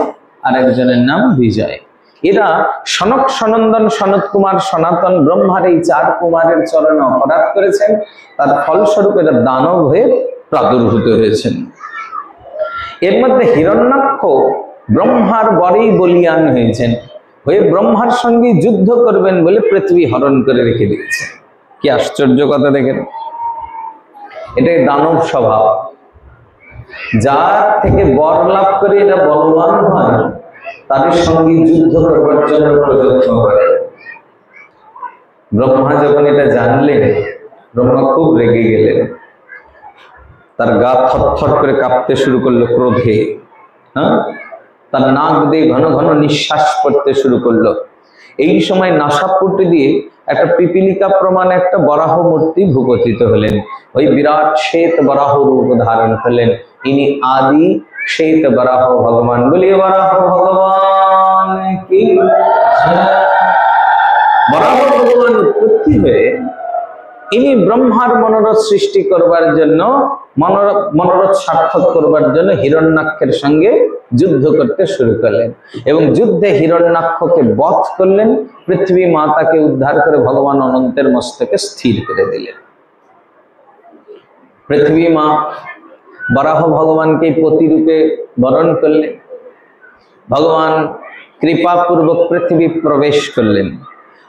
আর একজনের নাম বিজয়। এরা সনক সনন্দন সনত কুমার সনাতন ব্রহ্মার এই চার কুমারের চরণে অপরাধ করেছেন, তার ফলস্বরূপ এরা দানব হয়ে প্রাদুর্ভূত হয়েছেন। এর মধ্যে হিরণ্যাক্ষ ব্রহ্মার বরেই বলিয়ান হয়েছেন, হয়ে ব্রহ্মার সঙ্গে যুদ্ধ করবেন বলে পৃথিবী হরণ করে রেখে দিয়েছে। কি আশ্চর্য কথা দেখেন! এটাই দানব স্বভাব। যার থেকে বর লাভ করে এটা বলবান হয়, তাদের সঙ্গে যুদ্ধ করবার জন্য প্রযত্ন করে। ব্রহ্মা যখন এটা জানলেন, ব্রহ্মা খুব রেগে গেলেন। তার গা থরথর করে কাঁপতে শুরু করলো ক্রোধে। তার নাক দিয়ে ঘন ঘন নিঃশ্বাস পড়তে শুরু করলো। এই সময় নাসাপুটি দিয়ে একটা পিপিলিকা প্রমাণ একটা বরাহ মূর্তি ভূপতিত হলেন। ওই বিরাট শ্বেত বরাহ রূপ ধারণ করলেন। ইনি আদি শ্বেত বরাহ ভগবান। বলিয়ে বরাহ ভগবান কি। বরাহ ভগবান উৎপত্তি হয়ে ইনি ব্রহ্মার মনোরথ সৃষ্টি করবার জন্য, মনোরথ সার্থক করবার জন্য হিরণ্যাক্ষের সঙ্গে যুদ্ধ করতে শুরু করলেন, এবং যুদ্ধে হিরণ্যাক্ষকে বধ করলেন। পৃথিবী মাতাকে উদ্ধার করে ভগবান অনন্তের মস্তকে স্থির করে দিলেন। পৃথিবী মা বরাহ ভগবানকে পতিরূপে বরণ করলেন। ভগবান কৃপাপূর্বক পৃথিবী প্রবেশ করলেন।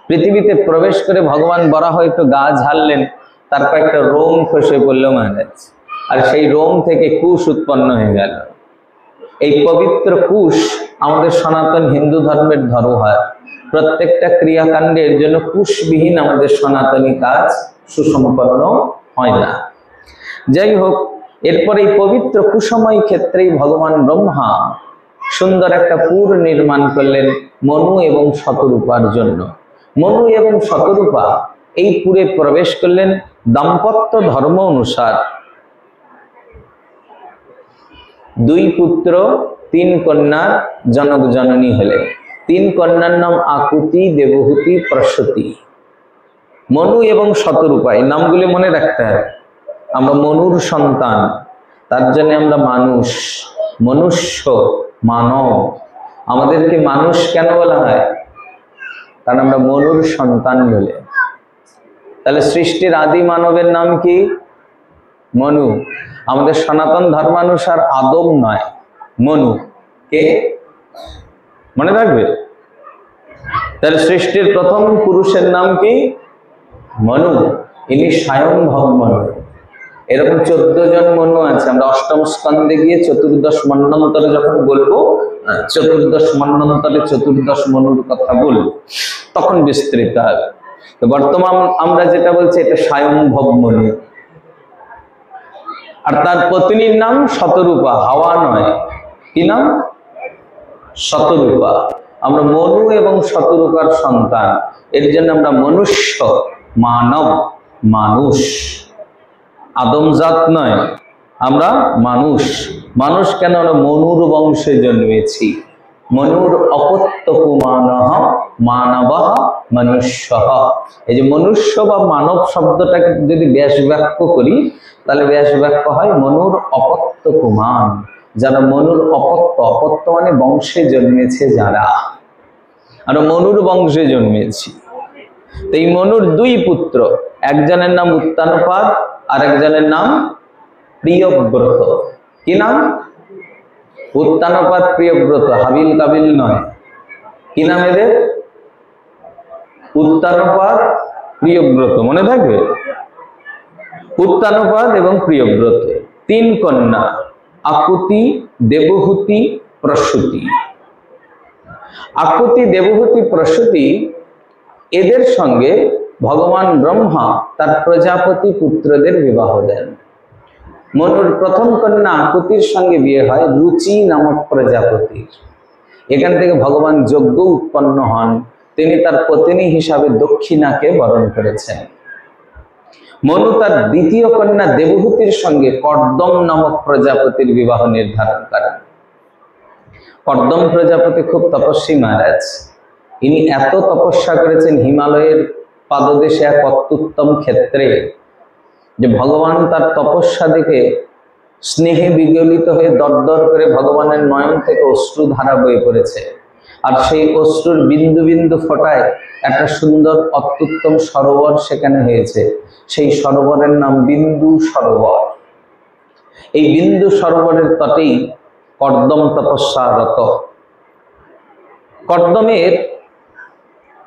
পৃথিবীতে প্রবেশ করে ভগবান বরাহ একটু গা ঝাড়লেন, তারপর একটা রোম খসে পড়ল মহারাজ, আর সেই রোম থেকে কুশ উৎপন্ন হয়ে গেল। এই পবিত্র কুশ আমাদের সনাতন হিন্দু ধর্মের ধরোহর। প্রত্যেকটা ক্রিয়াকাণ্ডের জন্য কুশবিহীন আমাদের সনাতনী কাজ সুসম্পন্ন হয় না। যাই হোক, এরপর এই পবিত্র কুশময় ক্ষেত্রেই ভগবান ব্রহ্মা সুন্দর একটা পুর নির্মাণ করলেন মনু এবং শতরূপার জন্য। মনু এবং শতরূপা এই পুরে প্রবেশ করলেন দাম্পত্য ধর্ম অনুসার। 2 পুত্র 3 কন্যার জনক জননী হলেন। 3 কন্যার নাম আকুতি, দেবহূতি, প্রসূতি। মনু এবং শতরূপা এই নামগুলি মনে রাখতে হবে। আমরা মনুর সন্তান, তার জন্য আমরা মানুষ, মনুষ্য, মানব। আমাদেরকে মানুষ কেন বলা হয়? কারণ আমরা মনুর সন্তান বলে। তাহলে সৃষ্টির আদি মানবের নাম কি? মনু। আমাদের সনাতন ধর্মানুসার আদম নয়, মনু। কে মনে রাখবে? তাহলে সৃষ্টির প্রথম পুরুষের নাম কি? মনু। ইনি স্বয়ংভব মনু। এরকম 14 জন মনু আছে। আমরা অষ্টম স্কন্ধে গিয়ে চতুর্দশ মন্বন্তরে যখন বলবো, চতুর্দশ মন্বন্তরে 14 মনুর কথা বলবো, তখন বিস্তৃত হবে। তো বর্তমান আমরা যেটা বলছি এটা স্বয়ংভব মনু। আর তার পত্নীর নাম শতরূপা, হাওয়া নয়। কি নাম? শতরূপা। আমরা মনু এবং শতরূপার সন্তান, এর জন্য আমরা মনুষ্য, মানব, মানুষ। আদমজাত নয়, আমরা মানুষ। মানুষ কেন? আমরা মনুর বংশে জন্মেছি। মনুর অপত্য কুমানহ মানবঃ মনুষ্যঃ। এই যে মনুষ্য বা মানব শব্দটাকে যদি ব্যাস বাক্য করি, তাহলে ব্যাস বাক্য হয় মনুর অপত্য কুমান, যারা মনুর অপত্য। অপত্য মানে বংশে জন্মেছে যারা, আমরা মনুর বংশে জন্মেছি। তো এই মনুর 2 পুত্র, একজনের নাম উত্তানপাদ আর একজনের নাম প্রিয়ব্রত। কি নাম? উত্তানপাদ, প্রিয়ব্রত। হাবিল কাবিল নয়। কি নাম এদের? উত্তানপাদ, প্রিয়ব্রত। মনে থাকবে? উত্তানপাদ এবং প্রিয়ব্রত। 3 কন্যা, আকুতি, দেবহূতি, প্রসূতি। আকুতি, দেবহূতি, প্রসূতি, এদের সঙ্গে ভগবান ব্রহ্মা তার প্রজাপতি পুত্রদের বিবাহ দেন। মনুর প্রথম কন্যা আকুতির সঙ্গে বিয়ে হয় রুচি নামক প্রজাপতির। এখান থেকে ভগবান যজ্ঞ উৎপন্ন হন। তিনি তার পত্নী হিসাবে দক্ষিণাকে বরণ করেছেন। মনু তার দ্বিতীয় কন্যা দেবহূতির সঙ্গে কর্দম নামক প্রজাপতির বিবাহ নির্ধারণ করেন। কর্দম প্রজাপতি খুব তপস্বী মহারাজ। ইনি এত তপস্যা করেছেন হিমালয়ের পাদদেশে এক অত্যুত্তম ক্ষেত্রে, যে ভগবান তার তপস্যা দেখে স্নেহে বিগলিত হয়ে দরদর করে ভগবানের নয়ন থেকে অশ্রুধারা বয়ে পড়েছে। আর সেই অশ্রুর বিন্দু বিন্দু ফোটায় একটা সুন্দর অত্যুত্তম সরোবর সেখানে হয়েছে। সেই সরোবরের নাম বিন্দু সরোবর। এই বিন্দু সরোবরের তটেই কর্দম তপস্যারত। কর্দমের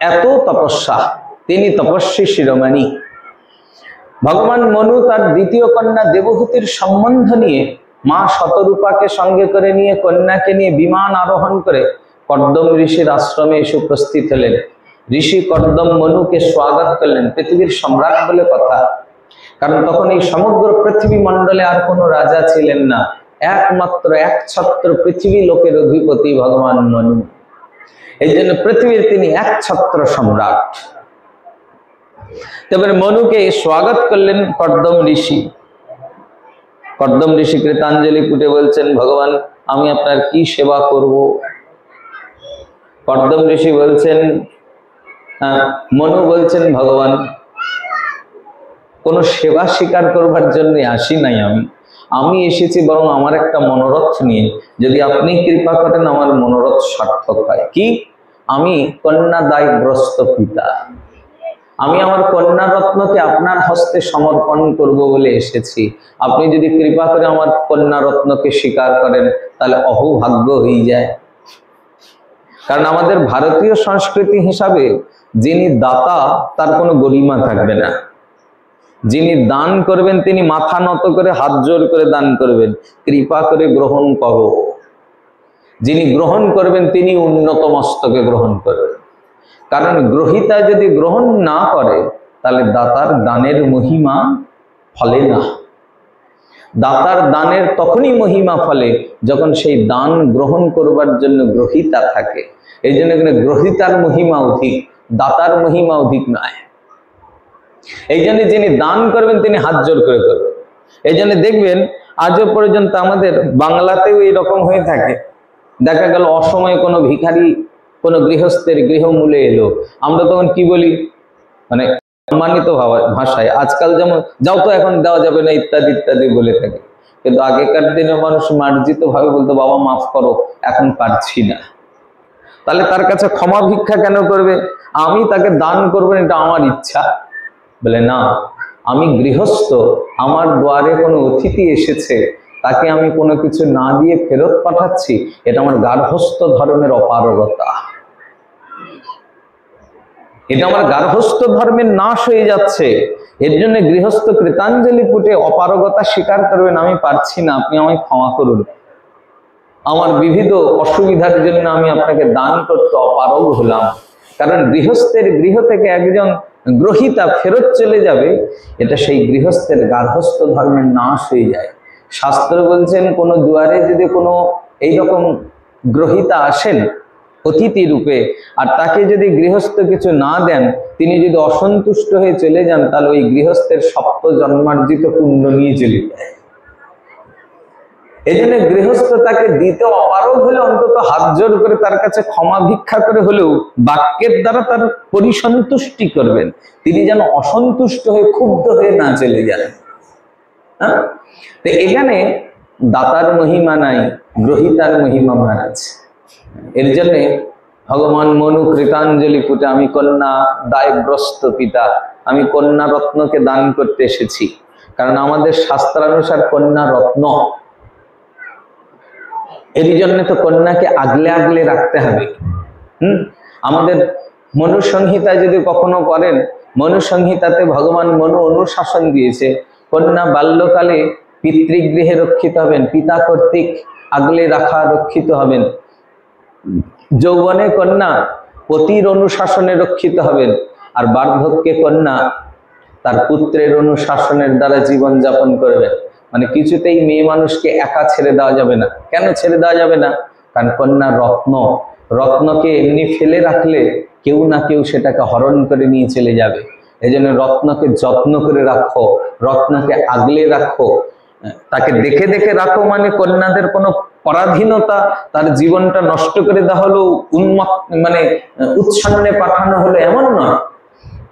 এত তপস্যা, তিনি তপস্বী শিরোমণি। ভগবান মনু তার দ্বিতীয় কন্যা দেবহূতির সম্বন্ধ নিয়ে মা শতরূপাকে সঙ্গে করে নিয়ে, কন্যাকে নিয়ে বিমান আরোহণ করে কর্দম ঋষির আশ্রমে এসে উপস্থিত হলেন। ঋষি কর্দম মনুকে স্বাগত করলেন। পৃথিবীর সম্রাট বলে কথা, কারণ তখন এই সমগ্র পৃথিবী মণ্ডলে আর কোনো রাজা ছিলেন না। একমাত্র একছত্র পৃথিবী লোকের অধিপতি ভগবান মনু। এই জন্য পৃথিবীর তিনি একছত্র সম্রাট। তবে মনুকে স্বাগত করলেন কর্দম ঋষি। কর্দম ঋষি কৃতাঞ্জলি পুটে বলছেন, ভগবান আমি আপনার কি সেবা করব? কর্দম ঋষি বলছেন, মনু বলছেন, ভগবান কোন সেবা স্বীকার করবার জন্য আসি নাই আমি এসেছি বরং আমার একটা মনোরথ নিয়ে। যদি আপনি কৃপা করেন আমার মনোরথ সার্থক হয়। কি? আমি কন্যাদায়গ্রস্ত পিতা, আমি আমার কন্যা রত্নকে আপনার হস্তে সমর্পণ করব বলে এসেছি। আপনি যদি কৃপা করে আমার কন্যা রত্নকে স্বীকার করেন তাহলে অহোভাগ্য হয়ে যায়। কারণ আমাদের ভারতীয় সংস্কৃতি হিসাবে যিনি দাতা তার কোনো গরিমা থাকবে না, যিনি দান করবেন তিনি মাথা নত করে হাত জোর করে দান করবেন, কৃপা করে গ্রহণ করো। যিনি গ্রহণ করবেন তিনি উন্নত মস্তকে গ্রহণ করবেন। কারণ গ্রহিতা যদি গ্রহণ না করে তাহলে দাতার দানের মহিমা ফলে না। দাতার দানের তখনই মহিমা ফলে যখন সেই দান গ্রহণ করবার জন্য গ্রহিতা থাকে। এই জন্য এখানে গ্রহিতার মহিমা অধিক, দাতার মহিমা অধিক নয়। এই জন্য যিনি দান করবেন তিনি হাত জোর করে করবেন। এই জন্য দেখবেন আজও পর্যন্ত আমাদের বাংলাতেও এরকম হয়ে থাকে। দেখা গেল অসময়ে কোনো ভিখারি কোনো গৃহস্থের গৃহমূলে এলো, আমরা তখন কি বলি, মানে সম্মানিত ভাষায়, আজকাল যেমন যাও তো এখন দেওয়া যাবে না ইত্যাদি ইত্যাদি বলে থাকে। কিন্তু আগেকার দিনে মানুষ মার্জিত ভাবে বলতো, বাবা মাফ করো এখন পারছি না। তাহলে তার কাছে ক্ষমা ভিক্ষা কেন করবে? আমি তাকে দান করবেন এটা আমার ইচ্ছা। বলে না, আমি গৃহস্থ, আমার দ্বারে কোনো অতিথি এসেছে, তাকে আমি কোনো কিছু না দিয়ে ফেরত পাঠাচ্ছি, এটা আমার গার্হস্থ্য ধর্মের অপারগতা, এটা আমার গার্হস্থ্য ধর্মের নাশ হয়ে যাচ্ছে। এর জন্য গৃহস্থ কৃতাঞ্জলি পুটে অপারগতা স্বীকার করবেন, আমি পারছি না, আপনি আমায় ক্ষমা করুন, আমার বিবিধ অসুবিধার জন্য আমি আপনাকে দান করতে অপারগ হলাম। কারণ গৃহস্থের গৃহ থেকে একজন গ্রহিতা ফেরত চলে যাবে, এটা সেই গৃহস্থের গার্হস্থ্য ধর্মের নাশ হয়ে যায়। শাস্ত্র বলছেন কোন দুয়ারে যদি কোনো এইরকম গ্রহিতা আসেন অতিথি রূপে, আর তাকে যদি গৃহস্থ কিছু না দেন, তিনি যদি অসন্তুষ্ট হয়ে চলে যান, তাহলে ওই গৃহস্থের সপ্ত জন্মার্জিত পুণ্য নিয়ে চলে যায়। এই জন্য গৃহস্থ তাকে দিতে অপারগ হলে অন্তত হাত জোর করে তার কাছে ক্ষমা ভিক্ষা করে হলেও বাক্যের দ্বারা তার পরিসন্তুষ্টি করবেন, তিনি যেন অসন্তুষ্ট হয়ে ক্ষুব্ধ হয়ে না চলে যান। হ্যাঁ, তো এখানে দাতার মহিমা নাই, গ্রহিতার মহিমা মহারাজ। এর জন্যে ভগবান মনু কৃতাঞ্জলি পুটে, আমি কন্যা দায়গ্রস্ত পিতা, আমি কন্যা রত্নকে দান করতে এসেছি। কারণ আমাদের শাস্ত্রানুসার কন্যা রত্ন, এর জন্য তো কন্যাকে আগলে আগলে রাখতে হবে। আমাদের মনুসংহিতা যদি কখনো করেন, মনুসংহিতাতে ভগবান মনু অনুশাসন দিয়েছে, কন্যা বাল্যকালে পিতৃগৃহে রক্ষিত হবেন, পিতা কর্তৃক আগলে রাখা রক্ষিত হবেন। যৌবনে কন্যা পতির অনুশাসনে রক্ষিত হবেন, আর বার্ধক্যে কন্যা তার পুত্রের অনুশাসনের দ্বারা জীবন যাপন করবেন। মানে কিছুতেই মেয়ে মানুষকে একা ছেড়ে দেওয়া যাবে না। কেন ছেড়ে দেওয়া যাবে না? কারণ কন্যা রত্ন, রত্নকে এমনি ফেলে রাখলে কেউ না কেউ সেটাকে হরণ করে নিয়ে চলে যাবে। এই জন্য রত্নকে যত্ন করে রাখো, রত্নকে আগলে রাখো, তাকে দেখে দেখে রাখো। মানে কন্যাদের কোনো পরাধীনতা, তার জীবনটা নষ্ট করে দেওয়া হলো, মানে উচ্ছন্নে পাঠানো হলো, এমন নয়।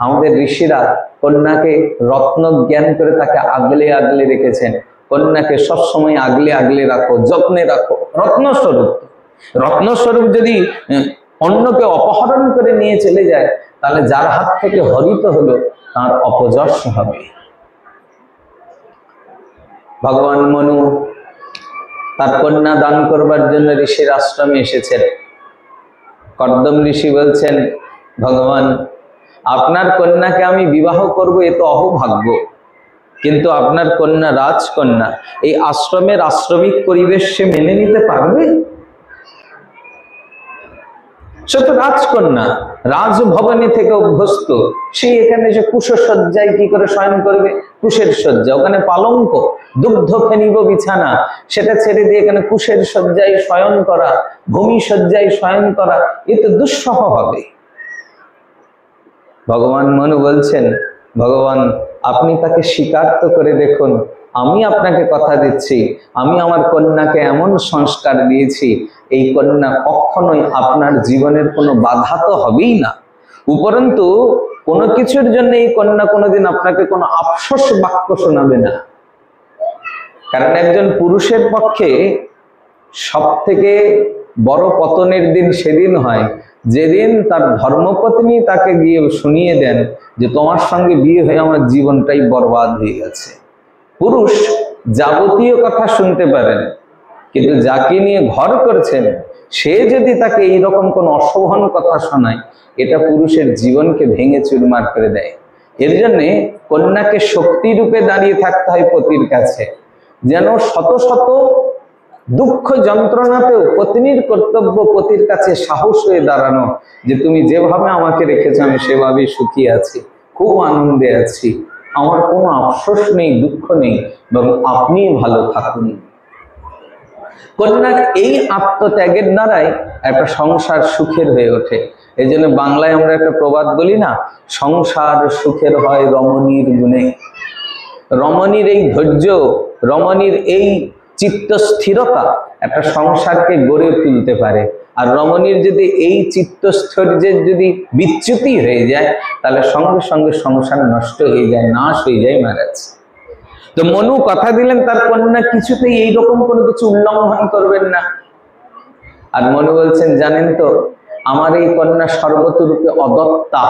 আমাদের ঋষিরা কন্যাকে রত্ন জ্ঞান করে তাকে আগলে আগলে রেখেছেন। কন্যাকে সবসময় আগলে আগলে রাখো, যত্নে রাখো, রত্নস্বরূপ। রত্নস্বরূপ যদি অন্যকে অপহরণ করে নিয়ে চলে যায়, তাহলে যার হাত থেকে হরিত হলো তার অপযশ হবে। ভগবান মনু তার কন্যা দান করবার জন্য ঋষির আশ্রমে এসেছেন। কর্দম ঋষি বলছেন, ভগবান আপনার কন্যাকে আমি বিবাহ করব, এ তো অহোভাগ্য, কিন্তু আপনার কন্যা রাজকন্যা, এই আশ্রমের আশ্রমিক পরিবেশ সে মেনে নিতে পারবে? সে তো রাজকন্যা, রাজভবনে থেকে অভ্যস্ত, সে এখানে যে কুশসজ্জায় কি করে শয়ন করবে? কুশের শয্যা, ওখানে পালঙ্ক, দুগ্ধ ফেনিব বিছানা, সেটা ছেড়ে দিয়ে এখানে কুশের শয্যায় শয়ন করা, ভূমি শয্যায় শয়ন করা, এ তো দুঃসহ হবে। ভগবান মনু বলছেন, ভগবান আপনি তাকে স্বীকার তো করে দেখুন, আমি আপনাকে কথা দিচ্ছি, আমি আমার কন্যাকে এমন সংস্কার দিয়েছি, এই কন্যা কখনোই আপনার জীবনের কোনো বাধা তো হবেই না, উপরন্তু কোনো কিছুর জন্য এই কন্যা কোনোদিন আপনাকে কোনো আফসোস বাক্য শোনাবে না। কারণ একজন পুরুষের পক্ষে সব থেকে বড় পতনের দিন সেদিন হয় যেদিন তার ধর্মপত্নী তাকে গিয়ে শুনিয়ে দেন যে তোমার সঙ্গে বিয়ে হয়ে আমার জীবনটাই বরবাদ হয়ে গেছে। পুরুষ যাবতীয় কথা শুনতে পারেন, কিন্তু যাকে নিয়ে ঘর করছেন সে যদি তাকে এইরকম কোন অশোভন কথা শোনায়, এটা পুরুষের জীবনকে ভেঙে চুরমার করে দেয়। এর জন্যে কন্যাকে শক্তি রূপে দাঁড়িয়ে থাকতে হয় পতির কাছে, যেন শত শত দুঃখ যন্ত্রণাতেও পত্নীর কর্তব্য পতির কাছে সাহস হয়ে দাঁড়ানো, যে তুমি যেভাবে আমাকে রেখেছো আমি সেভাবেই সুখী আছি, খুব আনন্দে আছি, আমার কোনো আফসোস নেই, দুঃখ নেই, বরং আপনি ভালো থাকুন। কন্যার এই আত্মত্যাগের দ্বারাই একটা সংসার সুখের হয়ে ওঠে। এই জন্য বাংলায় আমরা একটা প্রবাদ বলি না, সংসার সুখের হয় রমণীর গুণে। রমণীর এই ধৈর্য, রমণীর এই চিত্ত স্থিরতা একটা সংসারকে গড়ে তুলতে পারে। আর রমণীর যদি এই চিত্তস্থৈর্যের যদি বিচ্যুতি হয়ে যায়, তাহলে সঙ্গে সঙ্গে সংসার নষ্ট হয়ে যায়, নাশ হয়ে যায়, মহারাজ। তো মনু কথা দিলেন তার কন্যা কিছুতেই এইরকম কোনো কিছু উল্লঙ্ঘন করবেন না। আর মনু বলছেন, জানেন তো আমার এই কন্যা সর্বতরূপে অদত্তা।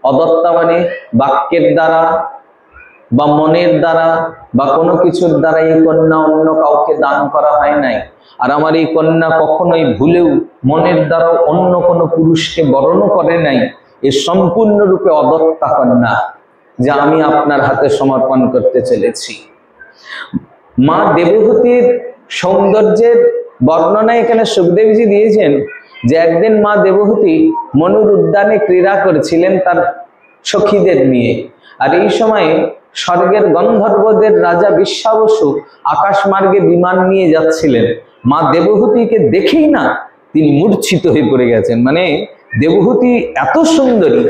অদত্তা মানে বাক্যের দ্বারা বা মনের দ্বারা বা কোনো কিছুর দ্বারা এই কন্যা অন্য কাউকে দান করা হয় নাই। আর আমার এই কন্যা কখনোই ভুলেও মনের দ্বারা অন্য কোনো পুরুষকে বরণ করে নাই। এ সম্পূর্ণরূপে অদত্তা কন্যা, যা আমি আপনার হাতে সমর্পণ করতে চলেছি। মা দেবহূতির সৌন্দর্যের বর্ণনা এখানে সুখদেবজি দিয়েছেন যে একদিন মা দেবহূতি মনুর উদ্যানে ক্রীড়া করেছিলেন তার সখীদের নিয়ে। আর এই সময়ে স্বর্গের গন্ধর্বদের রাজা বিশ্বাবসু আকাশ মার্গে বিমান নিয়ে যাচ্ছিলেন। মা দেবহূতিকে দেখেই না তিনি মূর্ছিত হয়ে পড়ে গেছেন। মানে দেবহূতি এত সুন্দরী,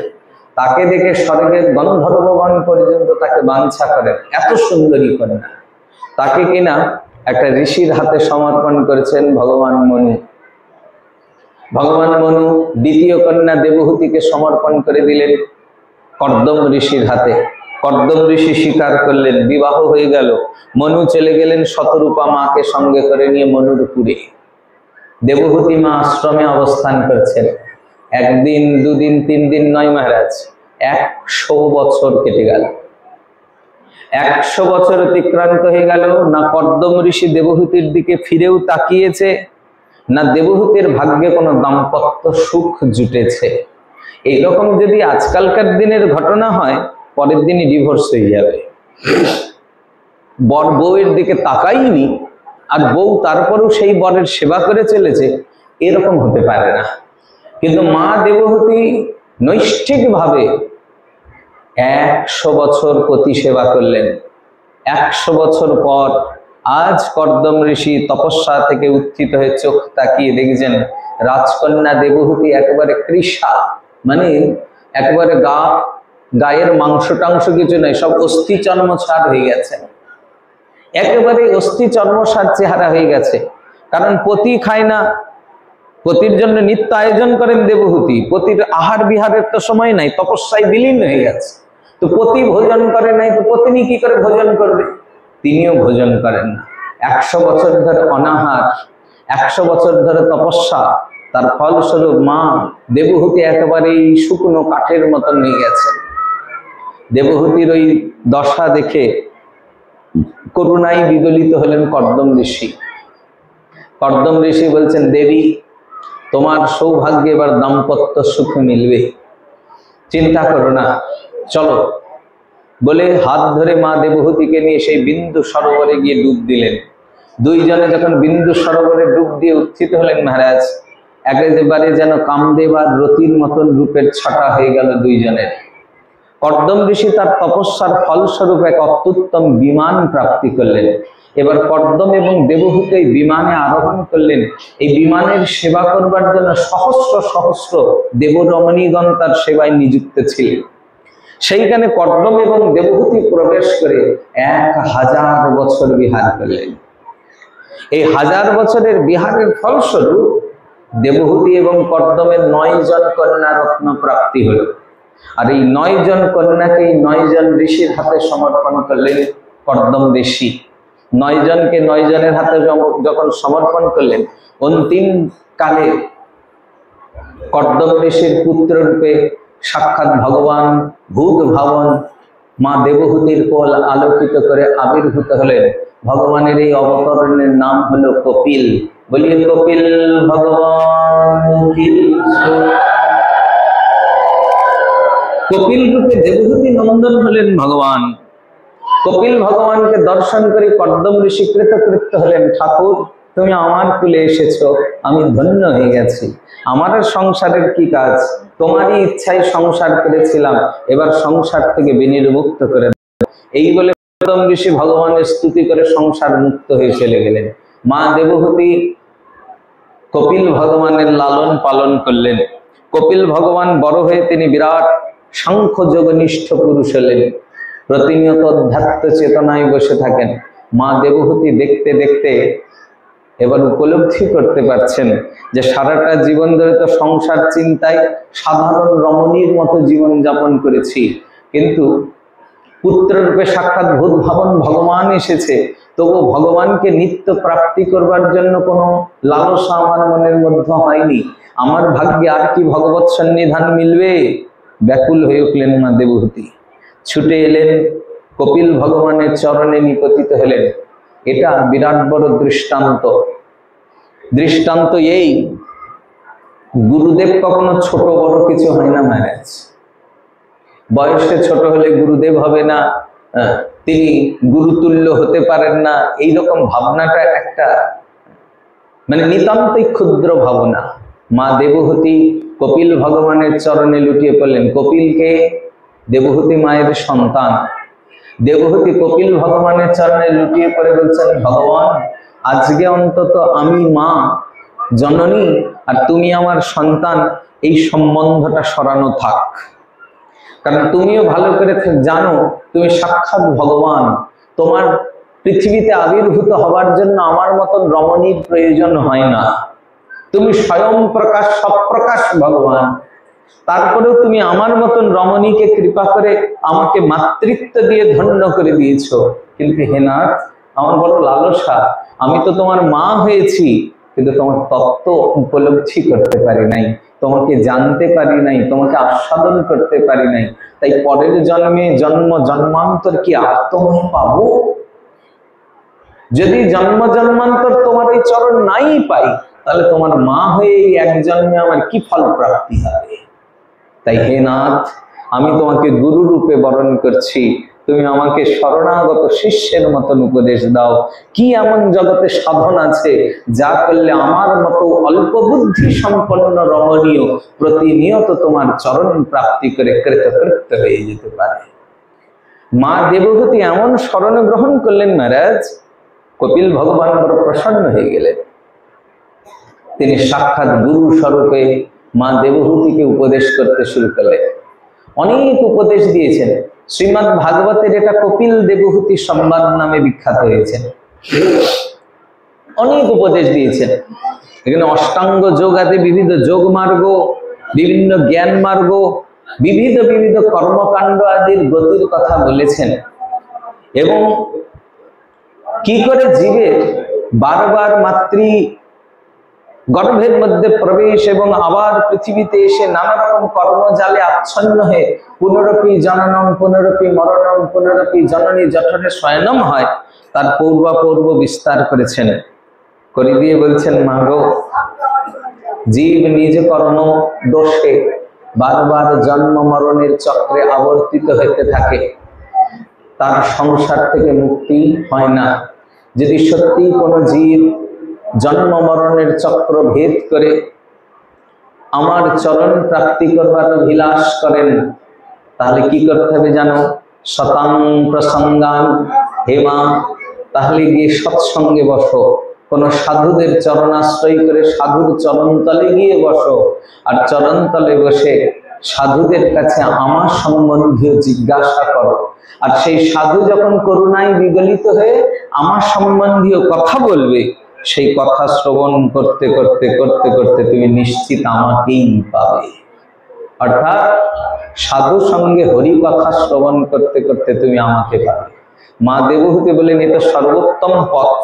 তাকে দেখে স্বর্গের গন্ধর্বগণ পর্যন্ত তাকে বাঞ্ছা করেন, এত সুন্দরী কন্যা। তাকে কিনা একটা ঋষির হাতে সমর্পণ করেছেন ভগবান মনু। ভগবান মনু দ্বিতীয় কন্যা দেবহূতিকে সমর্পণ করে দিলেন কর্দম ঋষির হাতে। কর্দম ঋষি স্বীকার করলেন, বিবাহ হয়ে গেল। মনু চলে গেলেন শতরূপা মাকে সঙ্গে করে নিয়ে মনুরপুরে। দেবহূতি মা আশ্রমে অবস্থান করছেন। একদিন, দুদিন, 3 দিন নয় মহারাজ, 100 বছর কেটে গেল। 100 বছর অতিক্রান্ত হয়ে গেল, না কর্দম ঋষি দেবহূতির দিকে ফিরেও তাকিয়েছে, না দেবহূতির ভাগ্যে কোনো দাম্পত্য সুখ জুটেছে। এইরকম যদি আজকালকার দিনের ঘটনা হয়, পরের দিনই ডিভোর্স হয়ে যাবে। বর বউয়ের দিকে তাকাইনি আর বউ তারপরেও সেই বরের সেবা করে চলেছে, এরকম হতে পারে না। কিন্তু মা দেবহূতি নৈষ্ঠিকভাবে 100 বছর পতি সেবা করলেন। 100 বছর পর আজ কর্দম ঋষি তপস্যা থেকে উত্থিত হয়ে চোখ তাকিয়ে দেখছেন রাজকন্যা দেবহূতি একেবারে কৃষা, মানে একেবারে গায়ের মাংস টাংস কিছু নেই, সব অস্থি চর্মসার হয়ে গেছে, একেবারে অস্থি চর্মসার চেহারা হয়ে গেছে। কারণ পতি খায় না, পতির জন্য নিত্য আয়োজন করেন দেবহূতি। পতির আহার বিহারের তো সময় নাই, তপস্যায় বিলীন হয়ে গেছে। তো পতি ভোজন করে নাই, তো পত্নী কি করে ভোজন করবে? তিনিও ভোজন করেন না। 100 বছর ধরে অনাহার, 100 বছর ধরে তপস্যা, তার ফলস্বরূপ মা দেবহূতি একেবারেই শুকনো কাঠের মতন হয়ে গেছে। দেবহূতির ওই দশা দেখে করুণায় বিগলিত হলেন কর্দম ঋষি। কর্দম ঋষি বলছেন, দেবী তোমার সৌভাগ্যে এবার দাম্পত্য সুখ মিলবে, চিন্তা করো না, চলো। বলে হাত ধরে মা দেবহূতিকে নিয়ে সেই বিন্দু সরোবরে গিয়ে ডুব দিলেন। দুইজনে যখন বিন্দু সরোবরে ডুব দিয়ে উত্থিত হলেন মহারাজ, একেবারে যেন কামদেব আর রতির মতন রূপের ছটা হয়ে গেল দুইজনের। কর্দম ঋষি তার তপস্যার ফলস্বরূপ এক অত্যুত্তম বিমান প্রাপ্তি করলেন। এবার কর্দম এবং দেবহূতি বিমানে আরোহণ করলেন। এই বিমানের সেবা করবার জন্য সহস্র সহস্র দেবরমণীগণ তার সেবায় নিযুক্ত ছিলেন। সেইখানে কর্দম এবং দেবহূতি প্রবেশ করে 1000 বছর বিহার করলেন। এই 1000 বছরের বিহারের ফলস্বরূপ দেবহূতি এবং কর্দমের 9 জন কন্যা রত্ন প্রাপ্তি হল। আর এই 9 জন কন্যাকে 9 জন ঋষির হাতে সমর্পণ করলেন কর্দম ঋষি। 9 জনকে 9 জনের হাতে যখন সমর্পণ করলেন, অন্তিম কালে কর্দম ঋষির পুত্র রূপে সাক্ষাৎ ভগবান ভূত ভাবন মা দেবহূতির কোল আলোকিত করে আবির্ভূত হলেন ভগবানের এই অবতরণের নাম হলো কপিল। বলিয়ে কপিল ভগবান কি। কপিল রূপে দেবহূতি নন্দন হলেন ভগবান। কপিল ভগবানকে দর্শন করে কর্দম ঋষি কৃতকৃত্য হলেন, ঠাকুর তুমি আমার কুলে এসেছো, আমি ধন্য হয়ে গেছি। আমার সংসারের কি কাজ, তোমারই ইচ্ছায় সংসার করেছিলাম, এবার সংসার থেকে বিনির্মুক্ত করে দাও। এই বলে কর্দম ঋষি ভগবানের স্তুতি করে সংসার মুক্ত হয়ে চলে গেলেন। মা দেবহূতি কপিল ভগবানের লালন পালন করলেন। কপিল ভগবান বড় হয়ে তিনি বিরাট সাংখ্যযোগনিষ্ঠ পুরুষ হলেন। প্রতিনিয়ত অধ্যাত্ম চেতনায় বসে থাকেন। মা দেবহূতি দেখতে দেখতে এবার উপলব্ধি করতে পারছেন যে সারাটা জীবন ধরে তো সংসার চিন্তায় সাধারণ রমণীর মতো জীবন যাপন করেছি, কিন্তু পুত্ররূপে সাক্ষাৎ ভূত ভাবন ভগবান এসেছে, তবু ভগবানকে নিত্য প্রাপ্তি করবার জন্য কোনো লালসা আমার মনের মধ্যে হয়নি। আমার ভাগ্যে আর কি ভগবৎ সন্নিধান মিলবে? ব্যাকুল হয়ে উঠলেন মা দেবহূতি। ছুটে এলেন, কপিল ভগবানের চরণে নিপতিত হলেন। এটা বিরাট বড় দৃষ্টান্ত। দৃষ্টান্ত এই, গুরুদেব কখনো ছোট বড় কিছু হয় না মহারাজ। বয়সে ছোট হলে গুরুদেব হবে না, তিনি গুরুতুল্য হতে পারেন না, এইরকম ভাবনাটা একটা মানে নিতান্তই ক্ষুদ্র ভাবনা। মা দেবহূতি কপিল ভগবানের চরণে লুটিয়ে পড়লেন। কপিলকে দেবহূতি মায়ের সন্তান। দেবহূতি কপিল ভগবানের চরণে লুটিয়ে পড়ে বলছেন, ভগবান আজকে অন্তত আমি মা জননী আর তুমি আমার সন্তান, এই সম্বন্ধটা সরানো থাক। কারণ তুমিও ভালো করে জানো তুমি সাক্ষাৎ ভগবান, তোমার পৃথিবীতে আবির্ভূত হবার জন্য আমার মতন রমণীর প্রয়োজন হয় না। তুমি স্বয়ং প্রকাশ সপ্রকাশ ভগবান, তারপরেও তুমি আমার মতন রমণীকে কৃপা করে আমাকে মাতৃত্ব দিয়ে ধন্য করে দিয়েছো। কিন্তু হে নাথ, আমার বড় লালসা, আমি তো তোমার মা হয়েছি, কিন্তু তোমার তত্ত্ব উপলব্ধি করতে পারি নাই, তোমাকে জানতে পারি নাই, তোমাকে আস্বাদন করতে পারি নাই। তাই পরের জন্মে জন্ম জন্মান্তর কি আর তোমায় পাবো? যদি জন্ম জন্মান্তর তোমার এই চরণ নাই পাই, তাহলে তোমার মা হয়ে এই এক জন্মে আমার কি ফল প্রাপ্তি হবে? তাই হে নাথ, আমি তোমাকে গুরু রূপে বরণ করছি, তুমি আমাকে শরণাগত শিষ্যের মতন উপদেশ দাও। কি এমন জগতে সাধন আছে যা করলে আমার মতো অল্প বুদ্ধি সম্পন্ন রমণীয় প্রতিনিয়ত তোমার চরণ প্রাপ্তি করে কৃতকৃত্য হয়ে যেতে পারে? মা দেবহূতি এমন শরণ গ্রহণ করলেন মহারাজ, কপিল ভগবান বড় প্রসন্ন হয়ে গেলেন। তিনি সাক্ষাৎ গুরু স্বরূপে মা দেবহূতিকে উপদেশ করতে শুরু করলেন। অনেক উপদেশ দিয়েছেন। শ্রীমদ্ ভাগবতের এটা কপিল দেবহূতি সংবাদ নামে বিখ্যাত হয়েছেন। অনেক উপদেশ দিয়েছেন। এখানে অষ্টাঙ্গ যোগ আদি বিবিধ যোগ মার্গ, বিভিন্ন জ্ঞান মার্গ, বিবিধ বিবিধ কর্মকাণ্ড আদির গতির কথা বলেছেন এবং কি করে জীবের বারবার মাতৃ গর্ভের মধ্যে প্রবেশ এবং আবার পৃথিবীতে এসে নানা রকম কর্মজালে আচ্ছন্ন হয়ে পুনরপি জননম পুনরপি মরণম পুনরপি জননী জঠরে শয়নম হয়, তার পূর্বাপূর্ব বিস্তার করেছেন। করে দিয়ে বলছেন, মাগো, জীব নিজ কর্ম দোষে বারবার জন্ম মরণের চক্রে আবর্তিত হতে থাকে, তার সংসার থেকে মুক্তি হয় না। যদি সত্যি কোনো জীব জন্ম মরণের চক্র ভেদ করে আমার চরণ প্রাপ্তি করবার অভিলাষ করেন, তাহলে কি করতে হবে জানো? শতাং প্রসঙ্গান, হে মা, তাহলে গিয়ে সৎসঙ্গে বসো, কোন সাধুদের চরণাশ্রয় করে সাধুর চরণতলে গিয়ে বসো, আর চরণতলে বসে সাধুদের কাছে আমার সম্বন্ধীয় জিজ্ঞাসা করো। আর সেই সাধু যখন করুণায় বিগলিত হয়ে আমার সম্বন্ধীয় কথা বলবে, সেই কথা শ্রবণ করতে করতে করতে করতে তুমি নিশ্চিত আমাকেই পাবে। অর্থাৎ সাধু সঙ্গে হরি কথা শ্রবণ করতে করতে তুমি আমাকে পাবে। মা দেবহূতি বলেন, এ তো সর্বোত্তম পথ,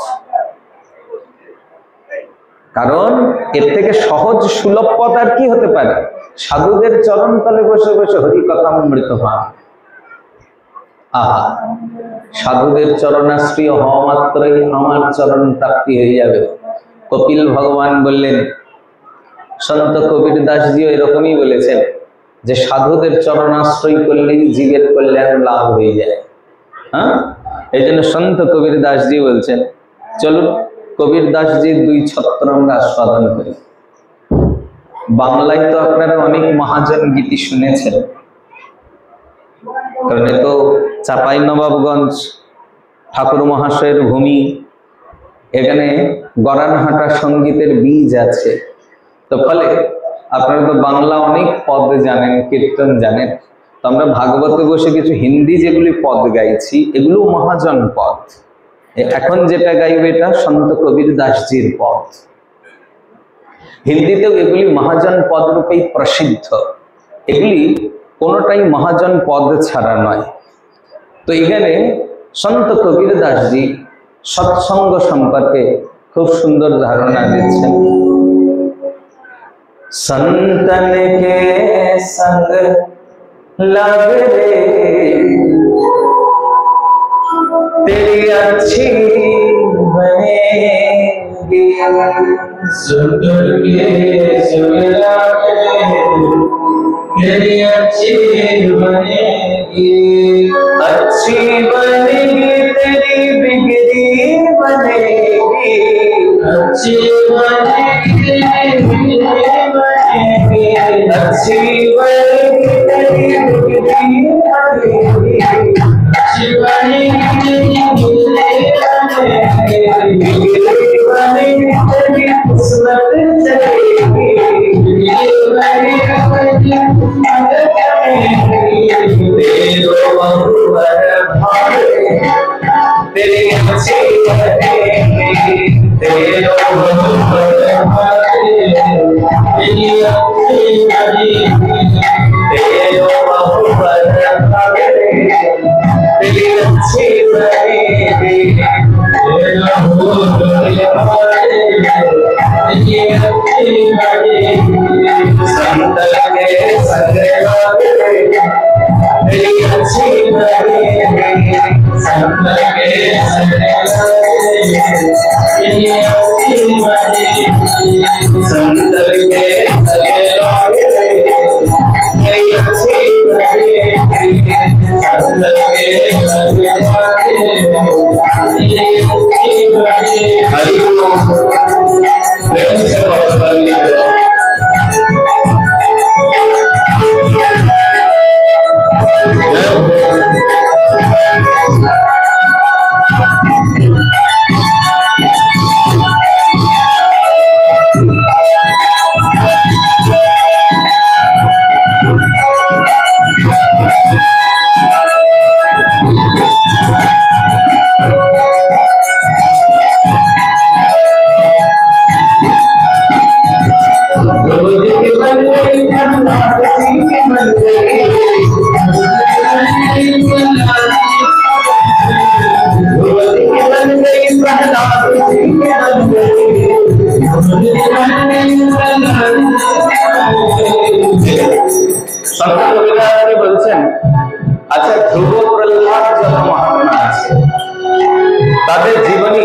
কারণ এর থেকে সহজ সুলভ পথ আর কি হতে পারে? সাধুদের চরণ তলে বসে বসে হরি কথা অমৃত পান। আহা, সাধুদের চরণাশ্রয় হওয়া মাত্রই আমার চরণ প্রাপ্তি হয়ে যাবে। কপিল ভগবান বললেন, সন্ত কবির দাসজিও এরকমই বলেছেন যে সাধুদের চরণাশ্রয় করলেই জীবের কল্যাণ লাভ হয়ে যায়। হ্যাঁ, এই জন্য সন্ত কবির দাসজি বলছেন, চলুন কবির দাসজির 2 ছত্র আমরা আস্বাদন করি। বাংলায় তো আপনারা অনেক মহাজন গীতি শুনেছেন, কারণ এ তো চাঁপাই নবাবগঞ্জ ঠাকুর মহাশয়ের ভূমি, এখানে গরানহাটা সঙ্গীতের বীজ আছে। তো ফলে আপনারা তো বাংলা অনেক পদ জানেন, কীর্তন জানেন। তো আমরা ভাগবতে বসে কিছু হিন্দি যেগুলি পদ গাইছি এগুলো মহাজন পদ। এখন যেটা গাইবে এটা সন্ত কবির দাসজির পদ। হিন্দিতেও এগুলি মহাজন পদ রূপেই প্রসিদ্ধ। এগুলি কোনোটাই মহাজন পদ ছাড়া নয়। তো এখানে সন্ত কবির দাসজি সৎসঙ্গ সম্পর্কে খুব সুন্দর ধারণা দিচ্ছেন। संतन के संग लग रे तेरी अच्छी बनेगी, संतन के संग लग रे तेरी अच्छी बनेगी, अच्छी बनेगी तेरी बिगड़ी बनेगी, अच्छी बनेगी तेरी बिगड़ी अच्छी बनेगी तेरी बिगड़ी बनेगी, अच्छी बनेगी तेरी बिगड़ी बनेगी तेरी किस्मत चलेगी, बिगड़ी बनेगी तेरी किस्मत चलेगी, तेरो बहुवर भावे तेरी अच्छी बनेगी, तेरो बहुवर भावे तेरी अच्छी बनेगी, तेरो बहुवर भावे तेरी अच्छी बनेगी, तेरो बहुवर भावे तेरी अच्छी बनेगी, संत के संग लग रे तेरी अच्छी बनेगी, संत के संग लग रे तेरी अच्छी बनेगी, संत के संग लग रे तेरी अच्छी बनेगी, संत के संग लग रे तेरी अच्छी बनेगी। हरि ओम। प्रेम से বলছেন, আচ্ছা ধ্রুব প্রহ্লাদ যত মহাত্মা আছে তাদের জীবনী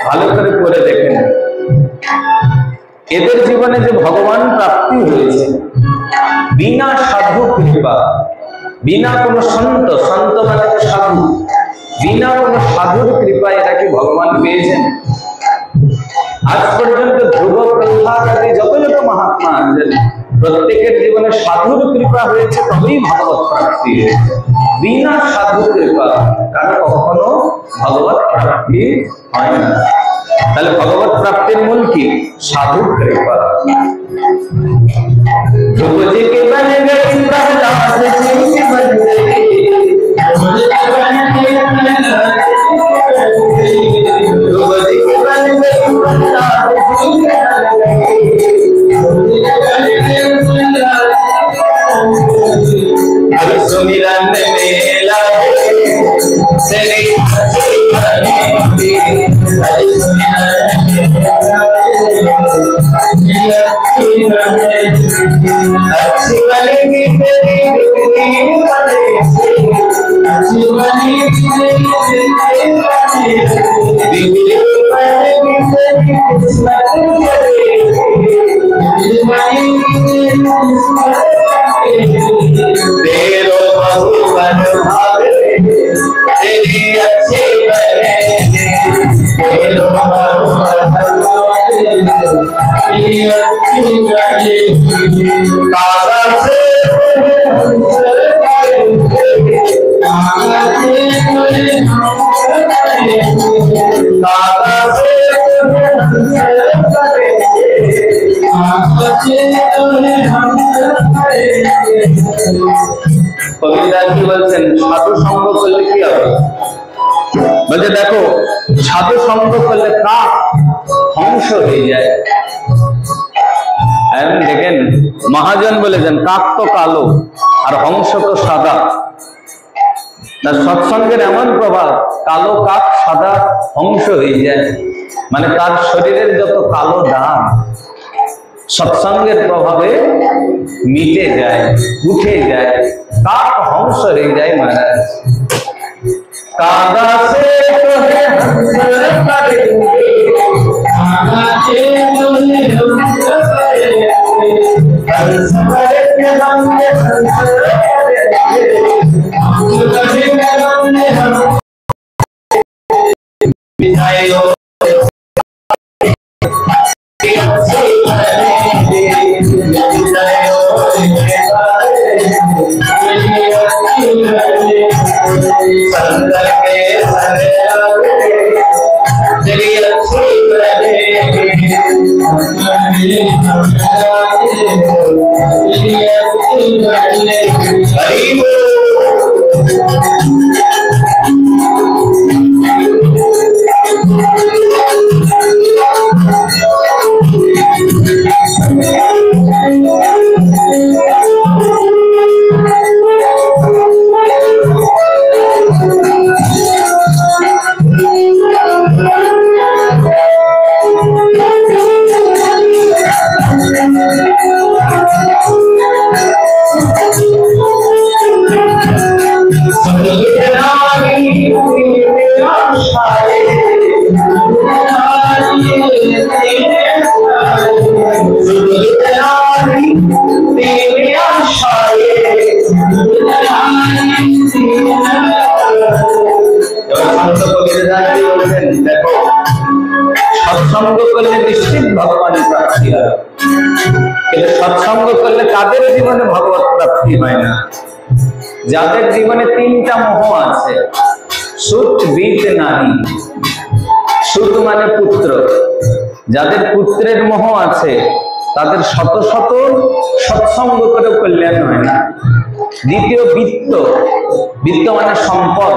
ভালো করে পড়ে দেখেন। এদের জীবনে যে ভগবান প্রাপ্তি হয়েছে বিনা সাধু কৃপা, বিনা কোনো সন্ত, সন্ত মানে সাধু, বিনা কোনো সাধুর কৃপা এরা কি ভগবান পেয়েছেন? আজ পর্যন্ত ধ্রুব প্রহ্লাদ আদি যত যত মহাত্মা আছেন প্রত্যেকের জীবনে সাধুর কৃপা হয়েছে, তবেই ভগবত প্রাপ্তি হয়েছে। বিনা সাধু কৃপা কারণ কখনো ভগবত প্রাপ্তি হয় না। তাহলে ভগবত প্রাপ্তির মূল কি? সাধু কৃপা। ধ্রুব जी के बन गई प्रहलाद जी के बन गई, ध्रुव जी के बन गई प्रहलाद जी के बन गई, हरि सुमिरन में लागे तेरी अच्छी बनेगी, हरि सुमिरन में लागे अच्छी बनेगी तेरी बिगड़ी बनेगी, अच्छी बनेगी কবিরাজ কি বলছেন? সাধু সঙ্গ করলে কি হবে? বলছে দেখো, সাধু সঙ্গ করলে কাক হংস হয়ে যায়। দেখেন মহাজন বলেছেন কাক তো কালো আর হংস তো সাদা। সৎসঙ্গের এমন প্রভাব, কালো কাক সাদা হংস হয়ে যায়, মানে তার শরীরের যত কালো দাগ সৎসঙ্গের প্রভাবে মিটে যায়, উঠে যায়, কাক হংস হয়ে যায়। মহারাজ কাদা সে তোহে হংস করেंगे, कागा से तोहे हंस करेंगे, हंस करेंगे हमने हंस करेंगे, हंस करेंगे हमने हम बितायो सत्संग करले निश्चित भगवान प्राप्ति है, কিন্তু সৎসঙ্গ করলে তাদের জীবনে ভগবত প্রাপ্তি হয় না। যাদের জীবনে তিনটা মোহ আছে, সুত বিত নারী। সুত মানে পুত্র, যাদের পুত্রের মোহ আছে তাদের শত শত সৎসঙ্গ করে কল্যাণ হয় না। দ্বিতীয় বিত্ত, বিত্ত মানে সম্পদ,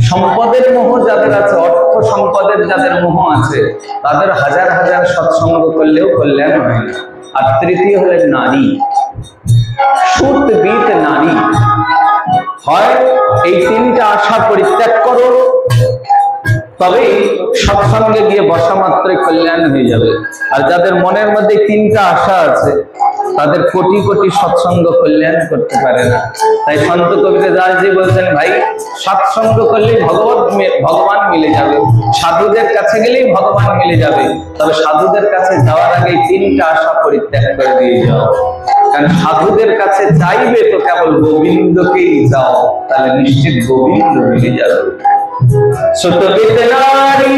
সম্পদের মোহ যাদের আছে, অর্থ সম্পদের যাদের মোহ আছে তাদের হাজার হাজার সৎসঙ্গ করলেও কল্যাণ হয় না। আর তৃতীয় হলেন নারী, সুত বিত নারী। হয় এই তিনটা আশা পরিত্যাগ করো, তবেই সৎসঙ্গে গিয়ে বসা মাত্রই কল্যাণ হয়ে যাবে। আর যাদের মনের মধ্যে তিনটা আশা আছে তাদের কোটি কোটি সৎসঙ্গ কল্যাণ করতে পারে না। তাই সন্ত কবির দাসজি বলছেন, ভাই সৎসঙ্গ করলেই ভগবান মিলে যাবে, সাধুদের কাছে গেলেই ভগবান মিলে যাবে। তবে সাধুদের কাছে যাওয়ার আগে তিনটা আশা পরিত্যাগ করে দিয়ে যাও, কারণ সাধুদের কাছে চাইবে তো কেবল গোবিন্দকেই যাও, তাহলে নিশ্চিত গোবিন্দ মিলে যাবে। सुत बित नारी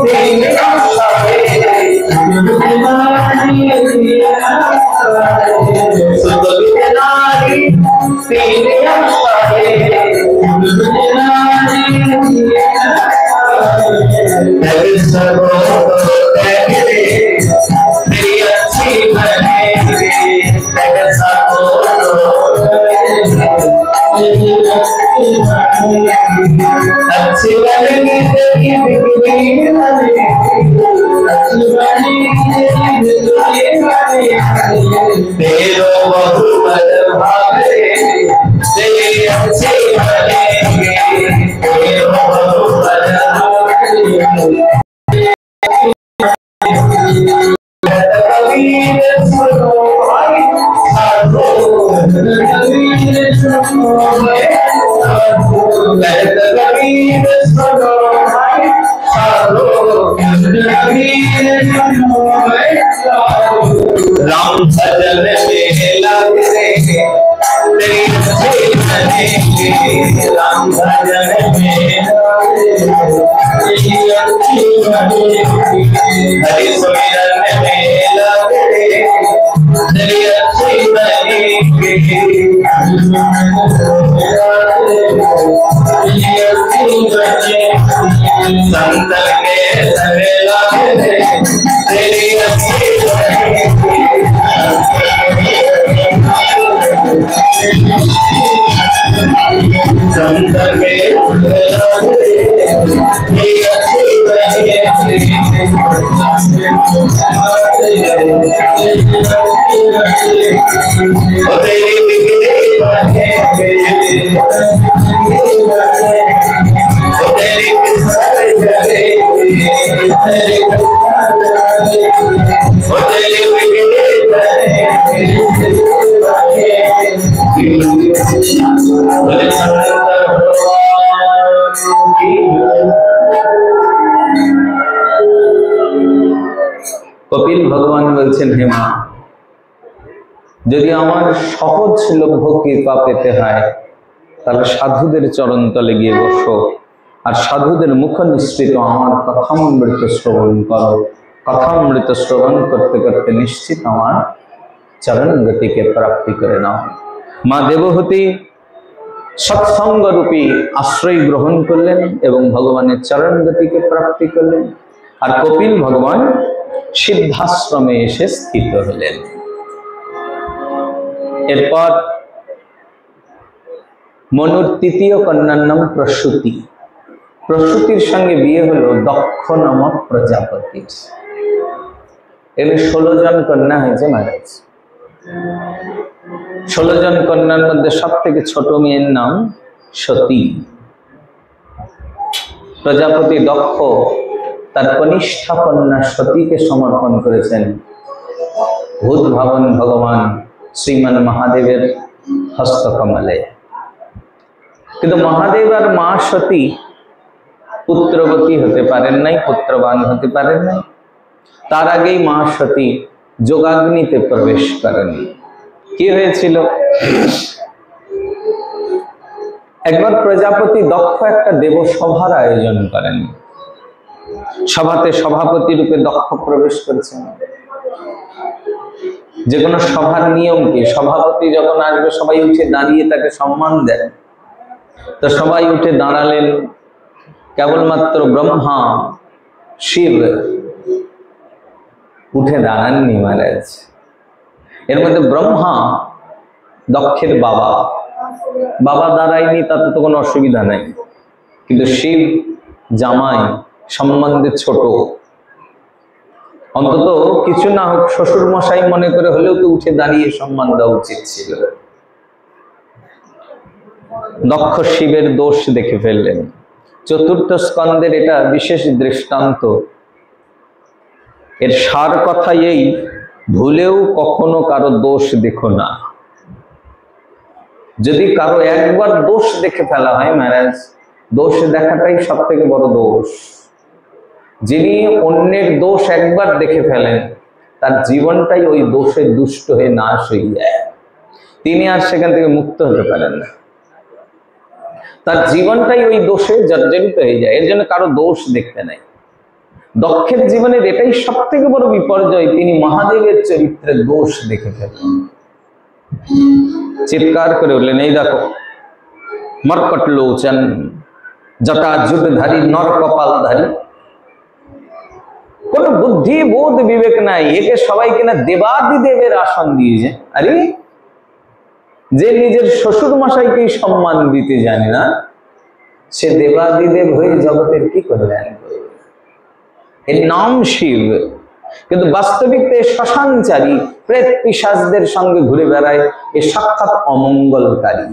तीन आशाएं, सुत बित नारी तीन आशाएं, सबो तेरी अच्छी बनेगी, सबो अच्छी बनेगी तेरी बिगड़ी बनेगी, अच्छी बनेगी तेरी बिगड़ी बनेगी, तेरो बहुमत भावे तेरी अच्छी बनेगी, तेरो बहुमत कबीर सुनो भाई साधो, कबीर सुनो भाई साधो, कबीर राम भजन में लग रे तेरी राम भजन में हरि सुमिरन में लग रे तेरी संत के सवे लग रे तेरी কপিল ভগবান বলছেন, হে মা, যদি আমার সহজলভ্য কৃপা পেতে হয় তাহলে সাধুদের চরণ তলে গিয়ে বসো আর সাধুদের মুখ নিঃসৃত আমার কথামৃত শ্রবণ করো। কথামৃত শ্রবণ করতে করতে নিশ্চিত আমার চরণ গতিকে প্রাপ্তি করে নাও। মা দেবহূতি সৎসঙ্গ রূপী আশ্রয় গ্রহণ করলেন এবং ভগবানের চরণ গতিকে প্রাপ্তি করলেন। আর কপিল ভগবান সিদ্ধাশ্রমে এসে স্থিত হলেন। এরপর মনুর তৃতীয় কন্যার নাম প্রসূতি। প্রসূতির সঙ্গে বিয়ে হলো দক্ষ নামক প্রজাপতির। এর 16 জন কন্যা হয়েছে মহারাজ। 16 জন কন্যার মধ্যে সব থেকে ছোট মেয়ের নাম সতী। প্রজাপতি দক্ষ তার কনিষ্ঠা কন্যা সতীকে সমর্পণ করেছেন ভূত ভাবন ভগবান শ্রীমান মহাদেবের হস্তকমলে। কিন্তু মহাদেব আর মা সতী পুত্রবতী হতে পারেন নাই, পুত্রবান হতে পারেন নাই। তার আগেই মা সতী যোগাগ্নিতে প্রবেশ করেন। কি হয়েছিল? একবার প্রজাপতি দক্ষ একটা দেবসভার আয়োজন করেন। সভাতে সভাপতি রূপে দক্ষ প্রবেশ করেছেন। যে কোনো সভার নিয়ম কি, সভাপতি যখন আসবে সবাই উঠে দাঁড়িয়ে তাকে সম্মান দেন। তো সবাই উঠে দাঁড়ালেন, কেবলমাত্র ব্রহ্মা শিব উঠে দাঁড়াননি মহারাজ। এর মধ্যে ব্রহ্মা দক্ষের বাবা, বাবা দাঁড়ায়নি, তাতে তো কোনো অসুবিধা নাই। কিন্তু শিব জামাই, সম্বন্ধে ছোট, অন্তত কিছু না হোক শ্বশুর মশাই মনে করে হলেও তো উঠে দাঁড়িয়ে সম্মান দেওয়া উচিত ছিল। দক্ষ শিবের দোষ দেখে ফেললেন। চতুর্থ স্কন্ধের এটা বিশেষ দৃষ্টান্ত। এর সার কথা এই, ভুলেও কখনো কারো দোষ দেখো না। যদি কারো একবার দোষ দেখে ফেলা হয় মহারাজ, দোষ দেখাটাই সব থেকে বড় দোষ। যিনি অন্যের দোষ একবার দেখে ফেলেন তার জীবনটাই ওই দোষে দুষ্ট হয়ে নাশ হয়ে যায়। তিনি আর সেখান থেকে মুক্ত হতে পারেন না। তার জীবনটাই ওই দোষে জর্জরিত হয়ে যায়। এর জন্য কারো দোষ দেখতে নাই। দক্ষের জীবনের এটাই সব থেকে বড় বিপর্যয়, তিনি মহাদেবের চরিত্রে দোষ দেখে ফেলেন। চিৎকার করে উঠলেন, এই দেখো মর্কট লোচন, জটা জুটধারী, নর কপালধারী, কোন বুদ্ধি বোধ বিবেক নাই। একে সবাই কিনা দেবাদিদেবের আসন দিয়েছে। আরে যে নিজের শ্বশুর মশাইকেই সম্মান দিতে জানে না, সে দেবাদিদেব হয়ে জগতের কি কল্যাণ করবে? এর নাম শিব, কিন্তু বাস্তবিক শ্মশানচারী প্রেত পিশাচদের সঙ্গে ঘুরে বেড়ায়। এ সাক্ষাৎ অমঙ্গলকারী।